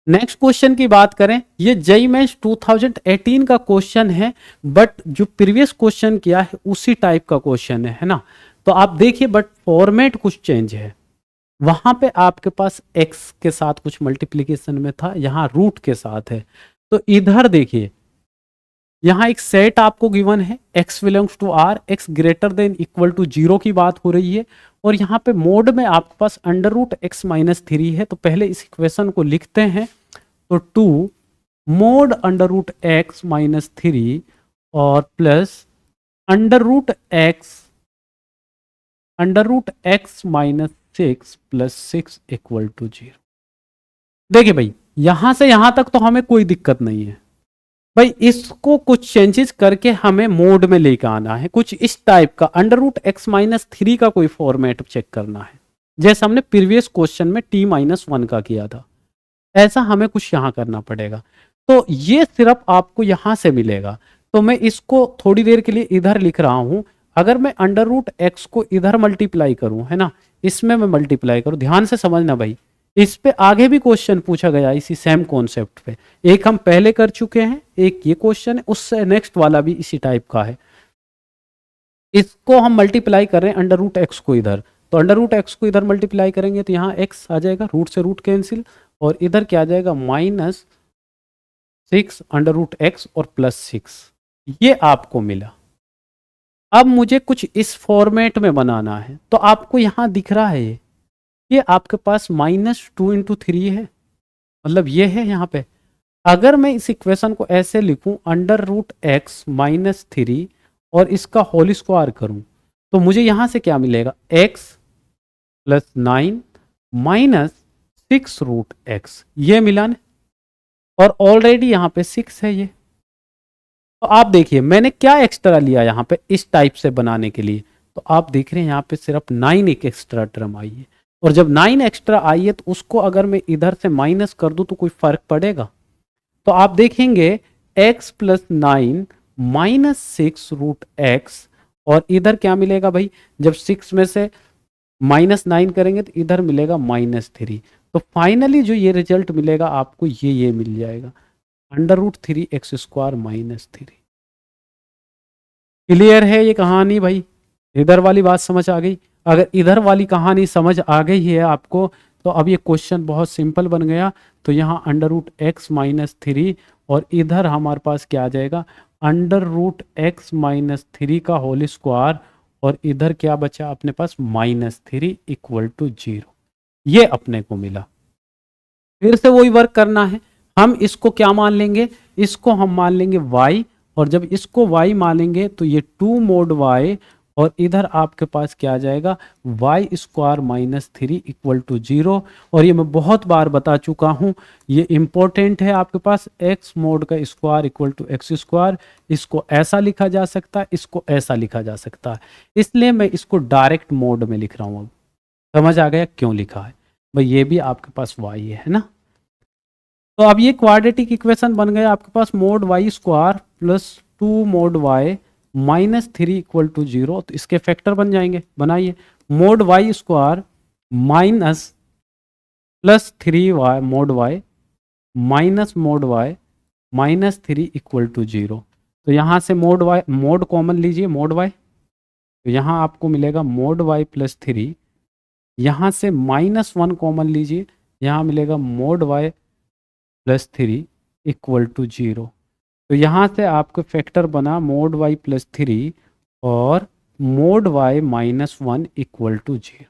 नेक्स्ट क्वेश्चन की बात करें, ये जेईई मेंस 2018 का क्वेश्चन है, बट जो प्रीवियस क्वेश्चन किया है उसी टाइप का क्वेश्चन है ना। तो आप देखिए, बट फॉर्मेट कुछ चेंज है, वहां पे आपके पास x के साथ कुछ मल्टीप्लीकेशन में था, यहाँ रूट के साथ है। तो इधर देखिए, यहाँ एक सेट आपको गिवन है, x belongs to r, x greater than equal to 0 की बात हो रही है, और यहाँ पे मोड में आपके पास √x-3 है। तो पहले इस इक्वेशन को लिखते हैं, तो 2 मोड √x-3 और plus √x-6 plus 6 equal to 0। देखिए भाई, यहां से यहां तक तो हमें कोई दिक्कत नहीं है भाई, इसको कुछ चेंजेस करके हमें मोड में लेकर आना है, कुछ इस टाइप का √x-3 का कोई फॉर्मेट चेक करना है, जैसे हमने प्रीवियस क्वेश्चन में t-1 का किया था, ऐसा हमें कुछ यहां करना पड़ेगा। तो ये सिर्फ आपको यहां से मिलेगा, तो मैं इसको थोड़ी देर के लिए इधर लिख रहा हूं। अगर मैं √x को इधर मल्टीप्लाई करूं, है ना, इसमें मैं मल्टीप्लाई करूं, ध्यान से समझना भाई, इस पे आगे भी क्वेश्चन पूछा गया इसी सेम कॉन्सेप्ट पे, एक हम पहले कर चुके हैं, एक ये क्वेश्चन है, उससे नेक्स्ट वाला भी इसी टाइप का है। इसको हम मल्टीप्लाई कर रहे हैं √x को इधर, तो √x को इधर मल्टीप्लाई करेंगे तो यहाँ x आ जाएगा, रूट से रूट कैंसिल, और इधर क्या आ जाएगा -6 √x और +6, ये आपको मिला। अब मुझे कुछ इस फॉर्मेट में बनाना है, तो आपको यहाँ दिख रहा है ये आपके पास -2 × 3 है, मतलब ये है यहाँ पे। अगर मैं इस इक्वेशन को ऐसे लिखूं √x-3 और इसका होल स्क्वायर करूं, तो मुझे यहां से क्या मिलेगा, x + 9 - 6 √x, ये मिला ना, और ऑलरेडी यहाँ पे 6 है ये। तो आप देखिए मैंने क्या एक्स्ट्रा लिया यहाँ पे इस टाइप से बनाने के लिए, तो आप देख रहे हैं यहाँ पे सिर्फ 9 एक एक्स्ट्रा टर्म आई है, और जब 9 एक्स्ट्रा आई है तो उसको अगर मैं इधर से माइनस कर दूं तो कोई फर्क पड़ेगा। तो आप देखेंगे x + 9 - 6 √x, और इधर क्या मिलेगा भाई, जब 6 में से -9 करेंगे तो इधर मिलेगा -3। तो फाइनली जो ये रिजल्ट मिलेगा आपको, ये मिल जाएगा √3x² -3। क्लियर है ये कहानी भाई, इधर वाली बात समझ आ गई। अगर इधर वाली कहानी समझ आ गई है आपको, तो अब ये क्वेश्चन बहुत सिंपल बन गया। तो यहाँ √x-3, और इधर हमारे पास क्या आ जाएगा, √x-3 का होल स्क्वायर, और इधर क्या बचा अपने पास -3 इक्वल टू 0, ये अपने को मिला। फिर से वही वर्क करना है, हम इसको क्या मान लेंगे, इसको हम मान लेंगे y, और जब इसको y मानेंगे तो ये 2 mod y और इधर आपके पास क्या आ जाएगा, y square minus 3 equal to 0। और ये मैं बहुत बार बता चुका हूँ, ये इंपॉर्टेंट है आपके पास, एक्स मोड का square equal to x square. इसको ऐसा लिखा जा सकता है, इसको ऐसा लिखा जा सकता है, इसलिए मैं इसको डायरेक्ट मोड में लिख रहा हूँ। अब समझ आ गया क्यों लिखा है भाई, ये भी आपके पास वाई है ना। तो अब ये क्वाड्रेटिक इक्वेशन बन गया आपके पास, mod Y square plus 2 mod Y minus 3 equal to 0। तो इसके फैक्टर बन जाएंगे, बनाइए। Mod Y square minus plus 3 Y mod Y minus mod Y minus 3 equal to 0। तो यहाँ से मोड वाई मोड कॉमन लीजिए, मोड वाई, तो यहाँ आपको मिलेगा मोड वाई प्लस 3। यहाँ से -1 कॉमन लीजिए, यहाँ मिलेगा mod y plus 3 equal to 0। तो यहाँ से आपको फैक्टर बना मोड वाई प्लस 3 और मोड वाई -1 इक्वल टू 0।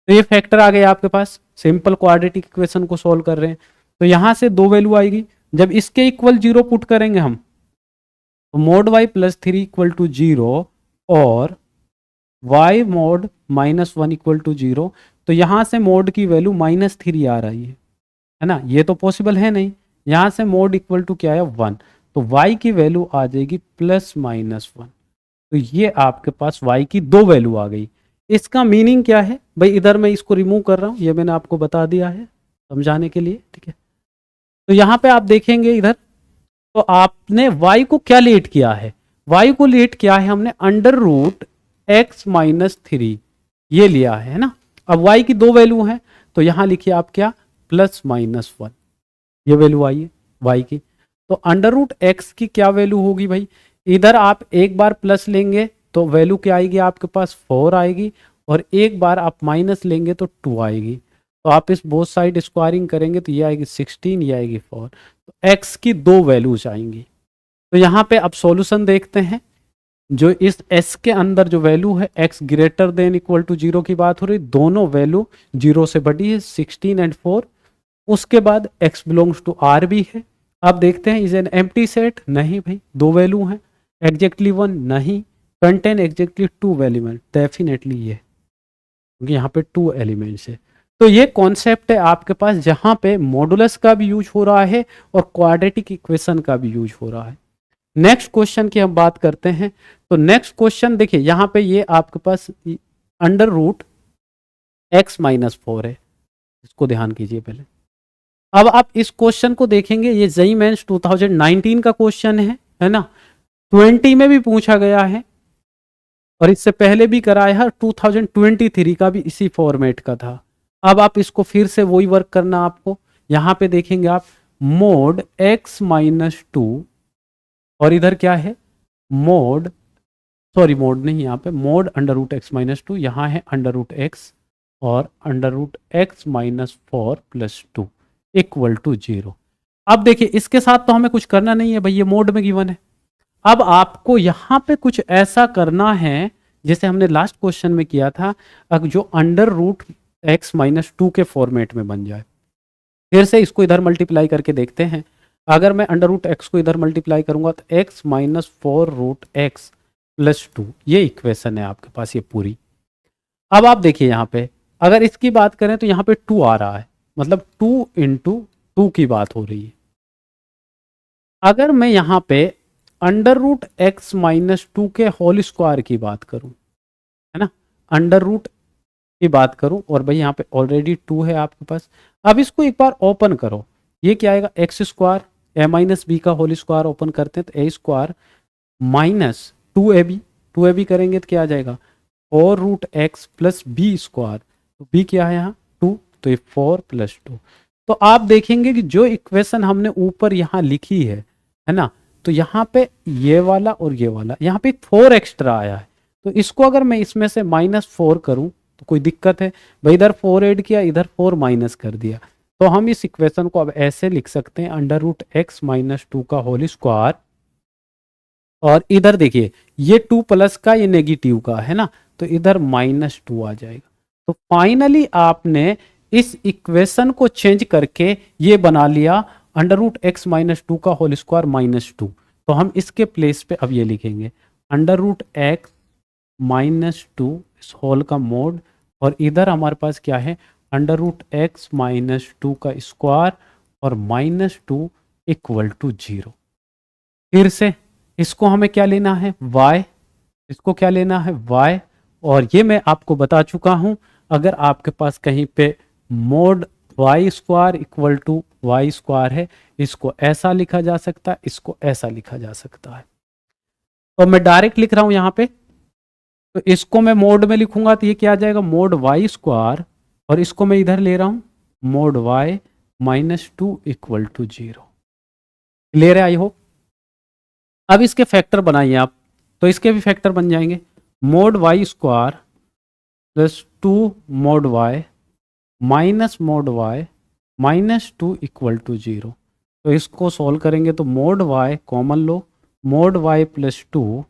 तो ये फैक्टर आ गए आपके पास, सिंपल क्वाड्रेटिक इक्वेशन को सॉल्व कर रहे हैं। तो यहाँ से दो वैल्यू आएगी, जब इसके इक्वल 0 पुट करेंगे हम, तो mod y plus 3 equal to 0 और वाई मोड -1 इक्वल टू 0। तो यहाँ से मोड की वैल्यू -3 आ रही है ना, ये तो पॉसिबल है नहीं। यहाँ से मोड इक्वल टू क्या है, 1, तो y की वैल्यू आ जाएगी +-1। तो ये आपके पास y की दो वैल्यू आ गई। इसका मीनिंग क्या है भाई, इधर मैं इसको रिमूव कर रहा हूँ, ये मैंने आपको बता दिया है समझाने के लिए, ठीक है। तो यहाँ पे आप देखेंगे इधर, तो आपने y को क्या लेट किया है, y को लेट किया है हमने √x-3 ये लिया है ना। अब y की दो वैल्यू है, तो यहाँ लिखिए आप क्या, +-1 ये वैल्यू आई है y की। तो √x की क्या वैल्यू होगी भाई, इधर आप एक बार प्लस लेंगे तो वैल्यू क्या आएगी आपके पास, 4 आएगी, और एक बार आप माइनस लेंगे तो 2 आएगी। तो आप इस बोथ साइड स्क्वायरिंग करेंगे तो ये आएगी 16, ये आएगी 4। तो x की दो वैल्यूज आएंगी। तो यहाँ पे अब सॉल्यूशन देखते हैं, जो इस s के अंदर जो वैल्यू है x greater than equal to 0 की बात हो रही, दोनों वैल्यू 0 से बड़ी है, 16 एंड 4। उसके बाद x बिलोंग्स टू R भी है। अब देखते हैं, इज एन एम्प्टी सेट, नहीं भाई, दो वैल्यू हैं। एग्जैक्टली 1 नहीं, कंटेन एग्जैक्टली 2 एलिमेंट, डेफिनेटली ये, क्योंकि यहाँ पे 2 एलिमेंट्स है। तो ये कॉन्सेप्ट है आपके पास, जहाँ पे मॉडुलस का भी यूज हो रहा है और क्वाड्रेटिक इक्वेशन का भी यूज हो रहा है। नेक्स्ट क्वेश्चन की हम बात करते हैं। तो नेक्स्ट क्वेश्चन देखिए, यहाँ पे ये आपके पास √x-4 है, इसको ध्यान कीजिए पहले। अब आप इस क्वेश्चन को देखेंगे, ये जेईई मेंस 2019 का क्वेश्चन है ना, 20 में भी पूछा गया है और इससे पहले भी कराया है, 2023 का भी इसी फॉर्मेट का था। अब आप इसको फिर से वही वर्क करना आपको, यहां पे देखेंगे आप मोड x-2 और इधर क्या है मोड, सॉरी मोड नहीं, यहाँ पे मोड √x-2, यहाँ है √x और √x-4 + 2 इक्वल टू 0। अब देखिए इसके साथ तो हमें कुछ करना नहीं है भाई, ये मोड में गिवन है। अब आपको यहां पे कुछ ऐसा करना है जैसे हमने लास्ट क्वेश्चन में किया था, जो √x-2 के फॉर्मेट में बन जाए। फिर से इसको इधर मल्टीप्लाई करके देखते हैं। अगर मैं √x को इधर मल्टीप्लाई करूंगा तो x-4√x + 2, ये इक्वेशन है आपके पास ये पूरी। अब आप देखिए यहाँ पे अगर इसकी बात करें तो यहाँ पे 2 आ रहा है, मतलब 2 × 2 की बात हो रही है। अगर मैं यहाँ पे √x-2 के होल स्क्वायर की बात करूं, है ना, अंडर रूट की बात करूं, और भाई यहाँ पे ऑलरेडी 2 है आपके पास। अब इसको एक बार ओपन करो, ये क्या आएगा, x² a-b का होल स्क्वायर ओपन करते हैं तो a² -2ab, 2ab करेंगे तो क्या आ जाएगा 4√x + b²। तो b क्या है यहाँ 2, तो ये 4 + 2। तो आप देखेंगे कि जो इक्वेशन हमने ऊपर यहाँ लिखी है ना, तो यहाँ पे ये वाला और ये वाला, यहाँ पे 4 एक्स्ट्रा आया है। तो इसको अगर मैं इसमें से -4 करूं तो कोई दिक्कत है भाई, इधर 4 ऐड किया, इधर 4 माइनस कर दिया। तो हम इस इक्वेशन को अब ऐसे लिख सकते हैं √x-2 का होल स्क्वायर, और इधर देखिए ये 2 प्लस का, ये नेगेटिव का है ना, तो इधर -2 आ जाएगा। तो फाइनली आपने इस इक्वेशन को चेंज करके ये बना लिया √x-2 का होल स्क्वायर -2। तो हम इसके प्लेस पे अब ये लिखेंगे √x -2 इस होल का मोड, और इधर हमारे पास क्या है √x -2 का स्क्वायर और -2 = 0। फिर से इसको हमें क्या लेना है y, इसको क्या लेना है y, और ये मैं आपको बता चुका हूं अगर आपके पास कहीं पे मोड y² = y² है, इसको ऐसा लिखा जा सकता है, इसको ऐसा लिखा जा सकता है। तो मैं डायरेक्ट लिख रहा हूं यहां पे, तो इसको मैं मोड में लिखूंगा तो ये क्या आ जाएगा मोड y², और इसको मैं इधर ले रहा हूं मोड y -2 = 0। क्लियर है आई होप। अब इसके फैक्टर बनाइए आप, तो इसके भी फैक्टर बन जाएंगे mode y² +2 mode y minus mode y -2 = 0। तो इसको सॉल्व करेंगे तो मोड y कॉमन लो, मोड y +2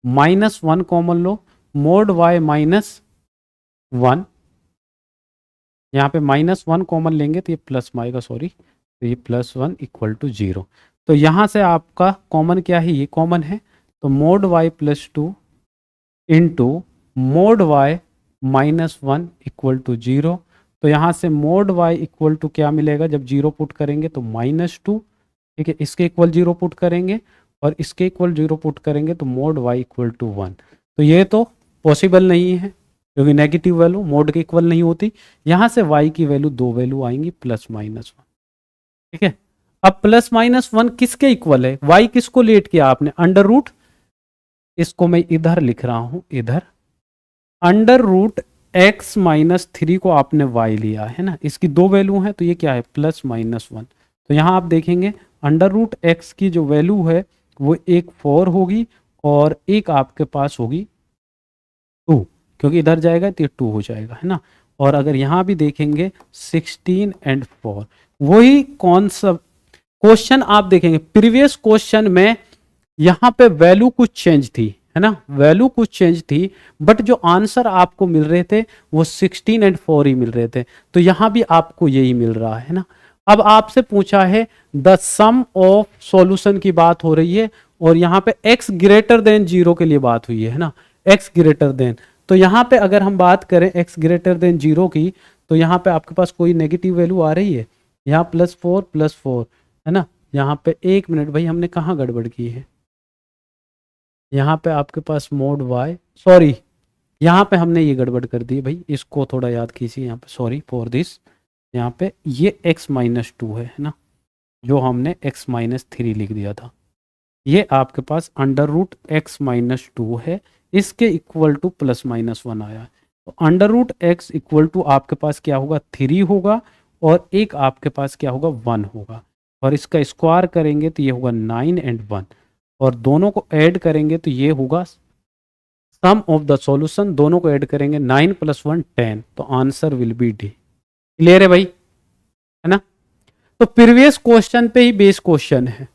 -1 कॉमन लो, मोड y -1, यहाँ पे -1 कॉमन लेंगे तो ये प्लस में आएगा, सॉरी, तो ये +1 = 0। तो यहाँ से आपका कॉमन क्या है, ये कॉमन है, तो mode y +2 into mode y -1 = 0। तो यहाँ से मोड y इक्वल टू क्या मिलेगा, जब 0 पुट करेंगे तो -2, ठीक है, इसके इक्वल 0 पुट करेंगे और इसके इक्वल 0 पुट करेंगे तो मोड y = 1। तो ये तो पॉसिबल नहीं है क्योंकि नेगेटिव वैल्यू मोड के इक्वल नहीं होती। यहाँ से y की वैल्यू 2 वैल्यू आएंगी +-1, ठीक है। अब +-1 किसके इक्वल है, y किसको लेट किया आपने, अंडर रूट, इसको मैं इधर लिख रहा हूं, इधर √x -3 को आपने y लिया है ना, इसकी 2 वैल्यू है तो ये क्या है +-1। तो यहाँ आप देखेंगे √x की जो वैल्यू है वो एक 4 होगी और एक आपके पास होगी 2, क्योंकि इधर जाएगा तो ये 2 हो जाएगा, है ना। और अगर यहाँ भी देखेंगे 16 और 4, वही कौन सा क्वेश्चन आप देखेंगे, प्रीवियस क्वेश्चन में यहाँ पे वैल्यू कुछ चेंज थी, है ना, वैल्यू कुछ चेंज थी, बट जो आंसर आपको मिल रहे थे वो 16 और 4 ही मिल रहे थे। तो यहाँ भी आपको यही मिल रहा है ना। अब आपसे पूछा है द सम ऑफ सॉल्यूशन की बात हो रही है और यहाँ पे x > 0 के लिए बात हुई है ना, x > तो यहाँ पे अगर हम बात करें x > 0 की, तो यहाँ पे आपके पास कोई नेगेटिव वैल्यू आ रही है, यहाँ +4 है ना। यहाँ पे 1 मिनट भाई, हमने कहाँ गड़बड़ की है, यहाँ पे आपके पास मोड y, सॉरी यहाँ पे हमने ये गड़बड़ कर दी भाई, इसको थोड़ा याद कीजिए यहाँ पे, सॉरी फॉर दिस। यहाँ पे ये x -2 है ना, जो हमने x -3 लिख दिया था, ये आपके पास √x -2 है, इसके इक्वल टू +-1 आया है। तो √x इक्वल टू आपके पास क्या होगा 3 होगा और एक आपके पास क्या होगा 1 होगा, और इसका स्क्वायर करेंगे तो ये होगा 9 और 1, और दोनों को ऐड करेंगे तो ये होगा सम ऑफ द सॉल्यूशन, दोनों को ऐड करेंगे 9 + 1 10, तो answer will be D. Clear है भाई, है ना। तो प्रीवियस क्वेश्चन पे ही बेस क्वेश्चन है,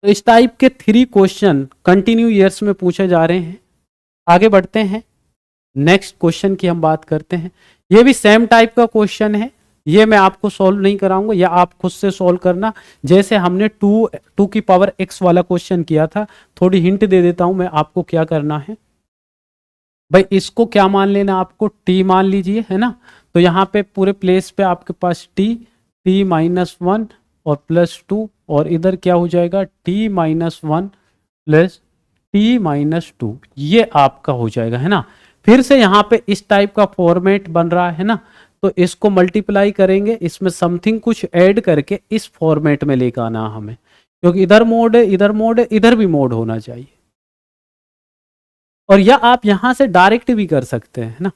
तो इस टाइप के 3 क्वेश्चन कंटिन्यू ईयर्स में पूछे जा रहे हैं। आगे बढ़ते हैं, नेक्स्ट क्वेश्चन की हम बात करते हैं। ये भी सेम टाइप का क्वेश्चन है, ये मैं आपको सॉल्व नहीं कराऊंगा, या आप खुद से सॉल्व करना, जैसे हमने 2 की पावर x वाला क्वेश्चन किया था। थोड़ी हिंट दे देता हूं मैं आपको क्या करना है भाई, इसको क्या मान लेना, आपको t मान लीजिए, है ना। तो यहाँ पे पूरे प्लेस पे आपके पास t -1 और +2, और इधर क्या हो जाएगा t -1 + t -2, ये आपका हो जाएगा, है ना। फिर से यहाँ पे इस टाइप का फॉर्मेट बन रहा है ना, तो इसको मल्टीप्लाई करेंगे, इसमें समथिंग कुछ ऐड करके इस फॉर्मेट में लेकर आना हमें, क्योंकि इधर मोड है, इधर मोड है, इधर भी मोड होना चाहिए। और या आप यहां से डायरेक्ट भी कर सकते हैं ना,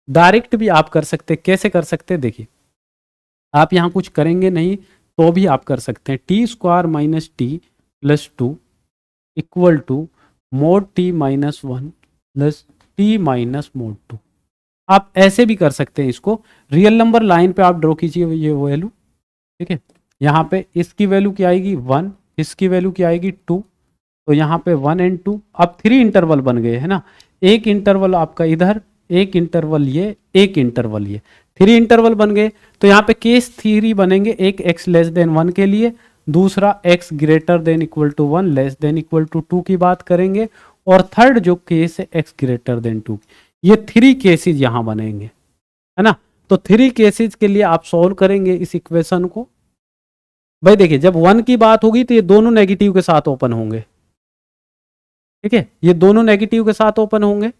डायरेक्ट भी आप कर सकते हैं। कैसे कर सकते हैं देखिए, आप यहां कुछ करेंगे नहीं तो भी आप कर सकते हैं, t² -t +2 equal to mod t -1 + t -mod 2। आप ऐसे भी कर सकते हैं इसको, रियल नंबर लाइन पे आप ड्रॉ कीजिए ये वैल्यू, ठीक है। यहाँ पे इसकी वैल्यू क्या आएगी 1, इसकी वैल्यू क्या आएगी 2, तो यहाँ पे 1 और 2, अब 3 इंटरवल बन गए, है ना। एक इंटरवल आपका इधर, एक इंटरवल ये, एक इंटरवल ये, 3 इंटरवल बन गए। तो यहाँ पे केस 3 बनेंगे, एक x < 1 के लिए, दूसरा x > 1 ≤ 2 की बात करेंगे, और थर्ड जो केस है x ग्रेटर देन 2, ये 3 केसेस यहां बनेंगे, है ना। तो 3 केसेस के लिए आप सॉल्व करेंगे इस इक्वेशन को। भाई देखिए, जब 1 की बात होगी तो ये दोनों नेगेटिव के साथ ओपन होंगे, ठीक है, ये दोनों नेगेटिव के साथ ओपन होंगे।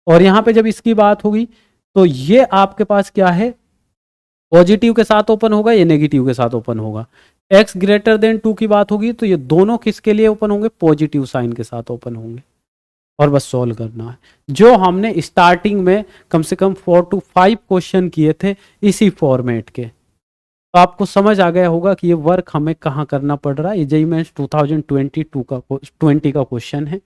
और यहां पे जब इसकी बात होगी तो ये आपके पास क्या है, पॉजिटिव के साथ ओपन होगा, ये नेगेटिव के साथ ओपन होगा। x ग्रेटर देन 2 की बात होगी तो ये दोनों किसके लिए ओपन होंगे, पॉजिटिव साइन के साथ ओपन होंगे। और बस सॉल्व करना है, जो हमने स्टार्टिंग में कम से कम 4 to 5 क्वेश्चन किए थे इसी फॉर्मेट के। तो आपको समझ आ गया होगा कि ये वर्क हमें कहाँ करना पड़ रहा है। ये जेईई मेंस 2022 का 20 का क्वेश्चन है।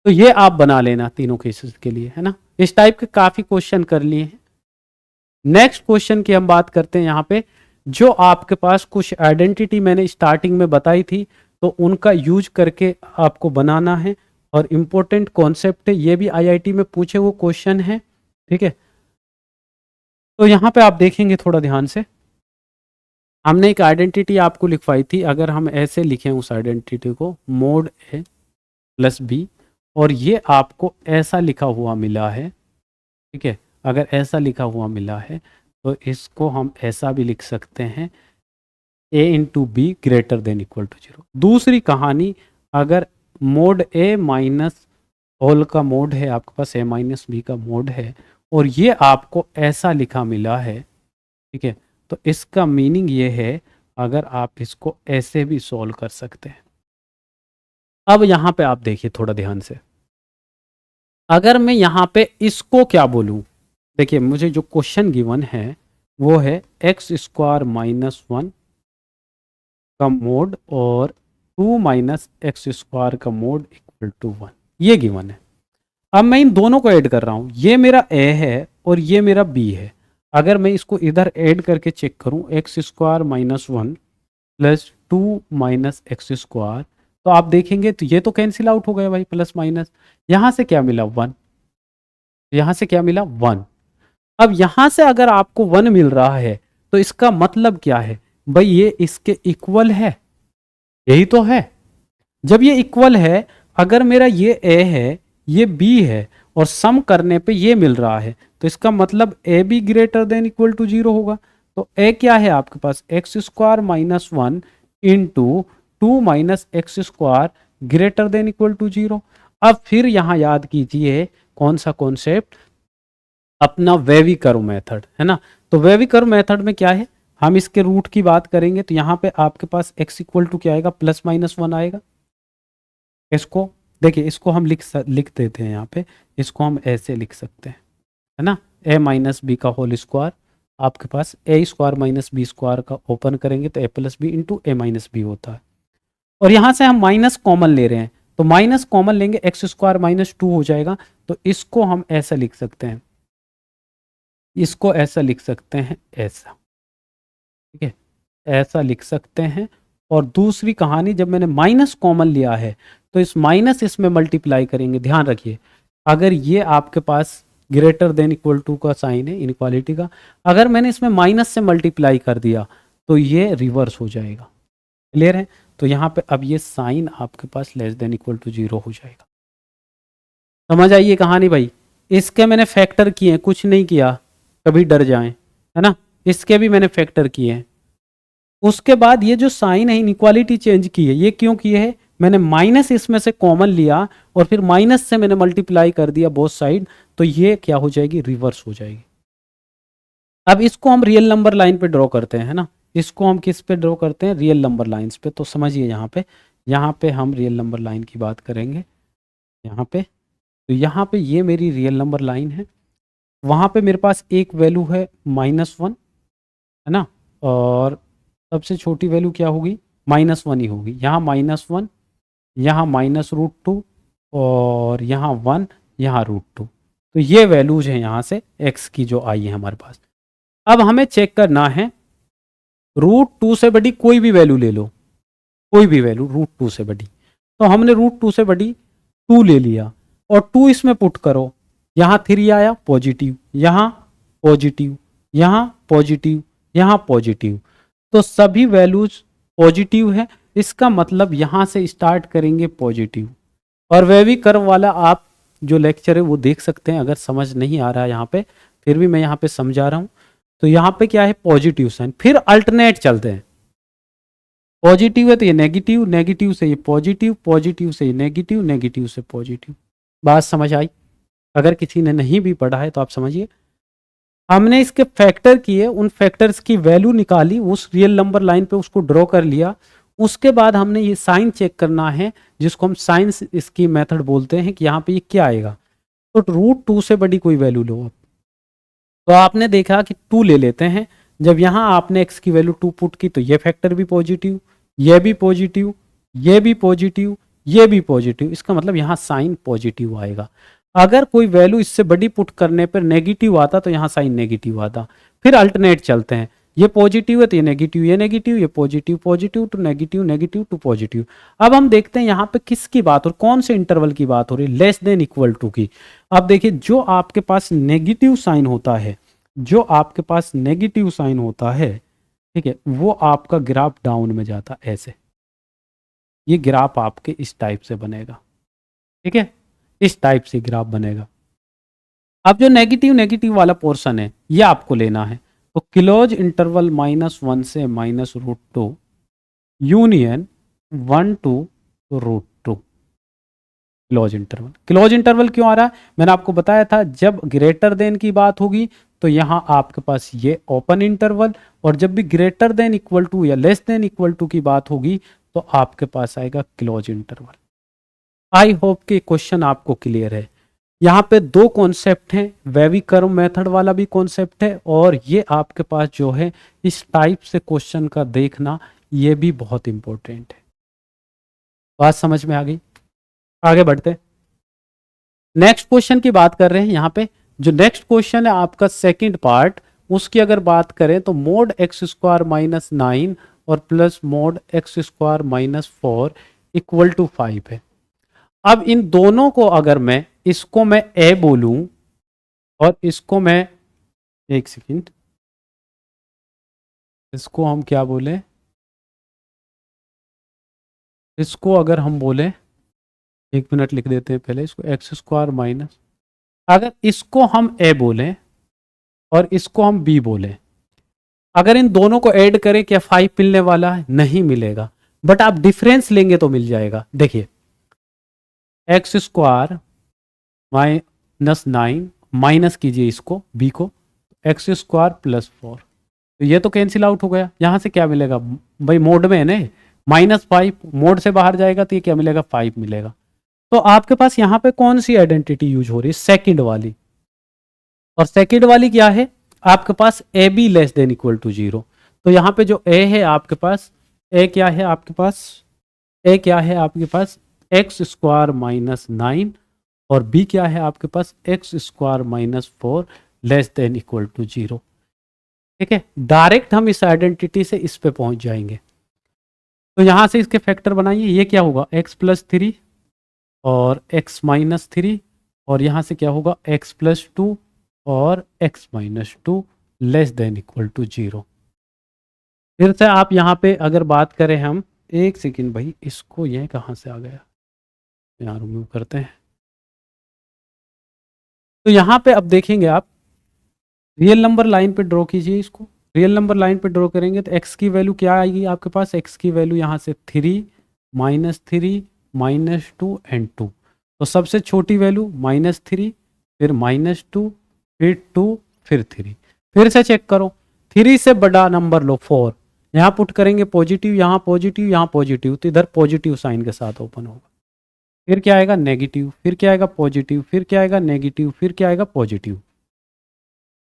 तो ये आप बना लेना तीनों केसेस के लिए, है ना। इस टाइप के काफी क्वेश्चन कर लिए हैं। नेक्स्ट क्वेश्चन की हम बात करते हैं यहाँ पे, जो आपके पास कुछ आइडेंटिटी मैंने स्टार्टिंग में बताई थी, तो उनका यूज करके आपको बनाना है। और इंपॉर्टेंट कॉन्सेप्ट है, ये भी आईआईटी में पूछे वो क्वेश्चन है, ठीक है। तो यहाँ पे आप देखेंगे थोड़ा ध्यान से, हमने एक आइडेंटिटी आपको लिखवाई थी। अगर हम ऐसे लिखें उस आइडेंटिटी को, मोड ए प्लस बी, और ये आपको ऐसा लिखा हुआ मिला है, ठीक है। अगर ऐसा लिखा हुआ मिला है तो इसको हम ऐसा भी लिख सकते हैं, a into b greater than equal to 0। दूसरी कहानी, अगर मोड a माइनस होल का मोड है आपके पास, a माइनस बी का मोड है, और ये आपको ऐसा लिखा मिला है, ठीक है, तो इसका मीनिंग ये है, अगर आप इसको ऐसे भी सॉल्व कर सकते हैं। अब यहाँ पे आप देखिए थोड़ा ध्यान से, अगर मैं यहाँ पे इसको क्या बोलूँ, देखिए मुझे जो क्वेश्चन गिवन है वो है एक्स स्क्वायर माइनस 1 का मोड और 2 माइनस एक्स स्क्वायर का मोड इक्वल टू 1, ये गिवन है। अब मैं इन दोनों को ऐड कर रहा हूँ, ये मेरा a है और ये मेरा b है। अगर मैं इसको इधर ऐड करके चेक करूँ, x square minus 1 plus 2 minus X square, तो आप देखेंगे तो ये तो कैंसिल आउट हो गया भाई, प्लस माइनस। यहाँ से क्या मिला, 1, यहाँ से क्या मिला, 1। अब यहां से अगर आपको 1 मिल रहा है तो इसका मतलब क्या है भाई, ये इसके इक्वल है, यही तो है। जब ये इक्वल है, अगर मेरा ये a है ये b है और सम करने पे ये मिल रहा है, तो इसका मतलब a भी ग्रेटर देन इक्वल टू 0 होगा। तो a क्या है आपके पास, X square minus 1 into 2 minus X square greater than equal to 0। अब फिर यहां याद कीजिए कौन सा कॉन्सेप्ट, अपना वेवी कर्व मेथड, है ना। तो वेवी कर्व मेथड में क्या है, हम इसके रूट की बात करेंगे तो यहाँ पे आपके पास x इक्वल टू क्या आएगा, प्लस माइनस 1 आएगा। इसको देखिए, इसको हम लिख देते हैं यहाँ पे, इसको हम ऐसे लिख सकते हैं, है ना, a माइनस बी का होल स्क्वायर, आपके पास a square minus b square का ओपन करेंगे तो a plus b into a minus b होता है। और यहाँ से हम माइनस कॉमन ले रहे हैं, तो माइनस कॉमन लेंगे, एक्स स्क्वायर माइनस 2 हो जाएगा। तो इसको हम ऐसा लिख सकते हैं, इसको ऐसा लिख सकते हैं, ऐसा, ठीक है, ऐसा लिख सकते हैं। और दूसरी कहानी, जब मैंने माइनस कॉमन लिया है तो इस माइनस इसमें मल्टीप्लाई करेंगे। ध्यान रखिए, अगर ये आपके पास ग्रेटर देन इक्वल टू का साइन है इनइक्वालिटी का, अगर मैंने इसमें माइनस से मल्टीप्लाई कर दिया तो ये रिवर्स हो जाएगा। क्लियर है। तो यहाँ पे अब ये साइन आपके पास लेस देन इक्वल टू 0 हो जाएगा। समझ आइए कहानी भाई। इसके मैंने फैक्टर किए, कुछ नहीं किया, कभी डर जाएं, है ना। इसके भी मैंने फैक्टर किए हैं। उसके बाद ये जो साइन है इनइक्वालिटी चेंज की है, ये क्यों किए है, मैंने माइनस इसमें से कॉमन लिया और फिर माइनस से मैंने मल्टीप्लाई कर दिया बोथ साइड, तो ये क्या हो जाएगी, रिवर्स हो जाएगी। अब इसको हम रियल नंबर लाइन पे ड्रॉ करते हैं, है ना। इसको हम किस पे ड्रॉ करते हैं, रियल नंबर लाइंस पे। तो समझिए यहाँ पे हम रियल नंबर लाइन की बात करेंगे। यहाँ पे, तो यहाँ पे ये मेरी रियल नंबर लाइन है, वहाँ पे मेरे पास एक वैल्यू है -1, है ना, और सबसे छोटी वैल्यू क्या होगी, -1 ही होगी। यहाँ -1, यहाँ -√2 और यहाँ 1, यहाँ √2। तो ये वैल्यूज हैं यहाँ से x की जो आई है हमारे पास। अब हमें चेक करना है, √2 से बड़ी कोई भी वैल्यू ले लो, कोई भी वैल्यू √2 से बड़ी। तो हमने √2 से बड़ी 2 ले लिया और 2 इसमें पुट करो, यहाँ 3 आया पॉजिटिव, यहाँ पॉजिटिव, यहाँ पॉजिटिव, यहाँ पॉजिटिव, तो सभी वैल्यूज पॉजिटिव है। इसका मतलब यहाँ से स्टार्ट करेंगे पॉजिटिव, और वेवी कर्व वाला आप जो लेक्चर है वो देख सकते हैं, अगर समझ नहीं आ रहा है यहाँ पे, फिर भी मैं यहाँ पे समझा रहा हूँ। तो यहाँ पे क्या है, पॉजिटिव साइन, फिर अल्टरनेट चलते हैं। पॉजिटिव है तो ये नेगेटिव, नेगेटिव से ये पॉजिटिव, पॉजिटिव से ये नेगेटिव, नेगेटिव से पॉजिटिव। बात समझ आई? अगर किसी ने नहीं भी पढ़ा है तो आप समझिए। हमने इसके फैक्टर किए, उन फैक्टर्स की वैल्यू निकाली, उस रियल नंबर लाइन पे उसको ड्रॉ कर लिया। उसके बाद हमने ये साइन चेक करना है, जिसको हम साइंस इसकी मेथड बोलते हैं कि यहाँ पे ये क्या आएगा। तो √2 से बड़ी कोई वैल्यू लो आप। तो आपने देखा कि 2 ले लेते हैं। जब यहाँ आपने x की वैल्यू 2 पुट की तो ये फैक्टर भी पॉजिटिव, ये भी पॉजिटिव, ये भी पॉजिटिव, ये भी पॉजिटिव। इसका मतलब यहाँ साइन पॉजिटिव आएगा। अगर कोई वैल्यू इससे बड़ी पुट करने पर नेगेटिव आता तो यहाँ साइन नेगेटिव आता। फिर अल्टरनेट चलते हैं, ये पॉजिटिव है तो ये नेगेटिव, ये नेगेटिव, ये positive, positive to negative, negative to positive. अब हम देखते हैं यहाँ पे किसकी बात हो, कौन से इंटरवल की बात हो रही है, लेस देन इक्वल टू की। अब देखिए, जो आपके पास नेगेटिव साइन होता है, जो आपके पास नेगेटिव साइन होता है, ठीक है, वो आपका ग्राफ डाउन में जाता है ऐसे। ये ग्राफ आपके इस टाइप से बनेगा, ठीक है, इस टाइप से ग्राफ बनेगा। अब जो नेगेटिव नेगेटिव वाला पोर्शन है ये आपको लेना है। तो क्लोज इंटरवल -1 से -√2 union 1 to √2। Close interval, close interval क्यों आ रहा है, मैंने आपको बताया था, जब ग्रेटर देन की बात होगी तो यहाँ आपके पास ये ओपन इंटरवल, और जब भी ग्रेटर देन इक्वल टू या लेस देन इक्वल टू की बात होगी तो आपके पास आएगा क्लोज इंटरवल। आई होप कि क्वेश्चन आपको क्लियर है। यहाँ पे दो कॉन्सेप्ट हैं, वेवी कर्व मेथड वाला भी कॉन्सेप्ट है, और ये आपके पास जो है इस टाइप से क्वेश्चन का देखना, ये भी बहुत इंपॉर्टेंट है। बात समझ में आ गई? आगे बढ़ते हैं, नेक्स्ट क्वेश्चन की बात कर रहे हैं। यहाँ पे जो नेक्स्ट क्वेश्चन है आपका सेकंड पार्ट, उसकी अगर बात करें तो mod x² - 9 और plus mod x² - 4 equal to 5 है। अब इन दोनों को अगर मैं, इसको मैं a बोलूं और इसको मैं, एक सेकंड, इसको हम क्या बोले, इसको अगर हम बोले, एक मिनट लिख देते हैं पहले इसको, x², अगर इसको हम a बोलें और इसको हम b बोलें, अगर इन दोनों को ऐड करें क्या 5 मिलने वाला है? नहीं मिलेगा, बट आप डिफरेंस लेंगे तो मिल जाएगा। देखिए, x² - 9 माइनस कीजिए इसको, b को, x² + 4, तो ये तो कैंसिल आउट हो गया। यहां से क्या मिलेगा भाई, मोड में है ना, -5, मोड से बाहर जाएगा तो ये क्या मिलेगा, 5 मिलेगा। तो आपके पास यहाँ पे कौन सी आइडेंटिटी यूज हो रही है, सेकंड वाली, और सेकंड वाली क्या है आपके पास, A B less than equal to 0। तो यहाँ पे जो ए है आपके पास, ए क्या है आपके पास, ए क्या है आपके पास x² - 9, और b क्या है आपके पास x² - 4 less than equal to 0। ठीक है, डायरेक्ट हम इस आइडेंटिटी से इस पे पहुंच जाएंगे। तो यहां से इसके फैक्टर बनाइए, ये क्या होगा x + 3 और x - 3, और यहां से क्या होगा x + 2 और x - 2 less than equal to 0। फिर से आप यहाँ पे अगर बात करें हम, एक सेकंड भाई, इसको ये कहाँ से आ गया, यहाँ रिमूव करते हैं। तो यहाँ पे अब देखेंगे आप, रियल नंबर लाइन पे ड्रॉ कीजिए इसको, रियल नंबर लाइन पे ड्रॉ करेंगे तो x की वैल्यू क्या आएगी आपके पास, x की वैल्यू यहाँ से 3, -3, -2 एंड 2। तो सबसे छोटी वैल्यू -3, फिर -2, फिर 2, फिर 3। फिर से चेक करो, 3 से बड़ा नंबर लो 4, यहाँ पुट करेंगे पॉजिटिव, यहाँ पॉजिटिव, यहाँ पॉजिटिव, तो इधर पॉजिटिव साइन के साथ ओपन होगा। फिर क्या आएगा, नेगेटिव, फिर क्या आएगा, पॉजिटिव, फिर क्या आएगा, नेगेटिव, फिर क्या आएगा, पॉजिटिव।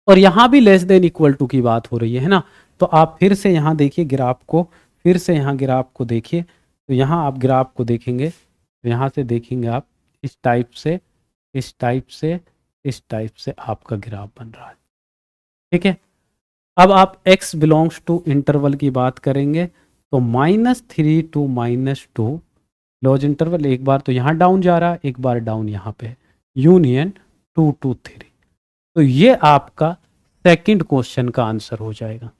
और यहाँ भी लेस देन इक्वल टू की बात हो रही है ना। तो आप फिर से यहाँ देखिए ग्राफ को, फिर से यहाँ ग्राफ को देखिए, तो यहाँ आप ग्राफ को देखेंगे तो यहाँ से देखेंगे आप, इस टाइप से, इस टाइप से, इस टाइप से आपका ग्राफ बन रहा है। ठीक है, अब आप x बिलोंग्स टू इंटरवल की बात करेंगे तो -3 to -2 क्लोज इंटरवल, एक बार तो यहाँ डाउन जा रहा है, एक बार डाउन यहाँ पे, यूनियन 2 to 3। तो ये आपका सेकंड क्वेश्चन का आंसर हो जाएगा।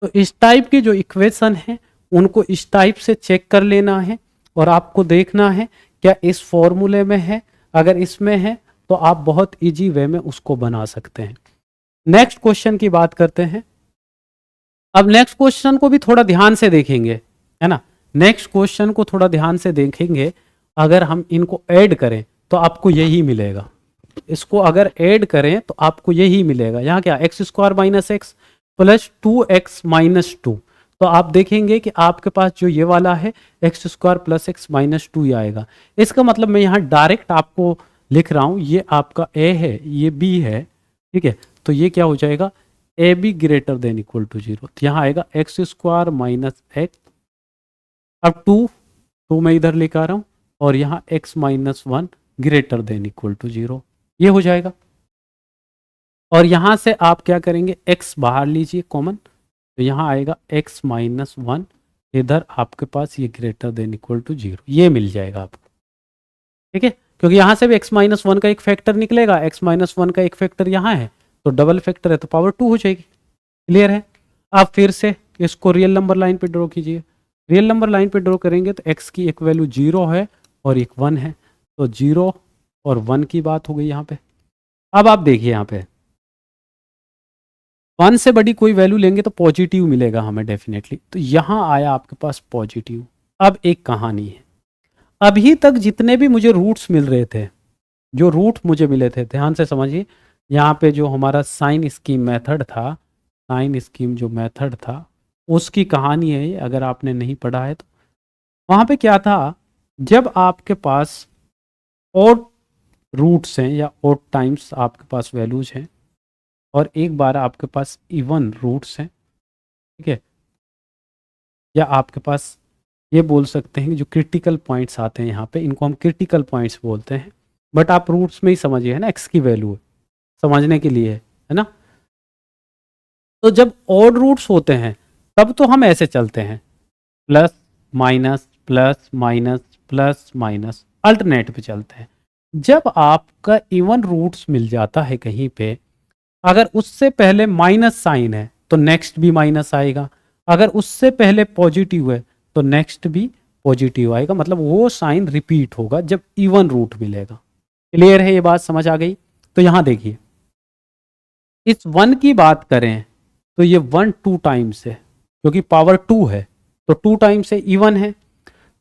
तो इस टाइप की जो इक्वेशन है उनको इस टाइप से चेक कर लेना है, और आपको देखना है क्या इस फॉर्मूले में है? अगर इसमें है तो आप बहुत इजी वे में उसको बना सकते हैं। नेक्स्ट क्वेश्चन की बात करते हैं। अब नेक्स्ट क्वेश्चन को भी थोड़ा ध्यान से देखेंगे, है ना। नेक्स्ट क्वेश्चन को थोड़ा ध्यान से देखेंगे। अगर हम इनको ऐड करें तो आपको यही मिलेगा। इसको अगर ऐड करें तो आपको यही मिलेगा। यहाँ क्या, x square minus x plus 2x minus 2। तो आप देखेंगे कि आपके पास जो ये वाला है x square plus x minus 2 ही आएगा। इसका मतलब मैं यहाँ डायरेक्ट आपको लिख रहा हूँ, ये आपका a है, ये b है, ठीक है। तो ये क्या हो जाएगा, a b greater than equal to 0। तो यहाँ आएगा एक्स स्क्वायर माइनस एक्स, अब 2 मैं इधर लेकर आ रहा हूँ, और यहाँ x minus 1 greater than equal to 0, ये हो जाएगा। और यहाँ से आप क्या करेंगे, x बाहर लीजिए कॉमन, तो यहाँ आएगा x माइनस 1, इधर आपके पास ये ग्रेटर देन इक्वल टू 0, ये मिल जाएगा आपको, ठीक है। क्योंकि यहाँ से भी x माइनस 1 का एक फैक्टर निकलेगा, x माइनस 1 का एक फैक्टर यहाँ है, तो डबल फैक्टर है तो पावर 2 हो जाएगी। क्लियर है। आप फिर से इसको रियल नंबर लाइन पे ड्रॉ कीजिए। रियल नंबर लाइन पे ड्रॉ करेंगे तो x की एक वैल्यू 0 है और एक 1 है, तो 0 और 1 की बात हो गई यहाँ पे। अब आप देखिए यहाँ पे 1 से बड़ी कोई वैल्यू लेंगे तो पॉजिटिव मिलेगा हमें डेफिनेटली, तो यहाँ आया आपके पास पॉजिटिव। अब एक कहानी है, अभी तक जितने भी मुझे रूट्स मिल रहे थे, जो रूट मुझे मिले थे, ध्यान से समझिए, यहाँ पे जो हमारा साइन स्कीम मेथड था, साइन स्कीम जो मेथड था उसकी कहानी है ये, अगर आपने नहीं पढ़ा है तो। वहाँ पे क्या था, जब आपके पास ऑड रूट्स हैं या ऑड टाइम्स आपके पास वैल्यूज हैं, और एक बार आपके पास इवन रूट्स हैं, ठीक है, या आपके पास ये बोल सकते हैं कि जो क्रिटिकल पॉइंट्स आते हैं यहाँ पे, इनको हम क्रिटिकल पॉइंट्स बोलते हैं, बट आप रूट्स में ही समझिए, है ना, एक्स की वैल्यू समझने के लिए, है ना। तो जब ऑड रूट्स होते हैं तब तो हम ऐसे चलते हैं, plus minus plus minus plus minus, alternate पे चलते हैं। जब आपका इवन रूट्स मिल जाता है कहीं पे, अगर उससे पहले माइनस साइन है तो नेक्स्ट भी माइनस आएगा, अगर उससे पहले पॉजिटिव है तो नेक्स्ट भी पॉजिटिव आएगा, मतलब वो साइन रिपीट होगा जब इवन रूट मिलेगा। क्लियर है, ये बात समझ आ गई। तो यहां देखिए, इस 1 की बात करें तो ये 1 2 टाइम्स है, क्योंकि पावर 2 है तो 2 टाइम्स है, इवन है,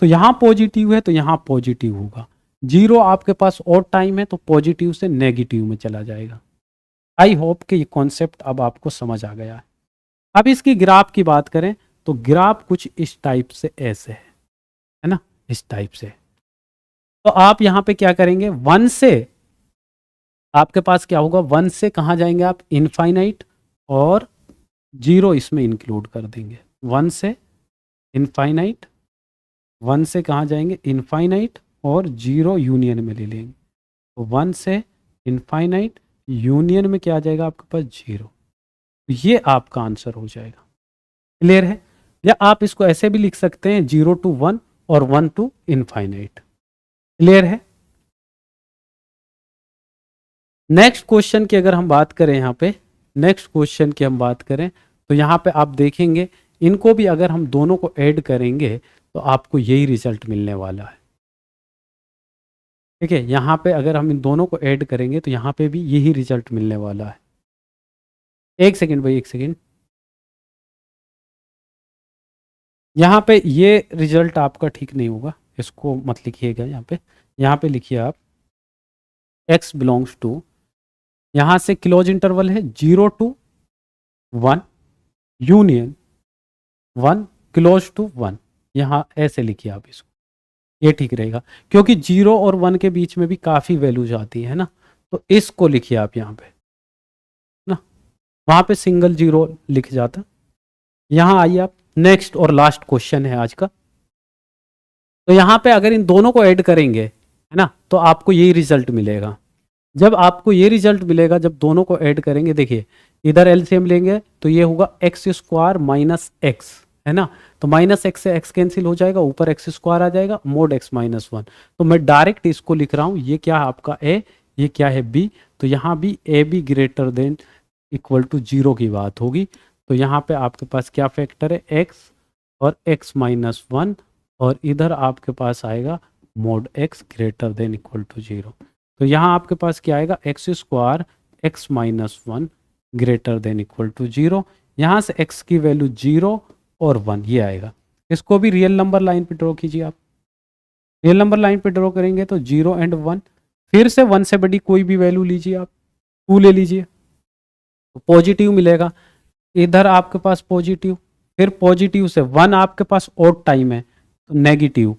तो यहां पॉजिटिव है तो यहां पॉजिटिव होगा। 0 आपके पास ऑड टाइम है तो पॉजिटिव से नेगेटिव में चला जाएगा। आई होप कि ये कॉन्सेप्ट अब आपको समझ आ गया है। अब इसकी ग्राफ की बात करें तो ग्राफ कुछ इस टाइप से ऐसे है ना, इस टाइप से। तो आप यहां पे क्या करेंगे, 1 से आपके पास क्या होगा, 1 से कहां जाएंगे आप, इनफाइनाइट, और 0 इसमें इंक्लूड कर देंगे। 1 से इनफाइनाइट, 1 से कहां जाएंगे, इनफाइनाइट, और 0 यूनियन में ले लेंगे। तो 1 से इनफाइनाइट, यूनियन में क्या आ जाएगा आपके पास, 0। तो ये आपका आंसर हो जाएगा। क्लियर है। या आप इसको ऐसे भी लिख सकते हैं, 0 टू 1 और 1 टू इनफाइनाइट। क्लियर है। नेक्स्ट क्वेश्चन की अगर हम बात करें, यहाँ पे नेक्स्ट क्वेश्चन की हम बात करें तो यहाँ पे आप देखेंगे, इनको भी अगर हम दोनों को ऐड करेंगे तो आपको यही रिजल्ट मिलने वाला है। ठीक है, यहाँ पे अगर हम इन दोनों को ऐड करेंगे तो यहाँ पे भी यही रिजल्ट मिलने वाला है। एक सेकेंड भाई, एक सेकेंड, यहाँ पे ये रिजल्ट आपका ठीक नहीं होगा, इसको मत लिखिएगा। यहाँ पे लिखिए आप x बिलोंग्स टू, यहाँ से क्लोज इंटरवल है 0 टू 1 यूनियन 1 क्लोज टू 1, यहाँ ऐसे लिखिए आप इसको, ये ठीक रहेगा। क्योंकि 0 और 1 के बीच में भी काफ़ी वैल्यूज आती है ना, तो इसको लिखिए आप यहाँ पे ना, वहाँ पे सिंगल 0 लिख जाता। यहाँ आइए आप, नेक्स्ट और लास्ट क्वेश्चन है आज का। तो यहाँ पे अगर इन दोनों को ऐड करेंगे, है ना, तो आपको यही रिजल्ट मिलेगा। जब आपको ये रिजल्ट मिलेगा, जब दोनों को ऐड करेंगे, देखिए इधर एलसीएम लेंगे तो ये होगा एक्स स्क्वायर माइनस एक्स, है ना, तो माइनस एक्स से एक्स कैंसिल हो जाएगा, ऊपर एक्स स्क्वायर आ जाएगा, मोड एक्स माइनस 1। तो मैं डायरेक्ट इसको लिख रहा हूँ, ये क्या है आपका ए, ये क्या है बी, तो यहाँ भी a b greater than equal to 0 की बात होगी। तो यहाँ पे आपके पास क्या फैक्टर है, एक्स और एक्स माइनस 1, और इधर आपके पास आएगा mod x greater than equal to 0। तो यहाँ आपके पास क्या आएगा, x square x minus 1 greater than equal to 0। यहाँ से x की वैल्यू 0 और 1 ये आएगा। इसको भी रियल नंबर लाइन पे ड्रॉ कीजिए आप। रियल नंबर लाइन पे ड्रॉ करेंगे तो 0 एंड 1, फिर से 1 से बड़ी कोई भी वैल्यू लीजिए आप, 2 ले लीजिए तो पॉजिटिव मिलेगा। इधर आपके पास पॉजिटिव, फिर पॉजिटिव से 1 आपके पास ऑड टाइम है तो नेगेटिव।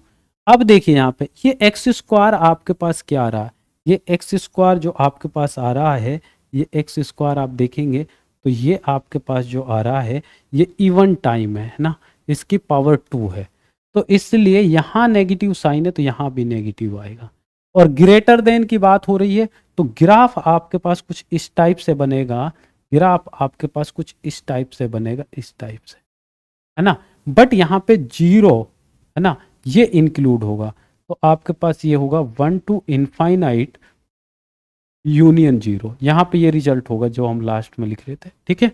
अब देखिए यहाँ पे ये एक्स स्क्वायर आपके पास क्या आ रहा है, ये एक्स स्क्वायर जो आपके पास आ रहा है, ये एक्स स्क्वायर आप देखेंगे तो ये आपके पास जो आ रहा है ये इवन टाइम है ना, इसकी पावर 2 है। तो इसलिए यहाँ नेगेटिव साइन है तो यहाँ भी नेगेटिव आएगा। और ग्रेटर देन की बात हो रही है तो ग्राफ आपके पास कुछ इस टाइप से बनेगा, ग्राफ आपके पास कुछ इस टाइप से बनेगा, इस टाइप से, है ना। बट यहाँ पे 0 है ना, ये इंक्लूड होगा तो आपके पास ये होगा 1 टू इनफाइनाइट यूनियन 0। यहाँ पे ये रिजल्ट होगा जो हम लास्ट में लिख रहे थे, ठीक है।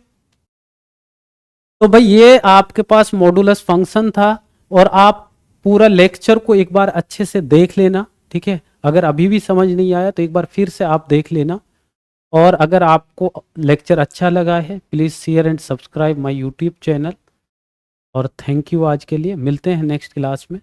तो भाई ये आपके पास मॉडुलस फंक्शन था और आप पूरा लेक्चर को एक बार अच्छे से देख लेना, ठीक है। अगर अभी भी समझ नहीं आया तो एक बार फिर से आप देख लेना। और अगर आपको लेक्चर अच्छा लगा है please share and subscribe my YouTube channel. और थैंक यू, आज के लिए मिलते हैं नेक्स्ट क्लास में।